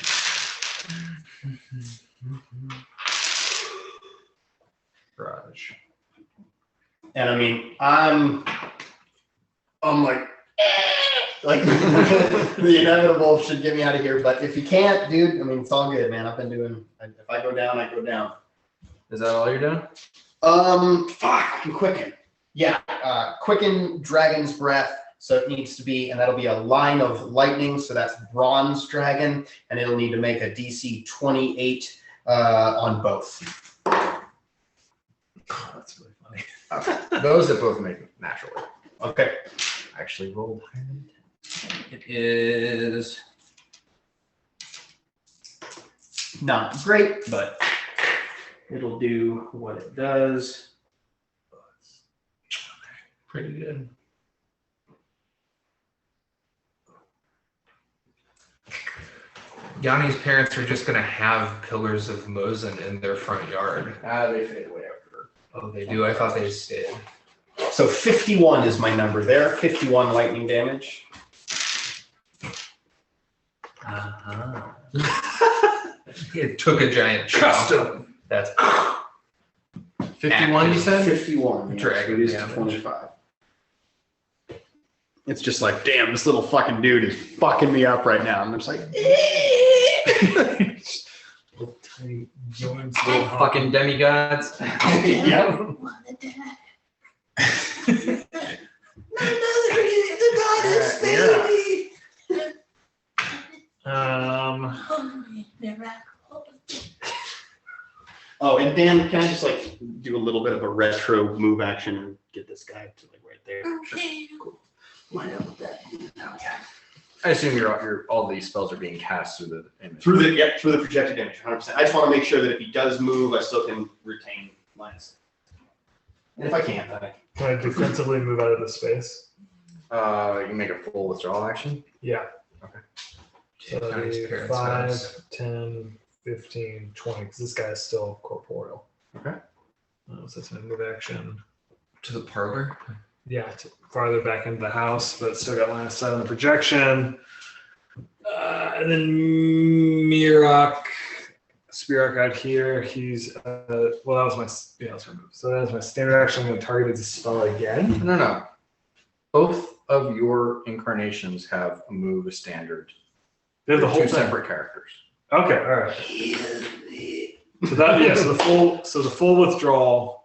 Garage. And I mean, I'm like the inevitable should get me out of here. But if you can't, dude, I mean, it's all good, man. I've been doing. If I go down, I go down. Is that all you're doing? Fuck, I can quicken. Yeah, quicken Dragon's Breath. So it needs to be, and that'll be a line of lightning. So that's Bronze Dragon, and it'll need to make a DC 28 on both. That's really funny. Those that both make naturally. Okay. Actually rolled higher than 10. It is not great, but it'll do what it does. Pretty good. Yanni's parents are just gonna have pillars of Mosin in their front yard. They fade away after. Oh, they do? I thought they stayed. So 51 is my number there. 51 lightning damage. Uh-huh. It took a giant chunk. That's 51, you said? 51. Dragon reduced to damage. 25. It's just like, damn, this little fucking dude is fucking me up right now. And I'm just like, Little tiny joints. Little fucking demigods. yeah. Oh, and Dan, can I just like do a little bit of a retro move action and get this guy to like right there? Okay. Cool. Line up with that. I assume all these spells are being cast through the image. Through the projected image, 100%. I just want to make sure that if he does move, I still can retain lines. And if I can't, then I Can I defensively move out of the space? You can make a full withdrawal action. Yeah. Okay. So that'd Yanni's be parents' 5, house. 10, 15, 20, because this guy's still corporeal. Okay. So that's my move action. To the parlor? Yeah, farther back into the house, but still got line of sight on the projection. And then Mirok, Spirak out here. He's well, that was my that's my move. So that was my standard action. I'm going to target his spell again. No. Both of your incarnations have a move, a standard. They're the They're whole two thing. separate characters. Okay, all right. So that so the full withdrawal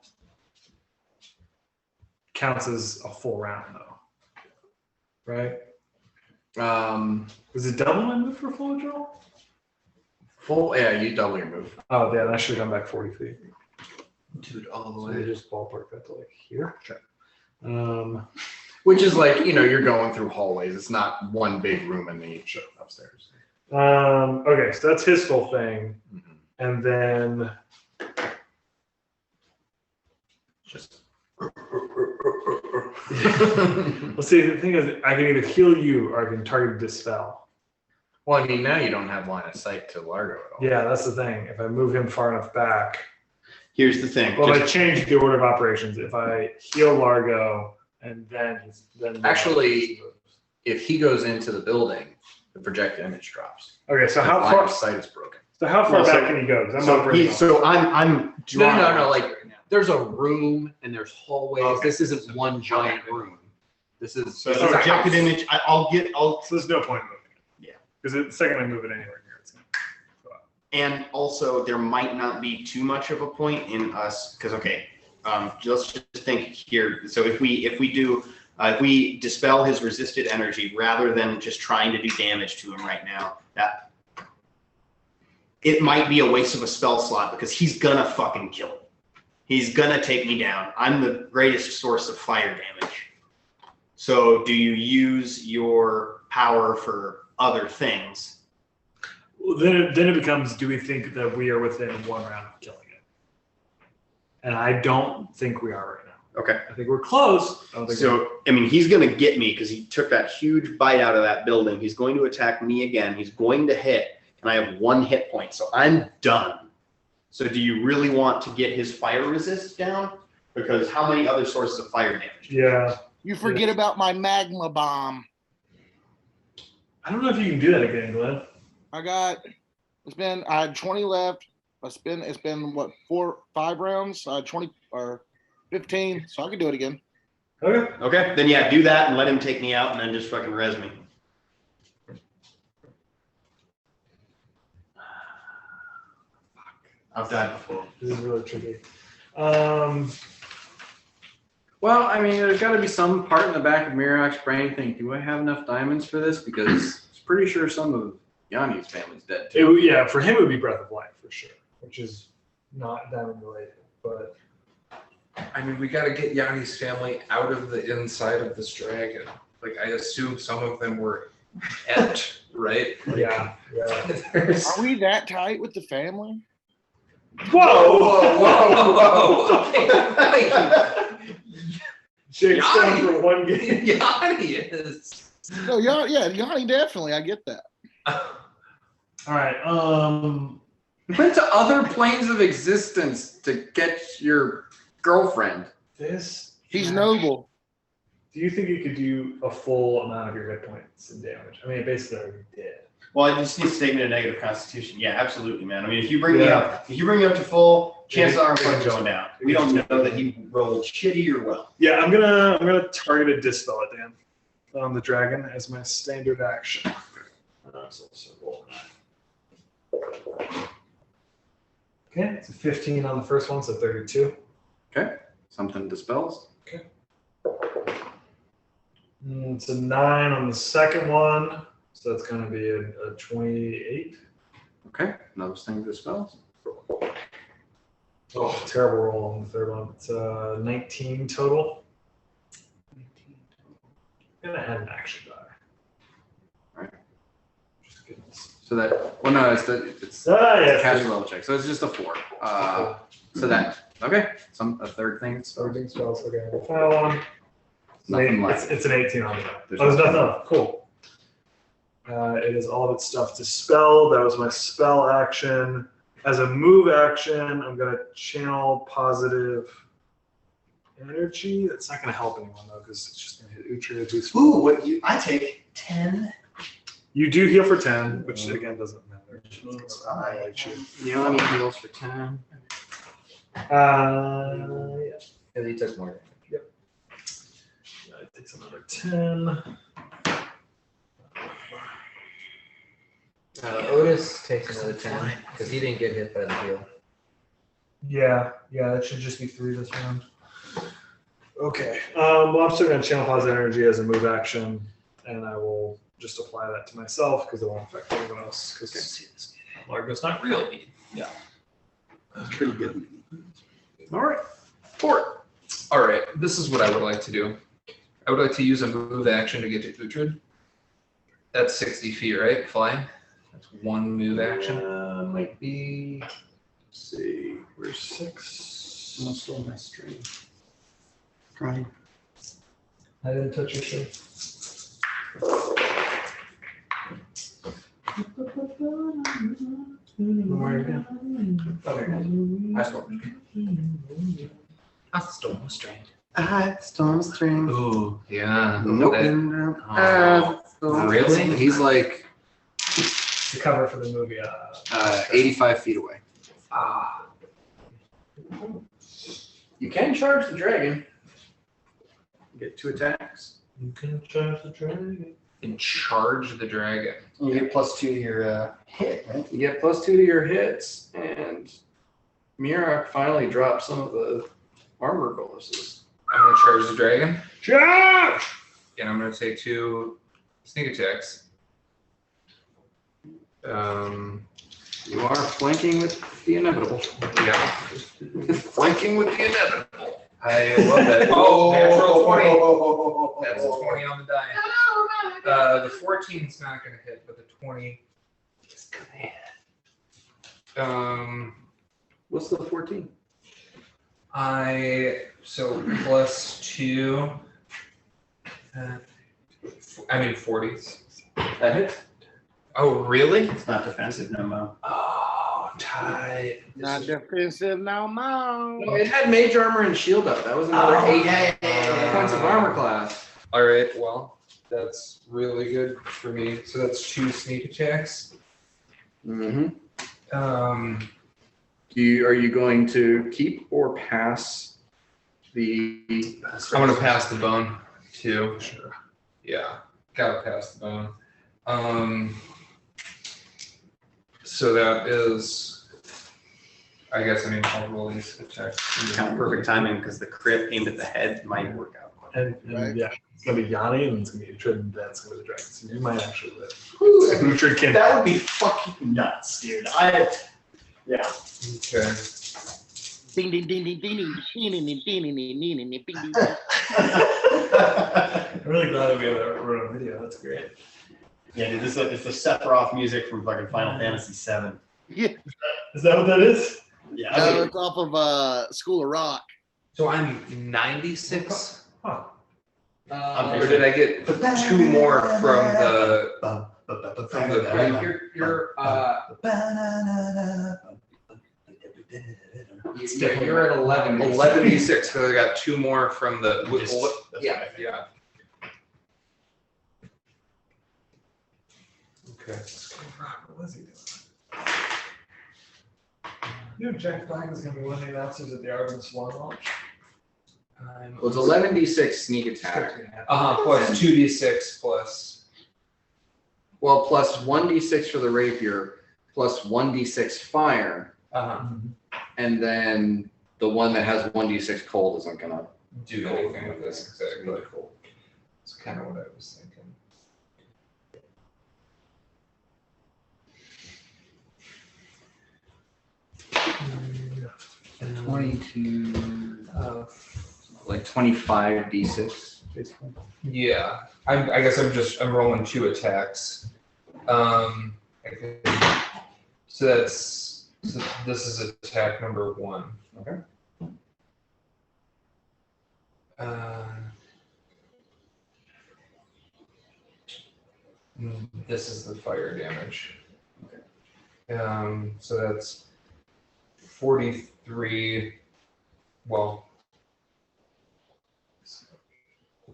counts as a full round though, right? Is it double my move for full withdrawal? Yeah, you double your move. Oh, yeah, that should have gone back 40 feet. Dude, all the So way. we just ballpark that to like here. Sure. Um, Which is like, you're going through hallways. It's not one big room in the upstairs. okay, so that's his full thing, Mhm. and then Just. let's see. The thing is, I can either heal you or I can target dispel. Well, I mean, now you don't have line of sight to Largo at all. Yeah, that's the thing. If I move him far enough back, Here's the thing. well, if I just- change the order of operations. If I heal Largo and then Actually- If he goes into the building, the projected image drops. okay. So The how line far? of sight is broken. So how far Well, so- back can he go? 'Cause I'm So, operating. I'm drawing. No, like, there's a room and there's hallways. Okay. This isn't one giant room. This is So this the is a projected house. image, I'll So there's no point in moving. Yeah. Because the second I move it anywhere here, it's gonna go out. and also there might not be too much of a point in us because let's just think here. So if we dispel his resisted energy rather than just trying to do damage to him right now, that it might be a waste of a spell slot because he's gonna fucking kill me. He's gonna take me down. I'm the greatest source of fire damage. So do you use your power for other things? Well, then it becomes: do we think that we are within one round of killing it? And I don't think we are right now. Okay. I think we're close. I don't think So, I mean, he's going to get me because he took that huge bite out of that building. He's going to attack me again. He's going to hit, and I have 1 hit point, so I'm done. So do you really want to get his fire resist down? Because how many other sources of fire damage? yeah. You forget about my magma bomb. I don't know if you can do that again, Glenn. I had 20 left. It's been what, 5 rounds? 20 or 15, so I can do it again. Okay. Okay, then yeah, do that and let him take me out and then just fucking res me. I've died before. This is really tricky. Well, I mean, there's got to be some part in the back of Mirok's brain think, do I have enough diamonds for this? Because it's pretty sure some of Yanni's family's dead too. Yeah, for him it would be Breath of Life for sure, which is not diamond related. But I mean, we gotta get Yanni's family out of the inside of this dragon. Like, I assume some of them were right? Yeah. There's- Are we that tight with the family? Whoa! Okay, like, Jake's Yanni. going for one game. Yanni is. No, Yanni definitely. I get that. All right. Went to other planes of existence to get your girlfriend. This. He's noble. Do you think you could do a full amount of your hit points in damage? I mean, basically already did. Well, I just need a statement of negative constitution. Yeah, absolutely, man. I mean, if you bring me Yeah. up to full, chances are I'm Yeah. going down. We don't know that he rolled shitty or well. Yeah, I'm gonna target a dispel at Dan on the dragon as my standard action. So roll 9. Okay, it's a 15 on the first one, so 32. Something dispels. It's a 9 on the second one, so that's gonna be a 28. Okay, another thing dispels. Oh, terrible roll on the third one. It's 19 total. I'm gonna add an action die. Alright. Just goodness. So that, well, no, it's Ah, a yeah. casual level check. So it's just a 4. So that, okay, a third thing. Starting spells. Okay, the final one. Nothing left. It's an 18 on the die. There's There's nothing nothing left. Cool. It is all of its stuff dispelled. That was my spell action. As a move action, I'm gonna channel positive energy. That's not gonna help anyone though, because it's just gonna hit Uhtred. who's- Ooh, I take 10. You do heal for 10, which again doesn't matter. You only heals for 10. Yeah. Because he took more. It takes another 10. Otis takes another 10 because he didn't get hit by the heal. Yeah, that should just be 3 this round. Okay. Well, I'm still gonna channel positive energy as a move action, and I will just apply that to myself because it won't affect anyone else. Because Largo's not real. That's pretty good. All right. 4. All right, this is what I would like to do. I would like to use a move action to get to Uhtred. That's 60 feet, right? Flying. That's one move action. Might be. Let's see, we're 6. I'm still my string. Trying. I didn't touch your thing. I storm strand. Storm string. Ooh, yeah. Nope. Oh, really? He's like The cover for the movie. 85 feet away. Ah, You can charge the dragon. Get 2 attacks. You can charge the dragon. and charge the dragon. You get +2 to your hit, right? You get +2 to your hits, and Mirak finally dropped some of the armor bonuses. I'm gonna charge the dragon, Charge! and I'm gonna take 2 sneak attacks. You are flanking with the inevitable. Yeah. Flanking with the inevitable. I love that. Oh, natural 20. That's a 20 on the die. The 14 is not going to hit, but the 20 is going to hit. What's the 14? So +2. 40s. That hits. Oh, really? It's not defensive no more. Oh, tight. Not defensive now, No, now. it had mage armor and shield up. That was another 8 yeah. points of armor class. All right. Well, that's really good for me. So that's 2 sneak attacks. Mm-hmm. Um, Are you going to keep or pass the? I'm gonna pass the bone too. Sure. Yeah, gotta pass the bone. So that is, I guess. I mean, I'll roll these attacks. Kind of perfect timing because the crit aimed at the head might work out. And Right. yeah, it's gonna be Yanni and it's gonna be Uhtred and that's gonna be the dragon. So you might actually live. Uhtred can. That would be fucking nuts, dude. Yeah. Okay. Ding ding ding ding ding ding ding ding ding ding ding ding ding ding. I'm really glad that we have that wrote on video. That's great. Yeah, dude, this is the Sephiroth music from fucking Final Fantasy VII. Yeah, Is that what that is? Yeah. no, it's off of School of Rock. So I'm 96. Huh. Or did I get 2 more from the you're at 11. 11d6 because I got 2 more from the yeah. Okay. What was he doing? You know Jack Black is going to be one of the announcers at the Artemis Swan launch? Well, it's 11d6 sneak attack. Plus 2d6 plus. Well, plus 1d6 for the rapier, plus 1d6 fire, and then the one that has 1d6 cold isn't gonna do anything with this. Exactly. Really cool. That's kind of what I was thinking. And 22, like 25d6, basically. Yeah, I guess I'm rolling 2 attacks. So this is attack number 1. Okay. This is the fire damage. Okay. So that's 43. Well,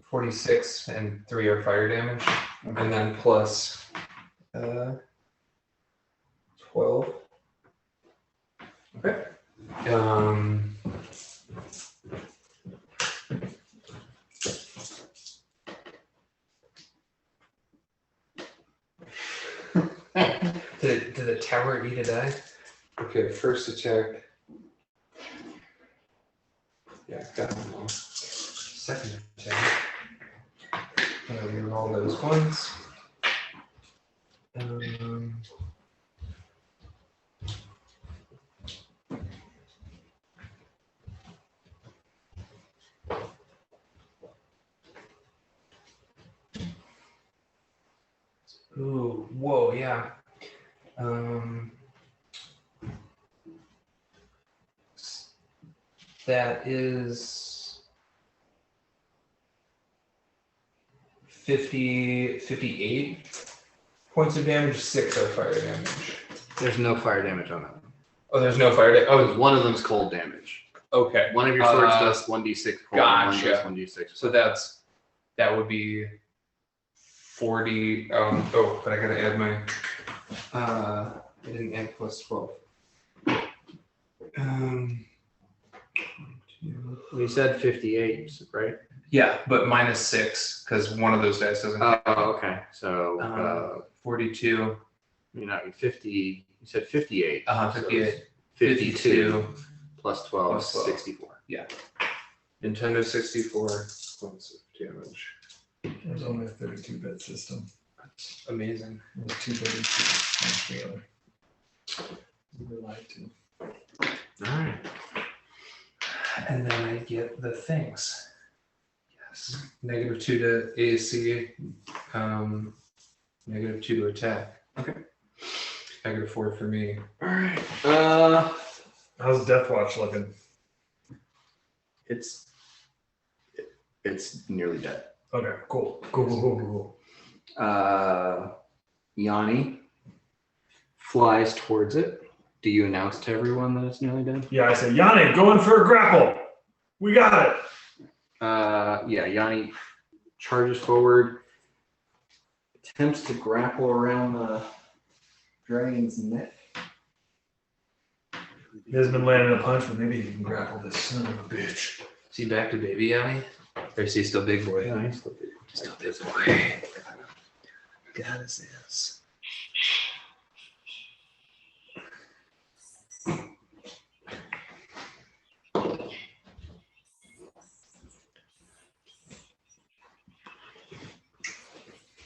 46 and 3 are fire damage, and then plus 12. Okay. Did the tower eat a die? Okay, first attack. Yeah, got them all. Second attack. I'm gonna reroll those ones. Ooh, whoa, yeah. That is 58 points of damage, 6 are fire damage. There's no fire damage on that one. Oh, there's no fire damage. Oh, One of them's cold damage. okay. One of your swords does 1d6 cold, Gotcha. and one does 1d6. So that would be 40. Oh, but I gotta add my. I didn't add plus 12. You said 58, right? Yeah, but minus 6 because one of those dice doesn't. Oh, okay. So 42. you're not 50. You said 58. 58. 52 plus 12, Plus 12. 64. Nintendo 64 points of damage. There's only a 32-bit system. That's amazing. There's 2 together. We were lied to. All right. And then I get the things. Yes. -2 to AC. -2 to attack. Okay. -4 for me. All right. How's Death Watch looking? It's nearly dead. Okay, cool. Yanni flies towards it. Do you announce to everyone that it's nearly dead? Yeah, I say, Yanni, go in for a grapple. We got it. Yeah, Yanni charges forward, attempts to grapple around the dragon's neck. He has been landing a punch, but maybe he can grapple this son of a bitch. Is he back to baby Yanni? Or is he still big boy? Yeah, he's still Still big boy. Got his ass.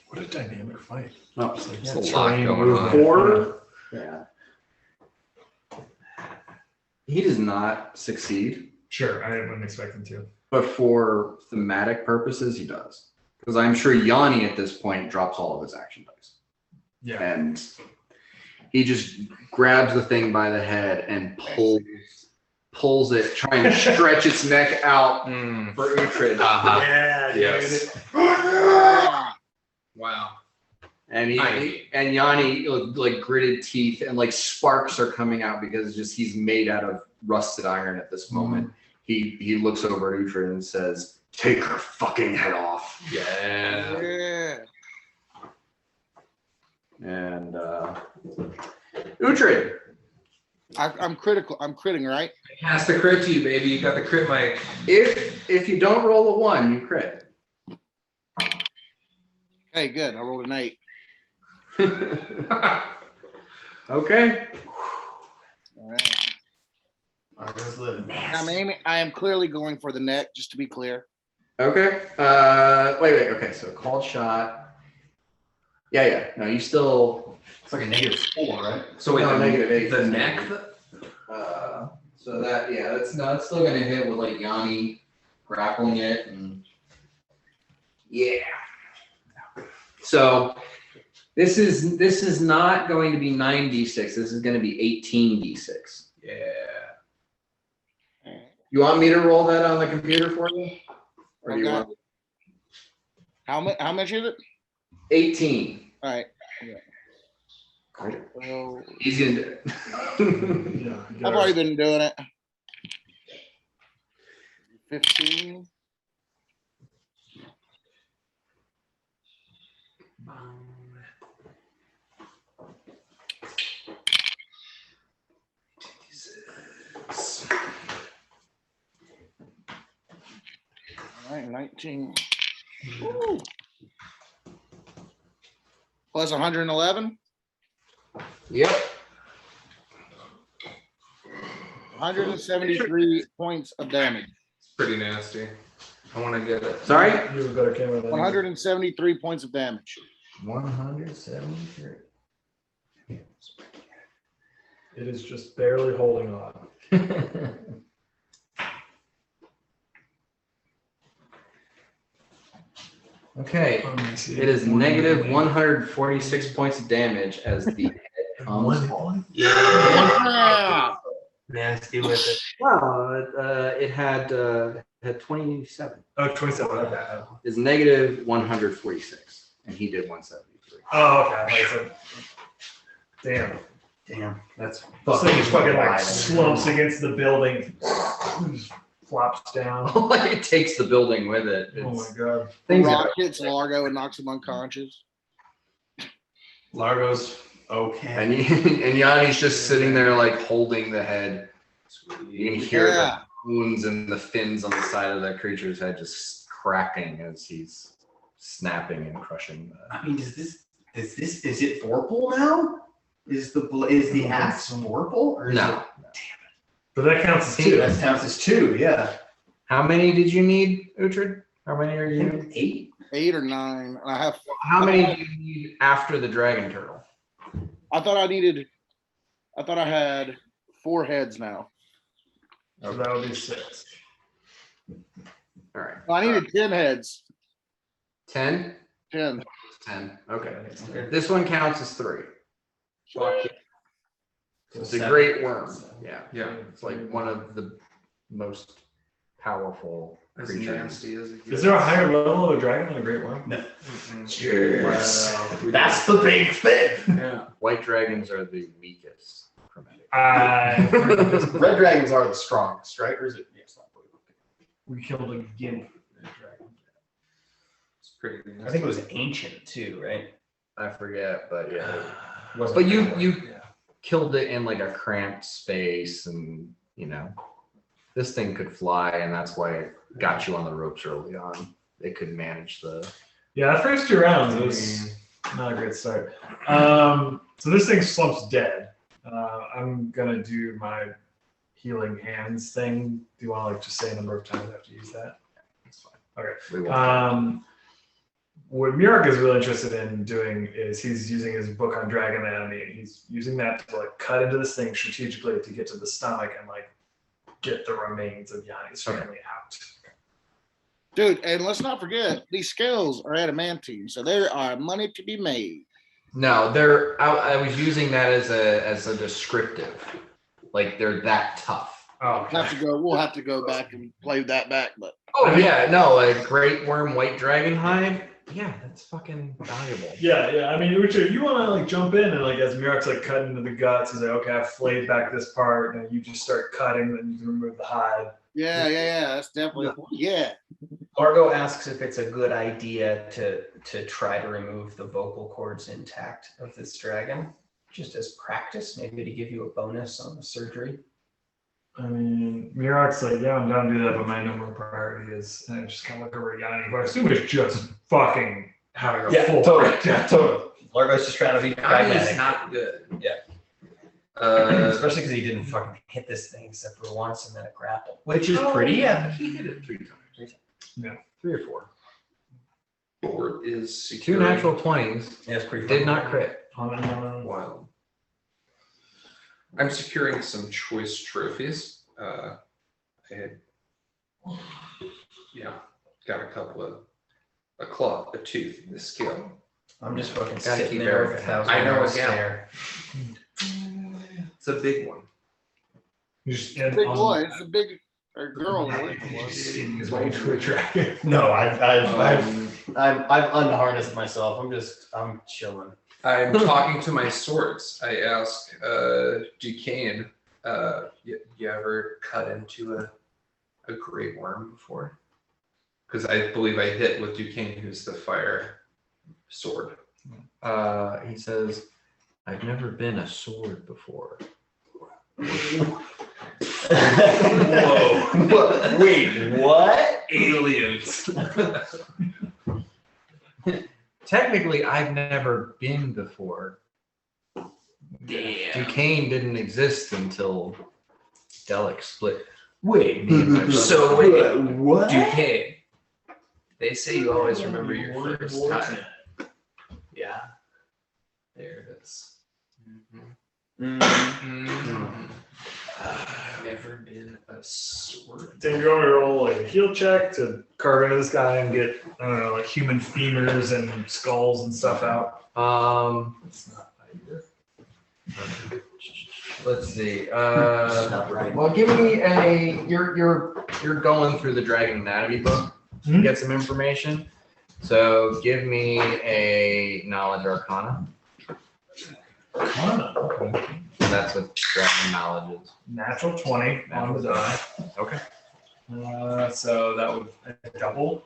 What a dynamic fight. No, It's like, it's yeah, a lot terrain going movement. on. 4. Yeah. He does not succeed, Sure, I wouldn't expect him to. but for thematic purposes, he does. Because I'm sure Yanni at this point drops all of his action dice. Yeah. And he just grabs the thing by the head and pulls it, trying to stretch its neck out for Uhtred. Yeah, dude. Yes. Wow. And and Yanni like gritted teeth and like sparks are coming out because he's made out of rusted iron at this moment. He looks over at Uhtred and says, "Take her fucking head off." Yeah. Yeah. And Uhtred. I'm critical. I'm critting, right? It has to crit you, baby. You got the crit mic. If you don't roll a 1, you crit. Hey, good. I rolled an 8. Okay. All right. Marco's living. I'm aiming. I am clearly going for the neck, just to be clear. Okay. Wait. Okay. So called shot. Yeah. No, you still. It's like a -4, right? So wait, No, the, -8. the neck? So that it's still gonna hit with like Yanni grappling it and yeah. So this is not going to be 9d6. This is going to be 18d6. Yeah. You want me to roll that on the computer for you, or do you Okay. want How much is it? 18? All right. Great. Well, Easy to do. Yeah, I've already been doing it. 15. All right, 19. Woo. Plus 111. Yep. 173 points of damage. It's pretty nasty. I want to get it. Sorry. You have a better camera than 173 points of damage. 173. It is just barely holding on. Okay. It is negative 146 points of damage as the head comes off. Yeah. Nasty with it. Wow. It had 27. Oh, 27. Okay. Is negative 146, and he did 173. Oh, okay. I thought you said- Damn, that's This thing is fucking like wild. slumps against the building, just flops down. It takes the building with it. Oh my It's, god. things Rock are- hits Largo and knocks him unconscious. Largo's okay. and Yanni's just sitting there like holding the head. You can hear Yeah. the wounds and the fins on the side of the creature's head just cracking as he's snapping and crushing. I mean, is it Vorpal now? Is the axe Vorpal or is No. But that counts as it? 2. That counts as 2. Yeah. How many did you need, Uhtred? How many are you? 8. 8 or 9. And I have. How many do you need after the dragon turtle? I thought I had 4 heads now. So that would be 6. All right. I needed 10 heads. 10? 10. 10. Okay. This one counts as 3. It's a Seven. great worm. Yeah. Yeah. It's like one of the most powerful As creatures. nasty as it Is gets. there a higher level of a dragon than a great worm? No. Yes. That's the big thing. Yeah. White dragons are the weakest. Red dragons are the strongest, right? Or is it? Yeah, it's not blue. We killed a gimp. It's pretty nasty. I think it was ancient too, right? I forget, but yeah. Wasn't But it? you killed it in like a cramped space, and this thing could fly, and that's why it got you on the ropes early on. It could manage the. Yeah, the first 2 rounds it was not a great start. So this thing slumps dead. I'm gonna do my healing hands thing. Do you want to just say a number of times I have to use that? That's fine. Okay. We won't. What Mirak is really interested in doing is he's using his book on dragon anatomy, and he's using that to like cut into this thing strategically to get to the stomach and like get the remains of Yanni's family out. Dude, and let's not forget, these scales are adamantine, so there are money to be made. No, they're. I was using that as a descriptive. Like they're that tough. Oh, We'll have to go back and play that back, but Oh yeah, no, a great worm white dragon hide. Yeah, that's fucking valuable. yeah. I mean, Richard, if you want to like jump in and like as Mirak's like cutting into the guts, he's like, okay, I've flayed back this part, and you just start cutting, then you can remove the hide. yeah. That's definitely yeah. Margot asks if it's a good idea to try to remove the vocal cords intact of this dragon, just as practice, maybe to give you a bonus on the surgery. I mean, Mirak's like, yeah, I'm down to do that, but my number one priority is, and I just kind of look over at Yanni, who I assume is just fucking having a full totally. Largo's just trying to be Yanni's pragmatic. not good. Especially because he didn't fucking hit this thing except for once and then a grapple, which is pretty epic. He hit it 3 times. 3 or 4. Board is 2 secure. natural 20s. Yeah, it's pretty Did fun. not crit. Wild. I'm securing some choice trophies. I had, got a couple of a claw, a tooth, a skill. I'm just fucking Gotta sitting keep there with everything. 1,000 I know hours a gal. stare. It's a big one. Just Big boy, it's a big or girl. Is way to a dragon. No, I've unharnessed myself. I'm chilling. I'm talking to my swords. I ask Duquesne, you ever cut into a gray worm before? Because I believe I hit with Duquesne, who's the fire sword. He says, "I've never been a sword before." Whoa. Wait, what? Aliens. Technically, I've never been before. Damn. Duquesne didn't exist until Delic split. Wait. Me and my brother. So wait, What? Duquesne. They say you always remember your first time. Yeah. There it is. I've never been a sword. Then you want me to roll like a heal check to carve into this guy and get, I don't know, like human femurs and skulls and stuff out. It's not either. Let's see. Not right. Well, give me a. You're going through the Dragon Anatomy book to Mhm. get some information. So give me a Knowledge Arcana. Okay. That's what Dragon Knowledge is. Natural 20 on the die. Okay. So that would double.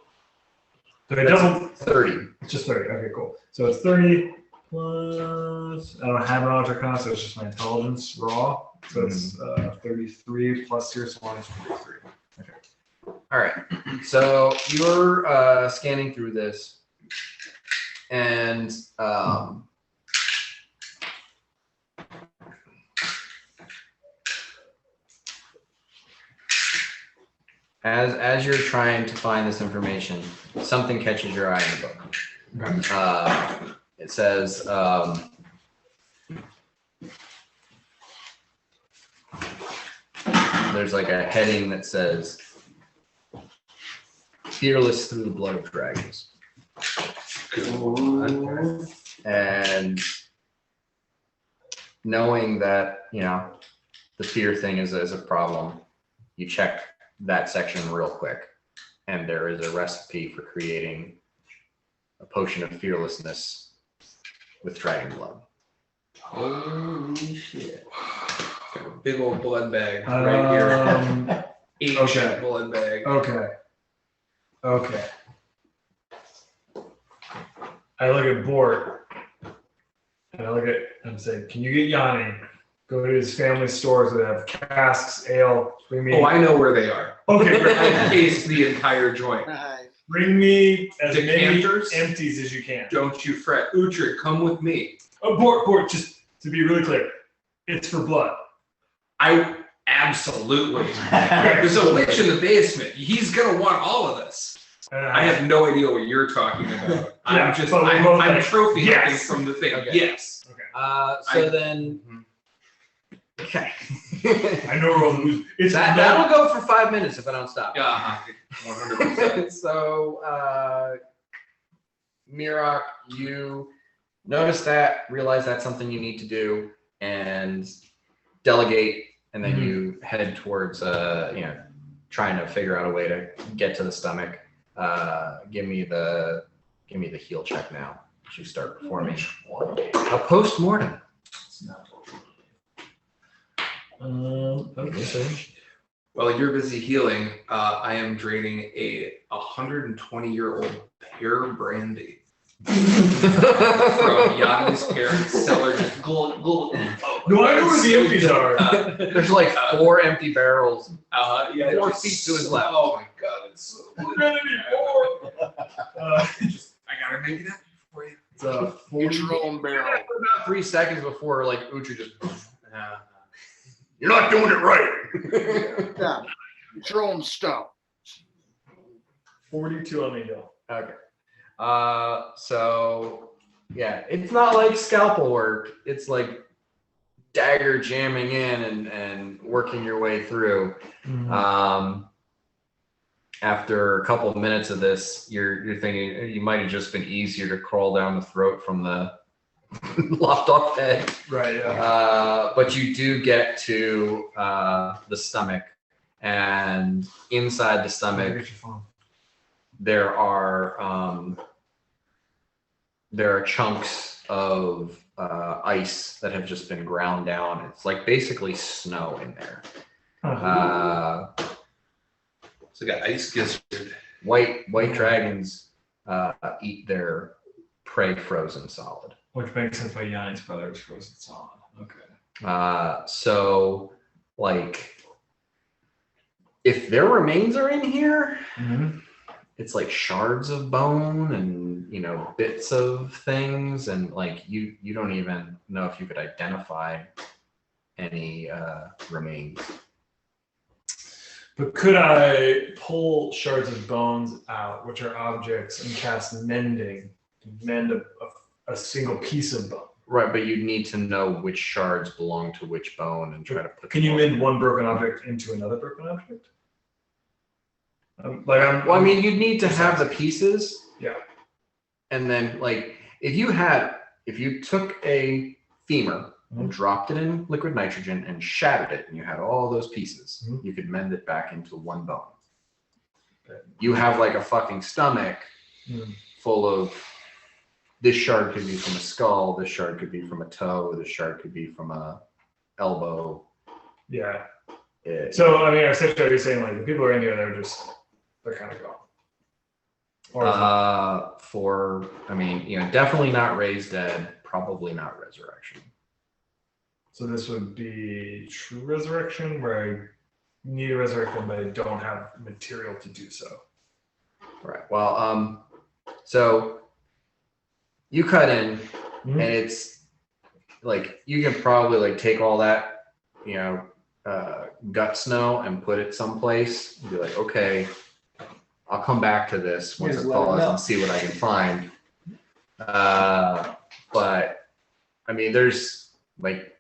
So it double. 30. It's just 30. Okay, cool. So it's 30 plus. I don't have an Arcana, so it's just my intelligence raw. So it's 33 plus your swan is 43. All right. So you're scanning through this, and as you're trying to find this information, something catches your eye in the book. It says. There's like a heading that says "Fearless through the blood of dragons," and knowing that the fear thing is a problem, you check that section real quick, and there is a recipe for creating a potion of fearlessness with dragon blood. Holy shit. Got a big old blood bag right here. Ancient okay. blood bag. Okay. I look at Bort and I'm saying, can you get Yanni? Go to his family stores that have casks, ale, bring me. Oh, I know where they are. Okay, great. I cased the entire joint. Bring me as Decanters? many empties as you can. Don't you fret. Uhtred, come with me. Oh, Bort, just to be really clear, it's for blood. I absolutely. There's a witch in the basement. He's gonna want all of this. I have no idea what you're talking about. I'm trophy hunting yes. from the thing. Okay. Yes. Okay. I know we're on the it's That'll go for 5 minutes if I don't stop. Yeah. 100%. So, Mirak, you notice that, realize that's something you need to do, and delegate, and then you head towards trying to figure out a way to get to the stomach. Give me the heal check now. You start performing a post-mortem. Okay. While you're busy healing, I am draining a 120-year-old pear brandy from Yanni's parents' cellar. Just glug, glug. No, I know where the empties are. There's like 4 empty barrels, Yeah, 4 just- feet to his left. Oh my god, it's so We're gonna need more. I gotta make it happen for you. It's a Get your own barrel. For about 3 seconds before like Uhtred just. You're not doing it right. Yeah. Get your own stuff. 42 on the hill. Okay. So yeah, it's not like scalpel work. It's like dagger jamming in and working your way through. After a couple of minutes of this, you're thinking you might have just been easier to crawl down the throat from the lopped off head. Right. Yeah. But you do get to the stomach, and inside the stomach there are chunks of ice that have just been ground down. It's like basically snow in there. So I got ice gizzard. White dragons eat their prey frozen solid. Which makes sense why Yanni's brother is frozen solid. Okay. So like if their remains are in here, it's like shards of bone and bits of things, and like you don't even know if you could identify any remains. But could I pull shards of bones out, which are objects, and cast mending to mend a single piece of bone? Right, but you need to know which shards belong to which bone and try to put. Can you mend one broken object into another broken object? Well, I mean, you'd need to have the pieces. Yeah. And then, like, if you took a femur and dropped it in liquid nitrogen and shattered it, and you had all those pieces, you could mend it back into one bone. Okay. You have like a fucking stomach full of. This shard could be from a skull. This shard could be from a toe. This shard could be from a elbow. Yeah. So I mean, essentially, you're saying like the people who are in there, they're kind of gone. Or definitely not raised dead. Probably not resurrection. So this would be true resurrection, where I need a resurrection, but I don't have material to do so. Right. Well, so you cut in, and it's like you can probably like take all that, gut snow and put it someplace and be like, okay, I'll come back to this once it thaws and see what I can find. But I mean, there's like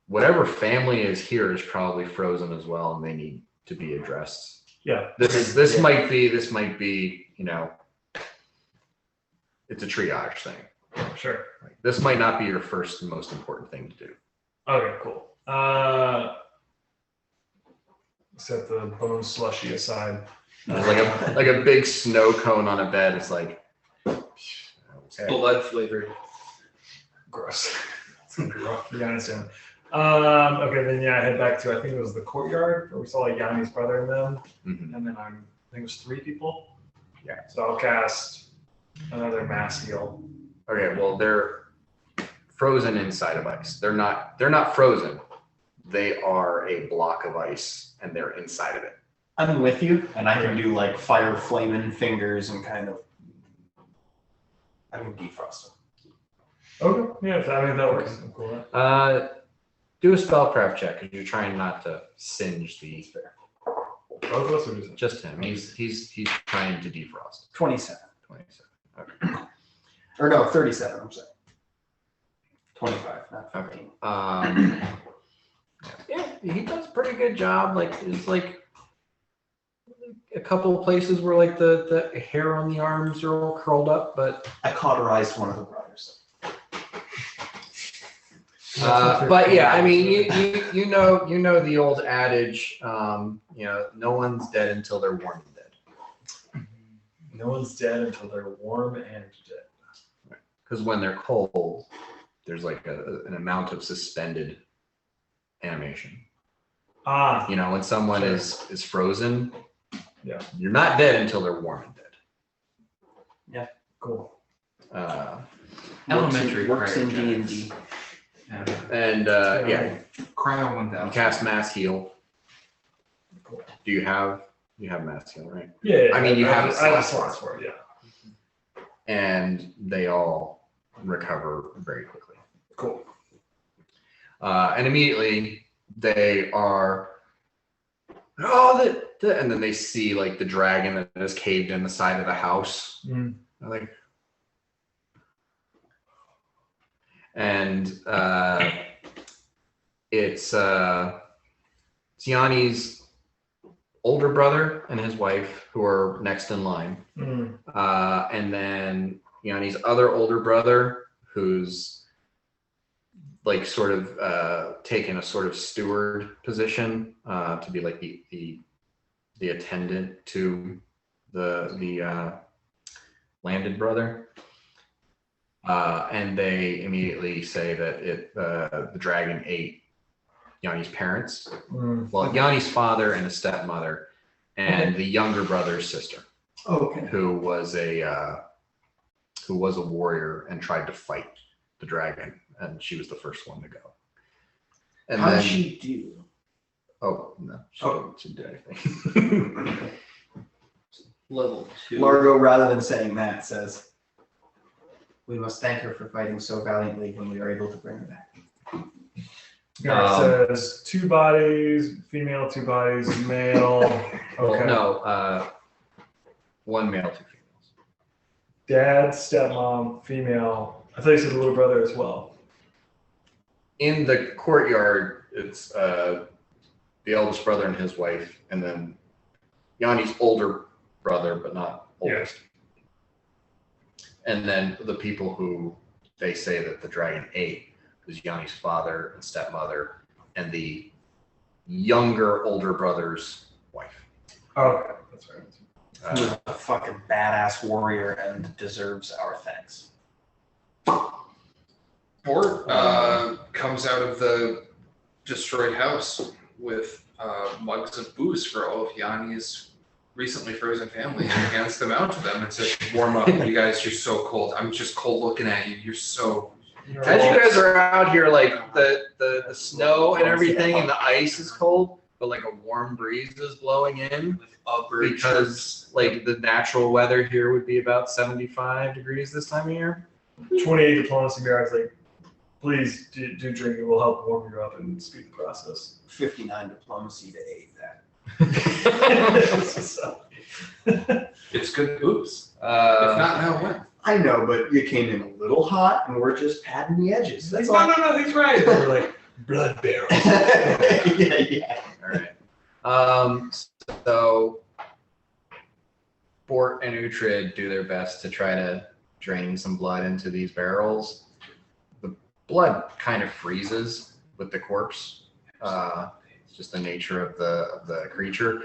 whatever family is here is probably frozen as well, and they need to be addressed. Yeah. This might be, it's a triage thing. Sure. Like, this might not be your first and most important thing to do. Okay, cool. Set the bone slushy aside. It's like a big snow cone on a bed. It's like okay. Blood flavored. Gross. It's gonna be rough. You understand. Okay, then I head back to, I think it was the courtyard where we saw like Yanni's brother and them. And then I think it was 3 people. Yeah. So I'll cast another mass heal. Okay, well they're frozen inside of ice. They're not frozen. They are a block of ice and they're inside of it. I'm with you, and I can do like fire flaming fingers and kind of. I can defrost them. Okay, yeah, I mean that works. I'm cool with that. Do a spellcraft check because you're trying not to singe the. Both of us or just Just him. He's trying to defrost. 27. 27. Okay. Or no, 37. I'm sorry. 25, not 15. Yeah, he does a pretty good job. Like it's like a couple of places where like the hair on the arms are all curled up, but I cauterized one of the brothers. But yeah, I mean, you know the old adage, no one's dead until they're warm and dead. No one's dead until they're warm and dead. Because when they're cold, there's like an amount of suspended animation. Ah, When someone Sure. is frozen, Yeah. you're not dead until they're warm and dead. cool. Elementary works in cryogenics. D&D. Yeah. And Cryo you 1000. cast mass heal. Cool. Do you have mass heal, right? Yeah. I mean, you have I have slots slots for it. Yeah. And they all recover very quickly. Cool. And immediately they are, and then they see like the dragon that is caved in the side of the house. Mm. They're like, and it's Yanni's older brother and his wife who are next in line. Mm. And then Yanni's other older brother, who's like sort of taken a sort of steward position to be like the attendant to the landed brother. And they immediately say that the dragon ate Yanni's parents. Mm. Well, Yanni's father and his stepmother, and the younger brother's sister, Okay. who was a warrior and tried to fight the dragon, and she was the first one to go. And How then, does she do? Oh no, she Oh. didn't do anything. Level 2. Largo, rather than saying that, says, "We must thank her for fighting so valiantly when we are able to bring her back." Yeah, it says 2 bodies, female, 2 bodies, male. Well, Okay. no, 1 male, 2 females. Dad, stepmom, female. I thought you said the little brother as well. In the courtyard, it's the eldest brother and his wife, and then Yanni's older brother, but not oldest. And then the people who they say that the dragon ate was Yanni's father and stepmother, and the younger older brother's wife. Okay, that's right. Who is a fucking badass warrior and deserves our thanks. Bort comes out of the destroyed house with mugs of booze for all of Yanni's recently frozen family and hands them out to them and says, "Warm up, you guys. You're so cold. I'm just cold looking at you. You're so." As you guys are out here, like the snow and everything, and the ice is cold, but like a warm breeze is blowing in because like the natural weather here would be about 75 degrees this time of year. 28 diplomacy guards, like, please do drink it. Will help warm you up and speed the process. 59 diplomacy to aid that. It's good booze. If not now, when? I know, but you came in a little hot, and we're just padding the edges. That's all. No, he's right. We're like blood barrels. yeah. All right. So Bort and Uhtred do their best to try to drain some blood into these barrels. The blood kind of freezes with the corpse. It's just the nature of the creature.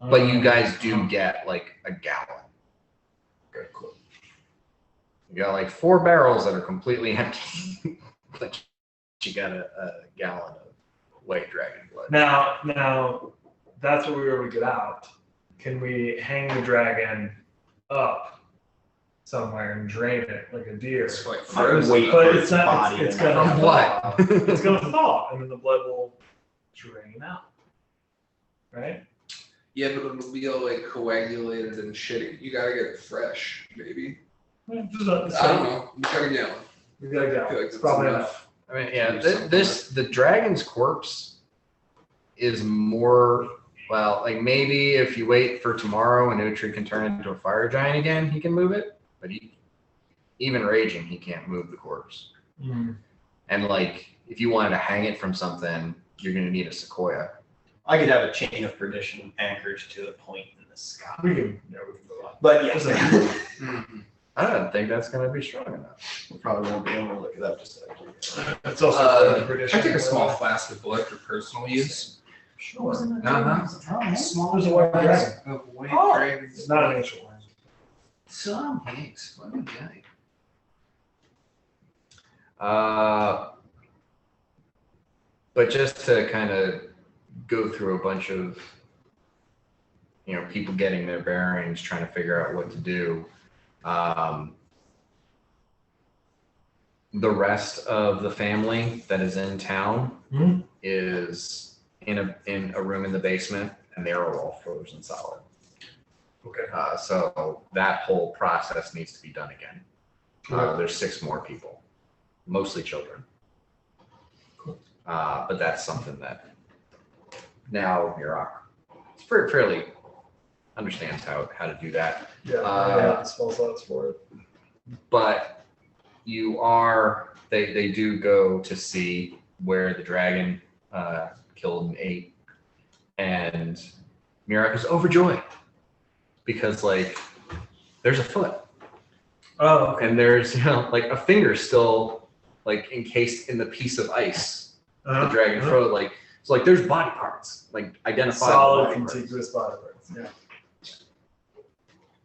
But you guys do get like a gallon. Okay, cool. You got like 4 barrels that are completely empty, but you got a gallon of white dragon blood. Now, that's what we were able to get out. Can we hang the dragon up somewhere and drain it like a deer? It's like I would frozen. wait But for it's not. body It's to gonna From thaw. what? It's gonna thaw, and then the blood will drain out. Right? Yeah, but it'll be all like coagulated and shitty. You gotta get it fresh, maybe. I don't know. You got a gallon. We gotta I go. feel like It's that's probably enough. enough. I mean, yeah, Do something the dragon's corpse is more, well, like maybe if you wait for tomorrow and Uhtred can turn into a fire giant again, he can move it. But even raging, he can't move the corpse. Mm. And like, if you wanted to hang it from something, you're going to need a sequoia. I could have a chain of perdition anchored to a point in the sky. We can go on. But yeah. Mhm. I don't think that's going to be strong enough. We probably won't be able to look it up just like you. It's also I take a small flask of blood for personal use. Sure. Small. There's a white dragon. Of white Oh. dragon. It's not an ancient one. Some thanks. What a guy. But just to kind of go through a bunch of, people getting their bearings, trying to figure out what to do. The rest of the family that is in town Mhm. is in a room in the basement, and they are all frozen solid. Okay. So that whole process needs to be done again. There's 6 more people, mostly children. But that's something that now Mirak fairly understands how to do that. Yeah, I have the spell slots for it. But they do go to see where the dragon killed and ate, and Mirak is overjoyed because there's a foot. Oh, okay. And there's a finger still encased in the piece of ice the dragon throat. So there's body parts identifiable Solid body parts. contiguous body parts. Yeah.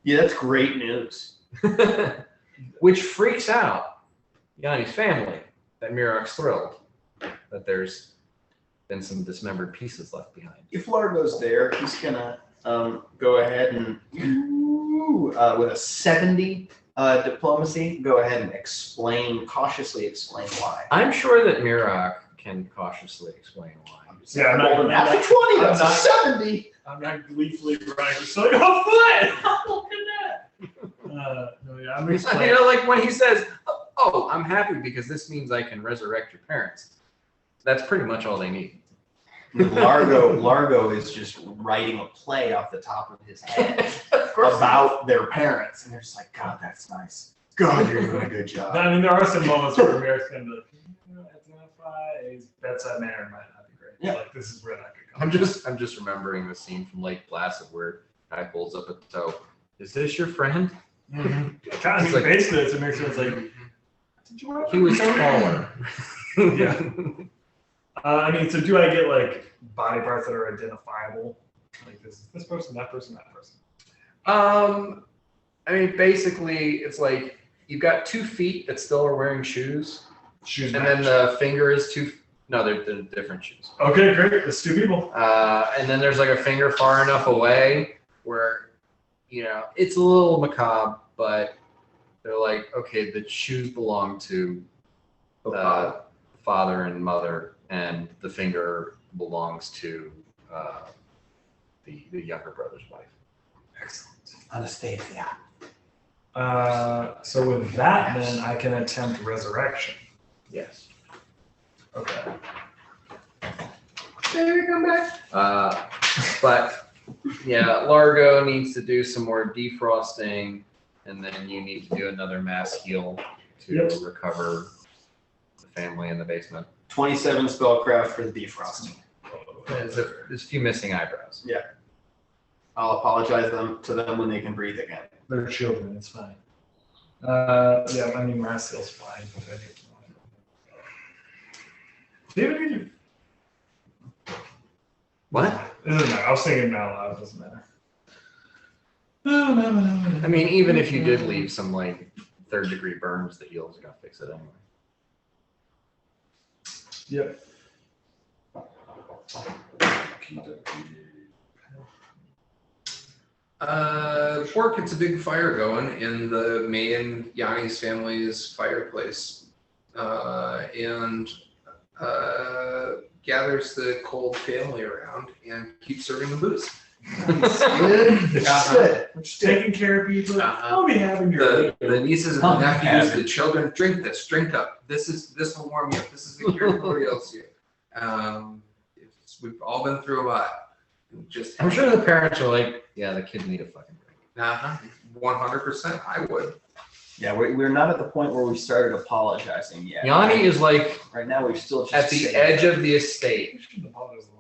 Yeah, that's great news. Which freaks out Yanni's family that Mirak's thrilled that there's been some dismembered pieces left behind. If Largo's there, he's gonna go ahead and with a 70 diplomacy, go ahead and cautiously explain why. I'm sure that Mirak can cautiously explain why. Yeah, I'm not- That's a 20. That's I'm a not- 70. I'm not gleefully running. Just like, oh, foot! Look at that. No, yeah, I'm explaining. When he says, "Oh, I'm happy because this means I can resurrect your parents." That's pretty much all they need. Largo is just writing a play off the top of his head about their parents, and they're just like, God, that's nice. God, you're doing a good job. I mean, there are some moments where America's going to be like, identify his bedside manner might not be great. Yeah. This is where that could come. I'm just remembering the scene from Lake Placid where guy pulls up a toe. Is this your friend? Mm-hmm. I mean, basically, it's a mixture. It's like, did you want He was taller. Yeah. I mean, so do I get body parts that are identifiable? Like this person, that person, that person. I mean, basically, it's you've got 2 feet that still are wearing shoes, Shoes. and then the finger is 2. No, they're different shoes. Okay, great. It's 2 people. And then there's a finger far enough away where, it's a little macabre, but they're okay, the shoes belong to father and mother, and the finger belongs to the younger brother's wife. Excellent. Anastasia. So with that, then I can attempt resurrection. Yes. Okay. Baby, come back. But yeah, Largo needs to do some more defrosting, and then you need to do another mass heal to recover the family in the basement. 27 spellcraft for the defrosting. There's a few missing eyebrows. Yeah. I'll apologize to them when they can breathe again. They're children. It's fine. Yeah, I mean, my skill's fine. David, What? it doesn't matter. I was thinking out loud. It doesn't matter. No. I mean, even if you did leave some 3rd-degree burns, the heal's gonna fix it anyway. Yep. Before gets a big fire going in the main Yanni's family's fireplace, and gathers the cold family around and keeps serving the booze. Good. Taking care of people. I'll be having your. The nieces and the nephews, the children, drink this, drink up. This will warm you up. This is the cure everybody else here. We've all been through a lot. Just I'm sure the parents are yeah, the kids need a fucking break. 100%. I would. Yeah, we're not at the point where we started apologizing yet. Yanni is Right now, we've still just at the saved edge it. of the estate,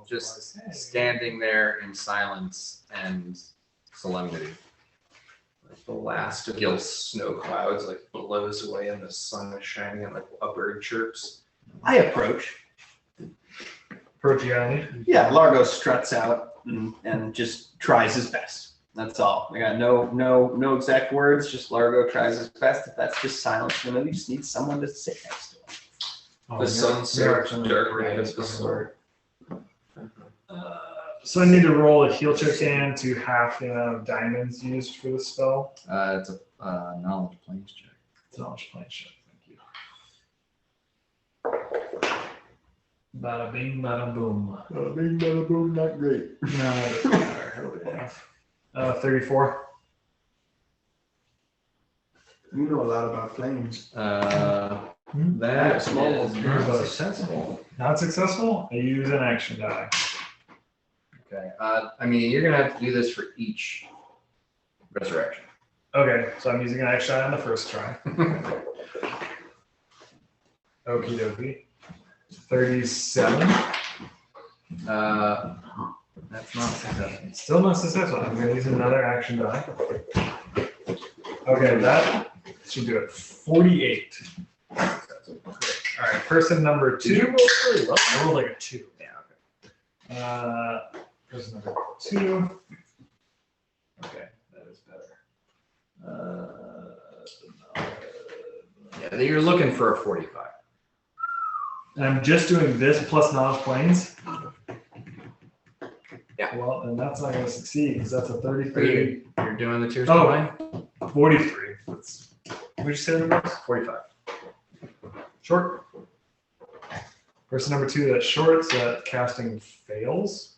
just standing there in silence and solemnity. the last of the snow clouds like blows away and the sun is shining and like a bird chirps. I approach. Proteani. Yeah, Largo struts out and just tries his best. That's all. I got no exact words. Just Largo tries his best. If that's just silence, you know, you just need someone to sit next to him. The sun's so dark right at the start. So I need to roll a heal check in to half the amount of diamonds used for the spell. It's a knowledge planes check. It's an knowledge plane check. Bada bing, bada boom. Bing, bada boom, not great. No, it doesn't matter. How do we have? 34. You know a lot about planes. That small is one. not successful. Not successful? I use an action die. Okay. I mean, you're gonna have to do this for each resurrection. Okay, so I'm using an action die on the first try. Okie dokie. 37. That's not successful. Still not successful. I'm going to use another action die. Okay, that should do it. 48. Great. All right, person number 2. I rolled like a 2. Yeah, okay. Person number 2. Okay, that is better. Yeah, you're looking for a 45. And I'm just doing this plus knowledge planes. Yeah. Well, and that's not going to succeed because that's a 33. You're doing the tears Oh. combined? 43. What did you say it was? 45. Short. Person number 2 that's short, so that casting fails.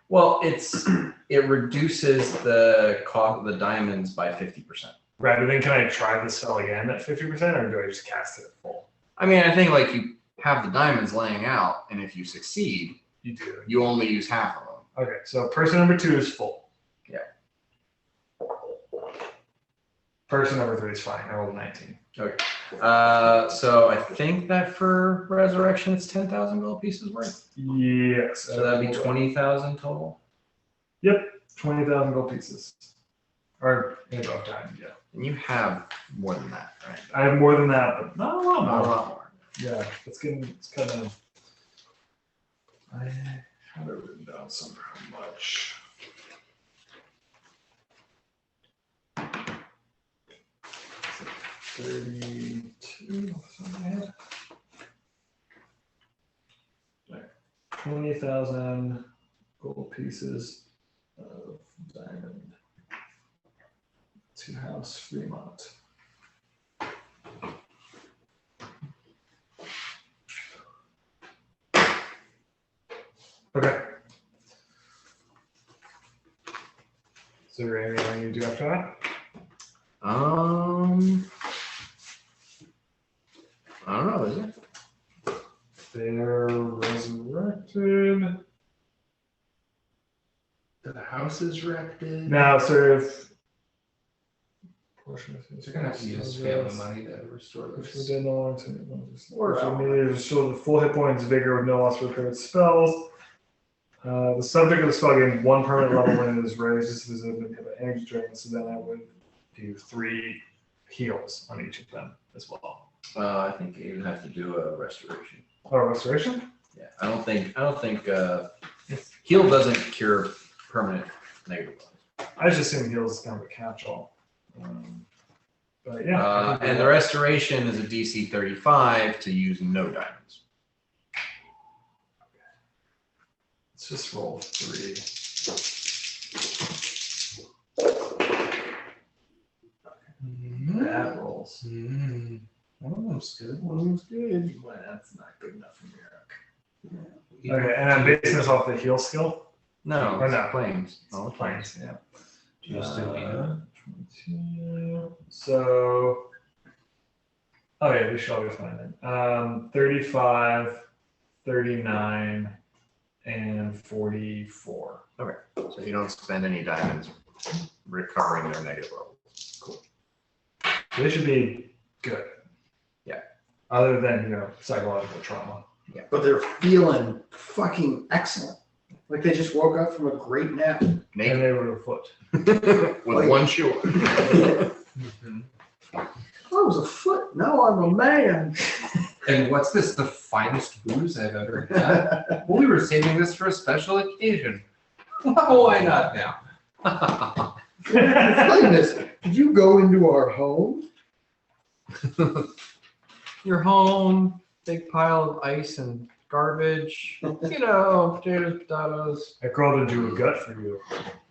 Well, it reduces the cost of the diamonds by 50%. Right, but then can I try the spell again at 50%, or do I just cast it at full? I mean, I think like you have the diamonds laying out, and if you succeed, You do. you only use half of them. Okay, so person number 2 is full. Yeah. Person number 3 is fine. I rolled a 19. Okay. So I think that for resurrection, it's 10,000 gold pieces worth. Yes. So that'd be 20,000 total. 20,000 gold pieces. Or in about time, yeah. And you have more than that, right? I have more than that, but not a lot Not a more. lot more. Yeah, it's kind of. I had it written down somewhere how much. Is it 32 off the top of my head? Right. 20,000 gold pieces of diamond to House Fremont. Okay. Is there anything you do after that? I don't know, is it? They're resurrected. The house is erected. Now, sort of. Portion of You're gonna have to use family money to restore Which this. we did no longer to Or immediately restore the full hit points, vigor with no loss for repaired spells. The subject of the spell gains 1 permanent level when it is raised. This is an energy drain, so then I would do 3 heals on each of them as well. I think you even have to do a restoration. Oh, restoration? Yeah, I don't think heal doesn't cure permanent negative ones. I just assume heals is kind of a catch-all. But yeah. And the restoration is a DC 35 to use no diamonds. Let's just roll 3. That rolls. One of them's good. Well, that's not good enough for Mirac. Okay, and I'm basing this off the heal skill? No, Or it's no. planes. All the Planes, planes. yeah. Do you still need it? 22. So, oh yeah, this should all be fine then. 35, 39, and 44. So you don't spend any diamonds recovering their negative levels. Cool. So they should be good. Yeah. Other than, psychological trauma. But they're feeling fucking excellent. Like they just woke up from a great nap. And they were afoot. With one shoe. I was a foot. Now I'm a man. And what's this? The finest booze I've ever had? Well, we were saving this for a special occasion. Why not now? Finest. Did you go into our home? Your home, big pile of ice and garbage. You know, potatoes. I crawled into a gut for you.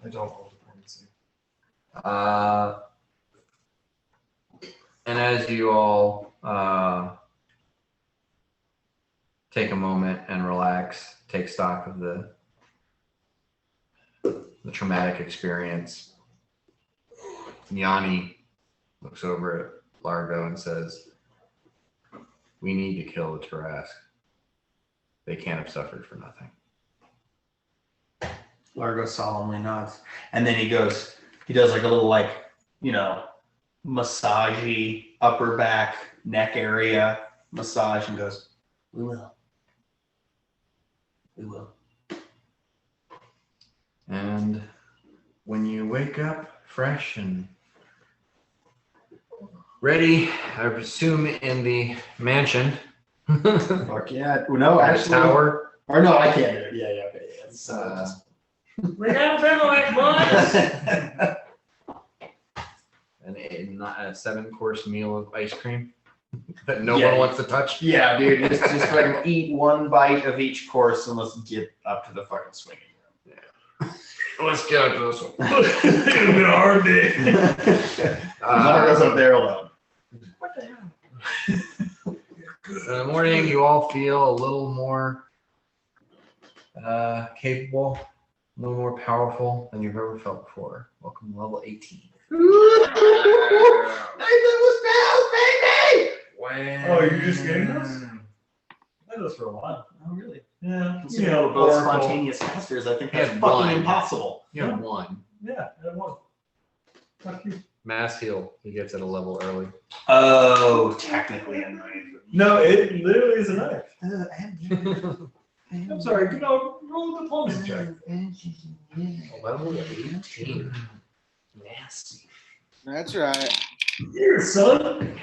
I don't hold diplomacy. And as you all take a moment and relax, take stock of the traumatic experience, Yanni looks over at Largo and says, "We need to kill the Tarask. They can't have suffered for nothing." Largo solemnly nods. And then he does like a little massagey upper back, neck area massage and goes, "We will. We will." And when you wake up fresh and ready, I presume in the mansion, Fuck yeah. No, at actually. tower, Or no, I can't do it. Yeah, okay. Yeah. It's, We got them like and a 7-course meal of ice cream that no Yeah. one wants to touch. yeah, dude. Just fucking eat one bite of each course and let's get up to the fucking swinging Let's get up to this one. It's been a hard day. Largo's up there alone. What the hell? In the morning, you all feel a little more capable, a little more powerful than you've ever felt before. Welcome to level 18. Oh, you're just getting those? I had those for a while. Oh, really? Yeah. Considering we're both spontaneous casters, I think that's Had fucking one. impossible. You have one. Yeah, I had one. Fuck you. Mass heal. He gets it a level early. Oh, technically a knife. No, it literally is a knife. I'm sorry, roll a diplomacy check. Level 18. Nasty. That's right. Here, son.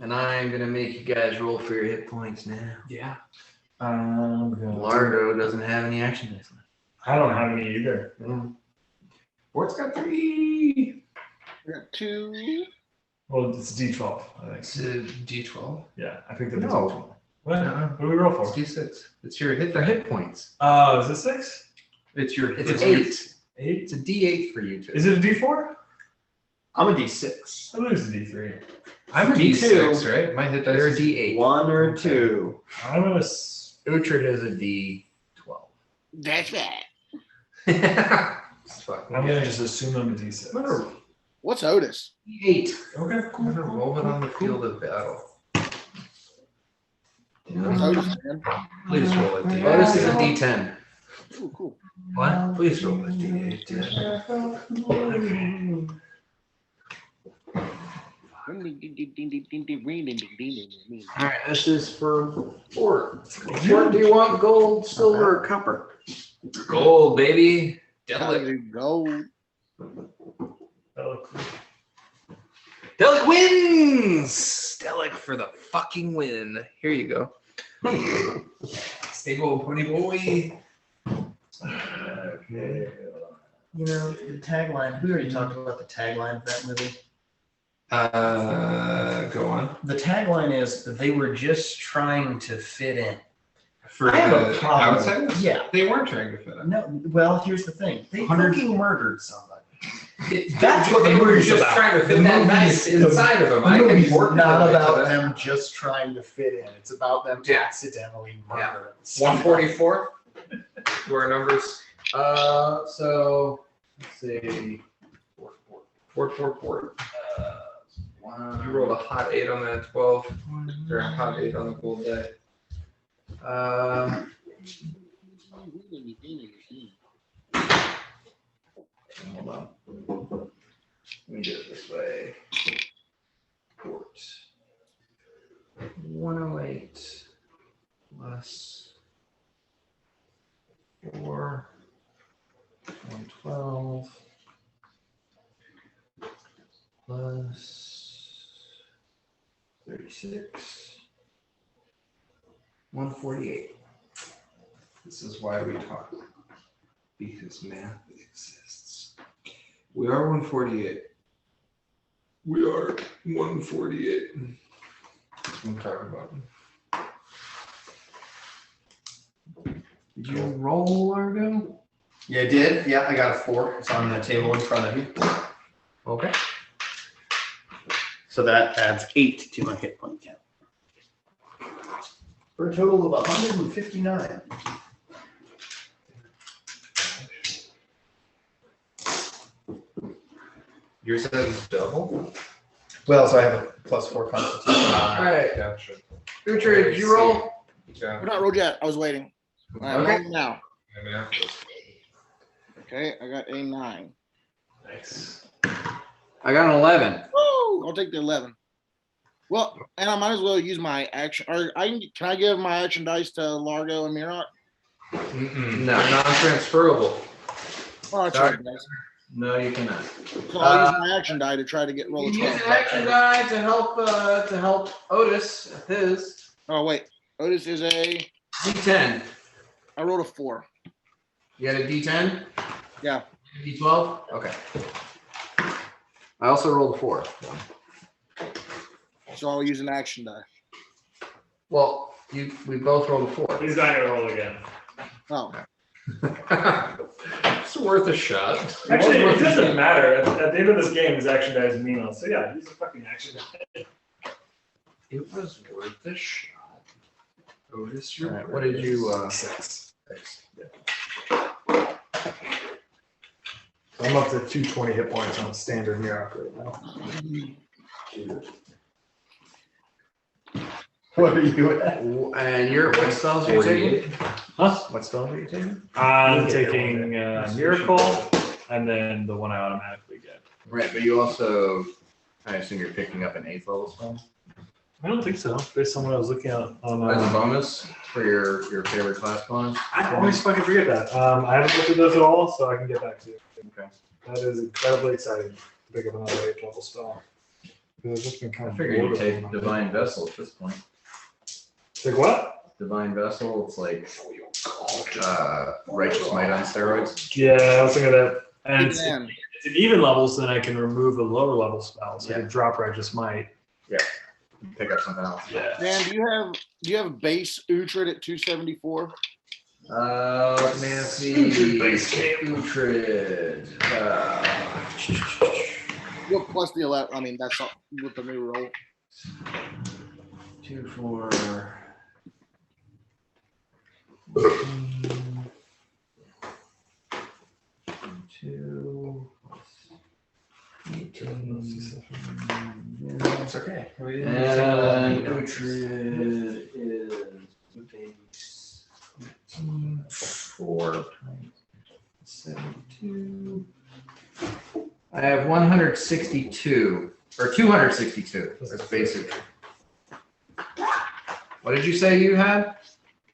And I'm gonna make you guys roll for your hit points now. Yeah. Largo doesn't have any action dice left. I don't have any either. Bort's got 3. I got 2. Well, it's D12, I think. It's a D12. Yeah, I picked up No. D12. What do we roll It's for? D6. It's your hit. They're hit points. Is it 6? It's your. It's an your- 8. 8? It's a D8 for you two. Is it a D4? I'm a D6. I lose a D3. I'm a Me D6, too. right? My hit dice. They're a is- D8. 1 or 2. I'm gonna. Uhtred is a D12. That's right. Fuck. I'm gonna just assume I'm a D6. What's Otis? D8. Okay, I'm gonna roll it on the field of battle. What's Otis, man? Please roll a D8. Otis is a D10. Ooh, cool. What? Please roll a D8. All right, this is for Fort. Fort, do you want gold, silver, or copper? Gold, baby. Delic. Gold. Delic wins. Delic for the fucking win. Here you go. Stable pony boy. Okay. You know, the tagline, we already talked about the tagline of that movie. Go on. The tagline is, they were just trying to fit in. For I have a the problem. outsiders? Yeah. They weren't trying to fit in. No, well, here's the thing. They 100 fucking murdered somebody. That's what they were just trying to fit that knife inside of them. I The can movie's work not that about into them just trying to fit in. It's about them Yeah. accidentally Yeah. murdering somebody. 144. To our numbers. So let's see. Fort. You rolled a hot 8 on that 12. Or a hot 8 on the gold die. Hold on. Let me do it this way. Fort. 108 plus plus 4, 112 plus 36, 148. This is why we talk. Because math exists. We are 148. We are 148. That's what I'm talking about. Did you roll, Largo? Yeah, I did. Yeah, I got a 4. It's on the table in front of you. Okay. So that adds 8 to my hit point count. For a total of 159. Yours says double? Well, so I have a +4 constitution. Alright. Gotcha. Uhtred, did you roll? Yeah. We're not rolled yet. I was waiting. I'm Okay. rolling now. Yeah. Okay, I got a 9. Nice. I got an 11. Woo! I'll take the 11. Well, and I might as well use my action. Or can I give my action dice to Largo and Mirok? No, non-transferable. Oh, that's Sorry. right, guys. No, you cannot. So I'll use my action die to try to get roll a You 12. use an action die to help Otis with his Oh wait, Otis is a. D10. I rolled a 4. You had a D10? Yeah. D12? Okay. I also rolled a 4. So I'll use an action die. Well, we both rolled a 4. He's not gonna roll again. Oh, It's worth a shot. Actually, it doesn't matter. At the end of this game, his action die is meaningless. So yeah, use a fucking action die. It was worth a shot. Otis, you're Alright, what did you, 6. I'm up to 220 hit points on standard miracle right now. What are you at? and what spells are you taking? Huh? What spells are you taking? I'm taking miracle, and then the one I automatically get. Right, but you also, I assume you're picking up an 8th level spell I don't think so. Based on what I was looking at on. as a bonus for your favorite class bonus. I always fucking forget that. I haven't looked at those at all, so I can get back to you. Okay. That is incredibly exciting to pick up another 8th level spell. Because I've just been kind I of. figure you bored of take them. Divine Vessel at this point. Take what? Divine Vessel, it's like Righteous Might on steroids. Yeah, I was thinking of that. And it's man. at even levels, then I can remove the lower level spells. I Yeah. can drop Righteous Might. Pick up something else. Yeah. Dan, do you have base Uhtred at 274? Nancy. Base game. Uhtred. Well, plus the 11. I mean, that's all with the new roll. 2, 4. 2 18. That's okay. And Uhtred is 4 times 72. I have 162 or 262. That's basic. What did you say you had?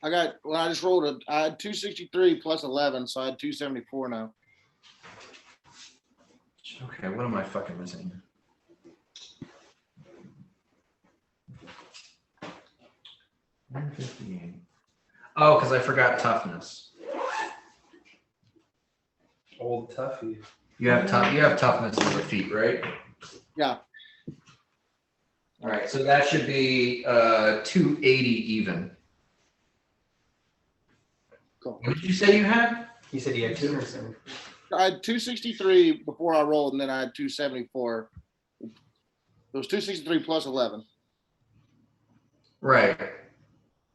I just rolled I had 263 plus 11, so I had 274 now. Okay, what am I fucking missing? Oh, because I forgot toughness. Old Tuffy. You have toughness in your feet, right? Yeah. All right, so that should be 280 even. Cool. What did you say you had? He said he had 270. I had 263 before I rolled, and then I had 274. It was 263 plus 11. Right.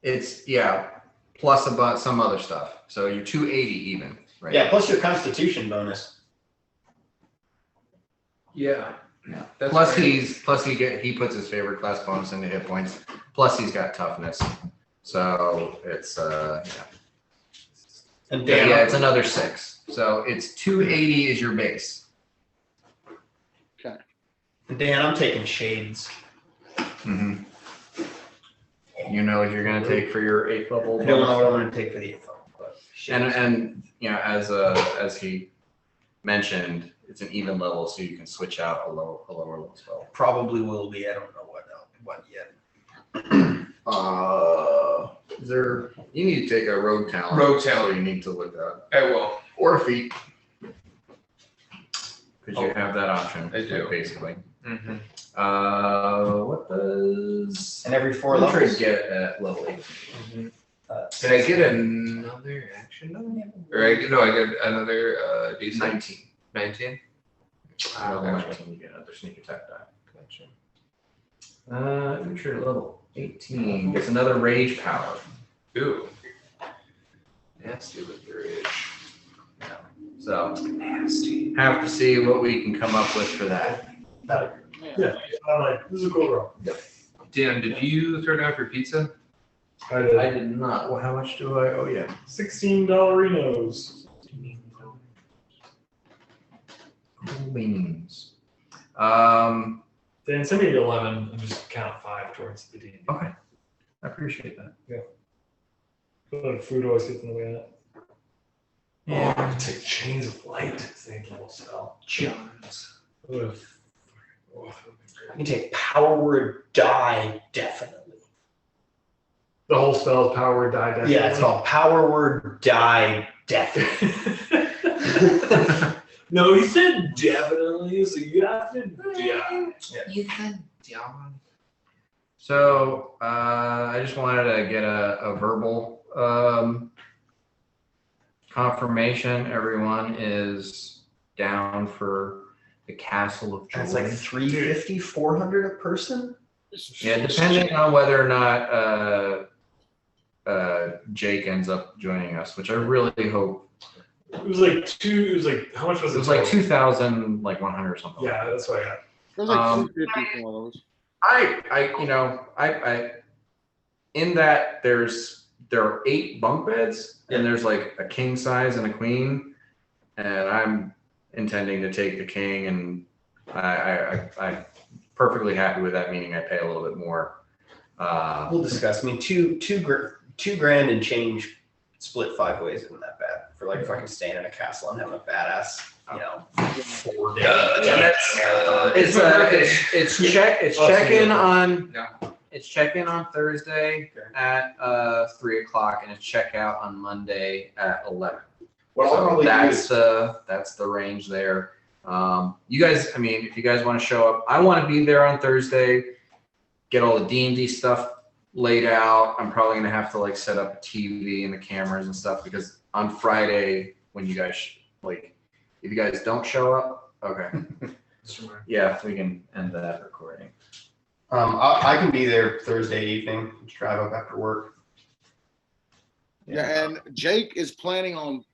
It's plus about some other stuff. So you're 280 even, right? Yeah, plus your constitution bonus. Yeah. Yeah. That's Plus right. he puts his favorite class bonus into hit points. Plus he's got toughness. So it's And yeah, Dan, it's another 6. So it's 280 is your base. and Dan, I'm taking shades. Mm-hmm. You know what you're gonna take for your 8th level. I don't know what I'm going to take for the 8th level, but And you know, as he mentioned, it's an even level, so you can switch out a lower level spell. probably will be. I don't know what yet. Is there? You need to take a rogue talent. Rogue So talent. you need to look up I will. or a feat because you have that option. I do. Basically. Mm-hmm. What does And every 4 Ultra levels. get at level 8? Did I get another action die? Or I get another D6? 19. 19? Level Gotcha. 19, you get another sneak attack die. Gotcha. Ultra level 18 gets another rage power. Ooh. Nasty with your rage. Yeah. So nasty. Have to see what we can come up with for that. Yeah, I'm like, this is a cool roll. Dan, did you throw down for pizza? I did. I did not. Well, how much do I owe you? $16 Rinos. Cool beans. Dan, send me the 11 and just count 5 towards the D. Okay. I appreciate that. But food always gets in the way of that. Yeah. Oh, I could take Chains of Light. It's an 8th level spell. Jones. Ugh. I can take power word die, definitely. The whole spell is power word die death. Yeah, it's called power word die, definitely. No, he said definitely, so you have to. Yeah. So I just wanted to get a verbal confirmation. Everyone is down for the Castle of Joy. That's like 350, 400 a person? Yeah, depending on whether or not Jake ends up joining us, which I really hope. It was like how much was it? It was like 2,100 or something. Yeah, that's what I got. There's like 250 for those. I in that there are 8 bunk beds and there's like a king size and a queen, and I'm intending to take the king, and I'm perfectly happy with that, meaning I pay a little bit more. We'll discuss. I mean, two grand and change split 5 ways isn't that bad. For like fucking staying in a castle and having a badass, 4 days. It's check in on Thursday at 3:00 and it's check out on Monday at 11. What I'll So probably do that's the range there. You guys, I mean, if you guys want to show up, I want to be there on Thursday. Get all the D&D stuff laid out. I'm probably gonna have to like set up a TV and the cameras and stuff, because on Friday when you guys if you guys don't show up, okay, yeah, we can end that recording. I can be there Thursday evening. Just drive up after work. Yeah, and Jake is planning on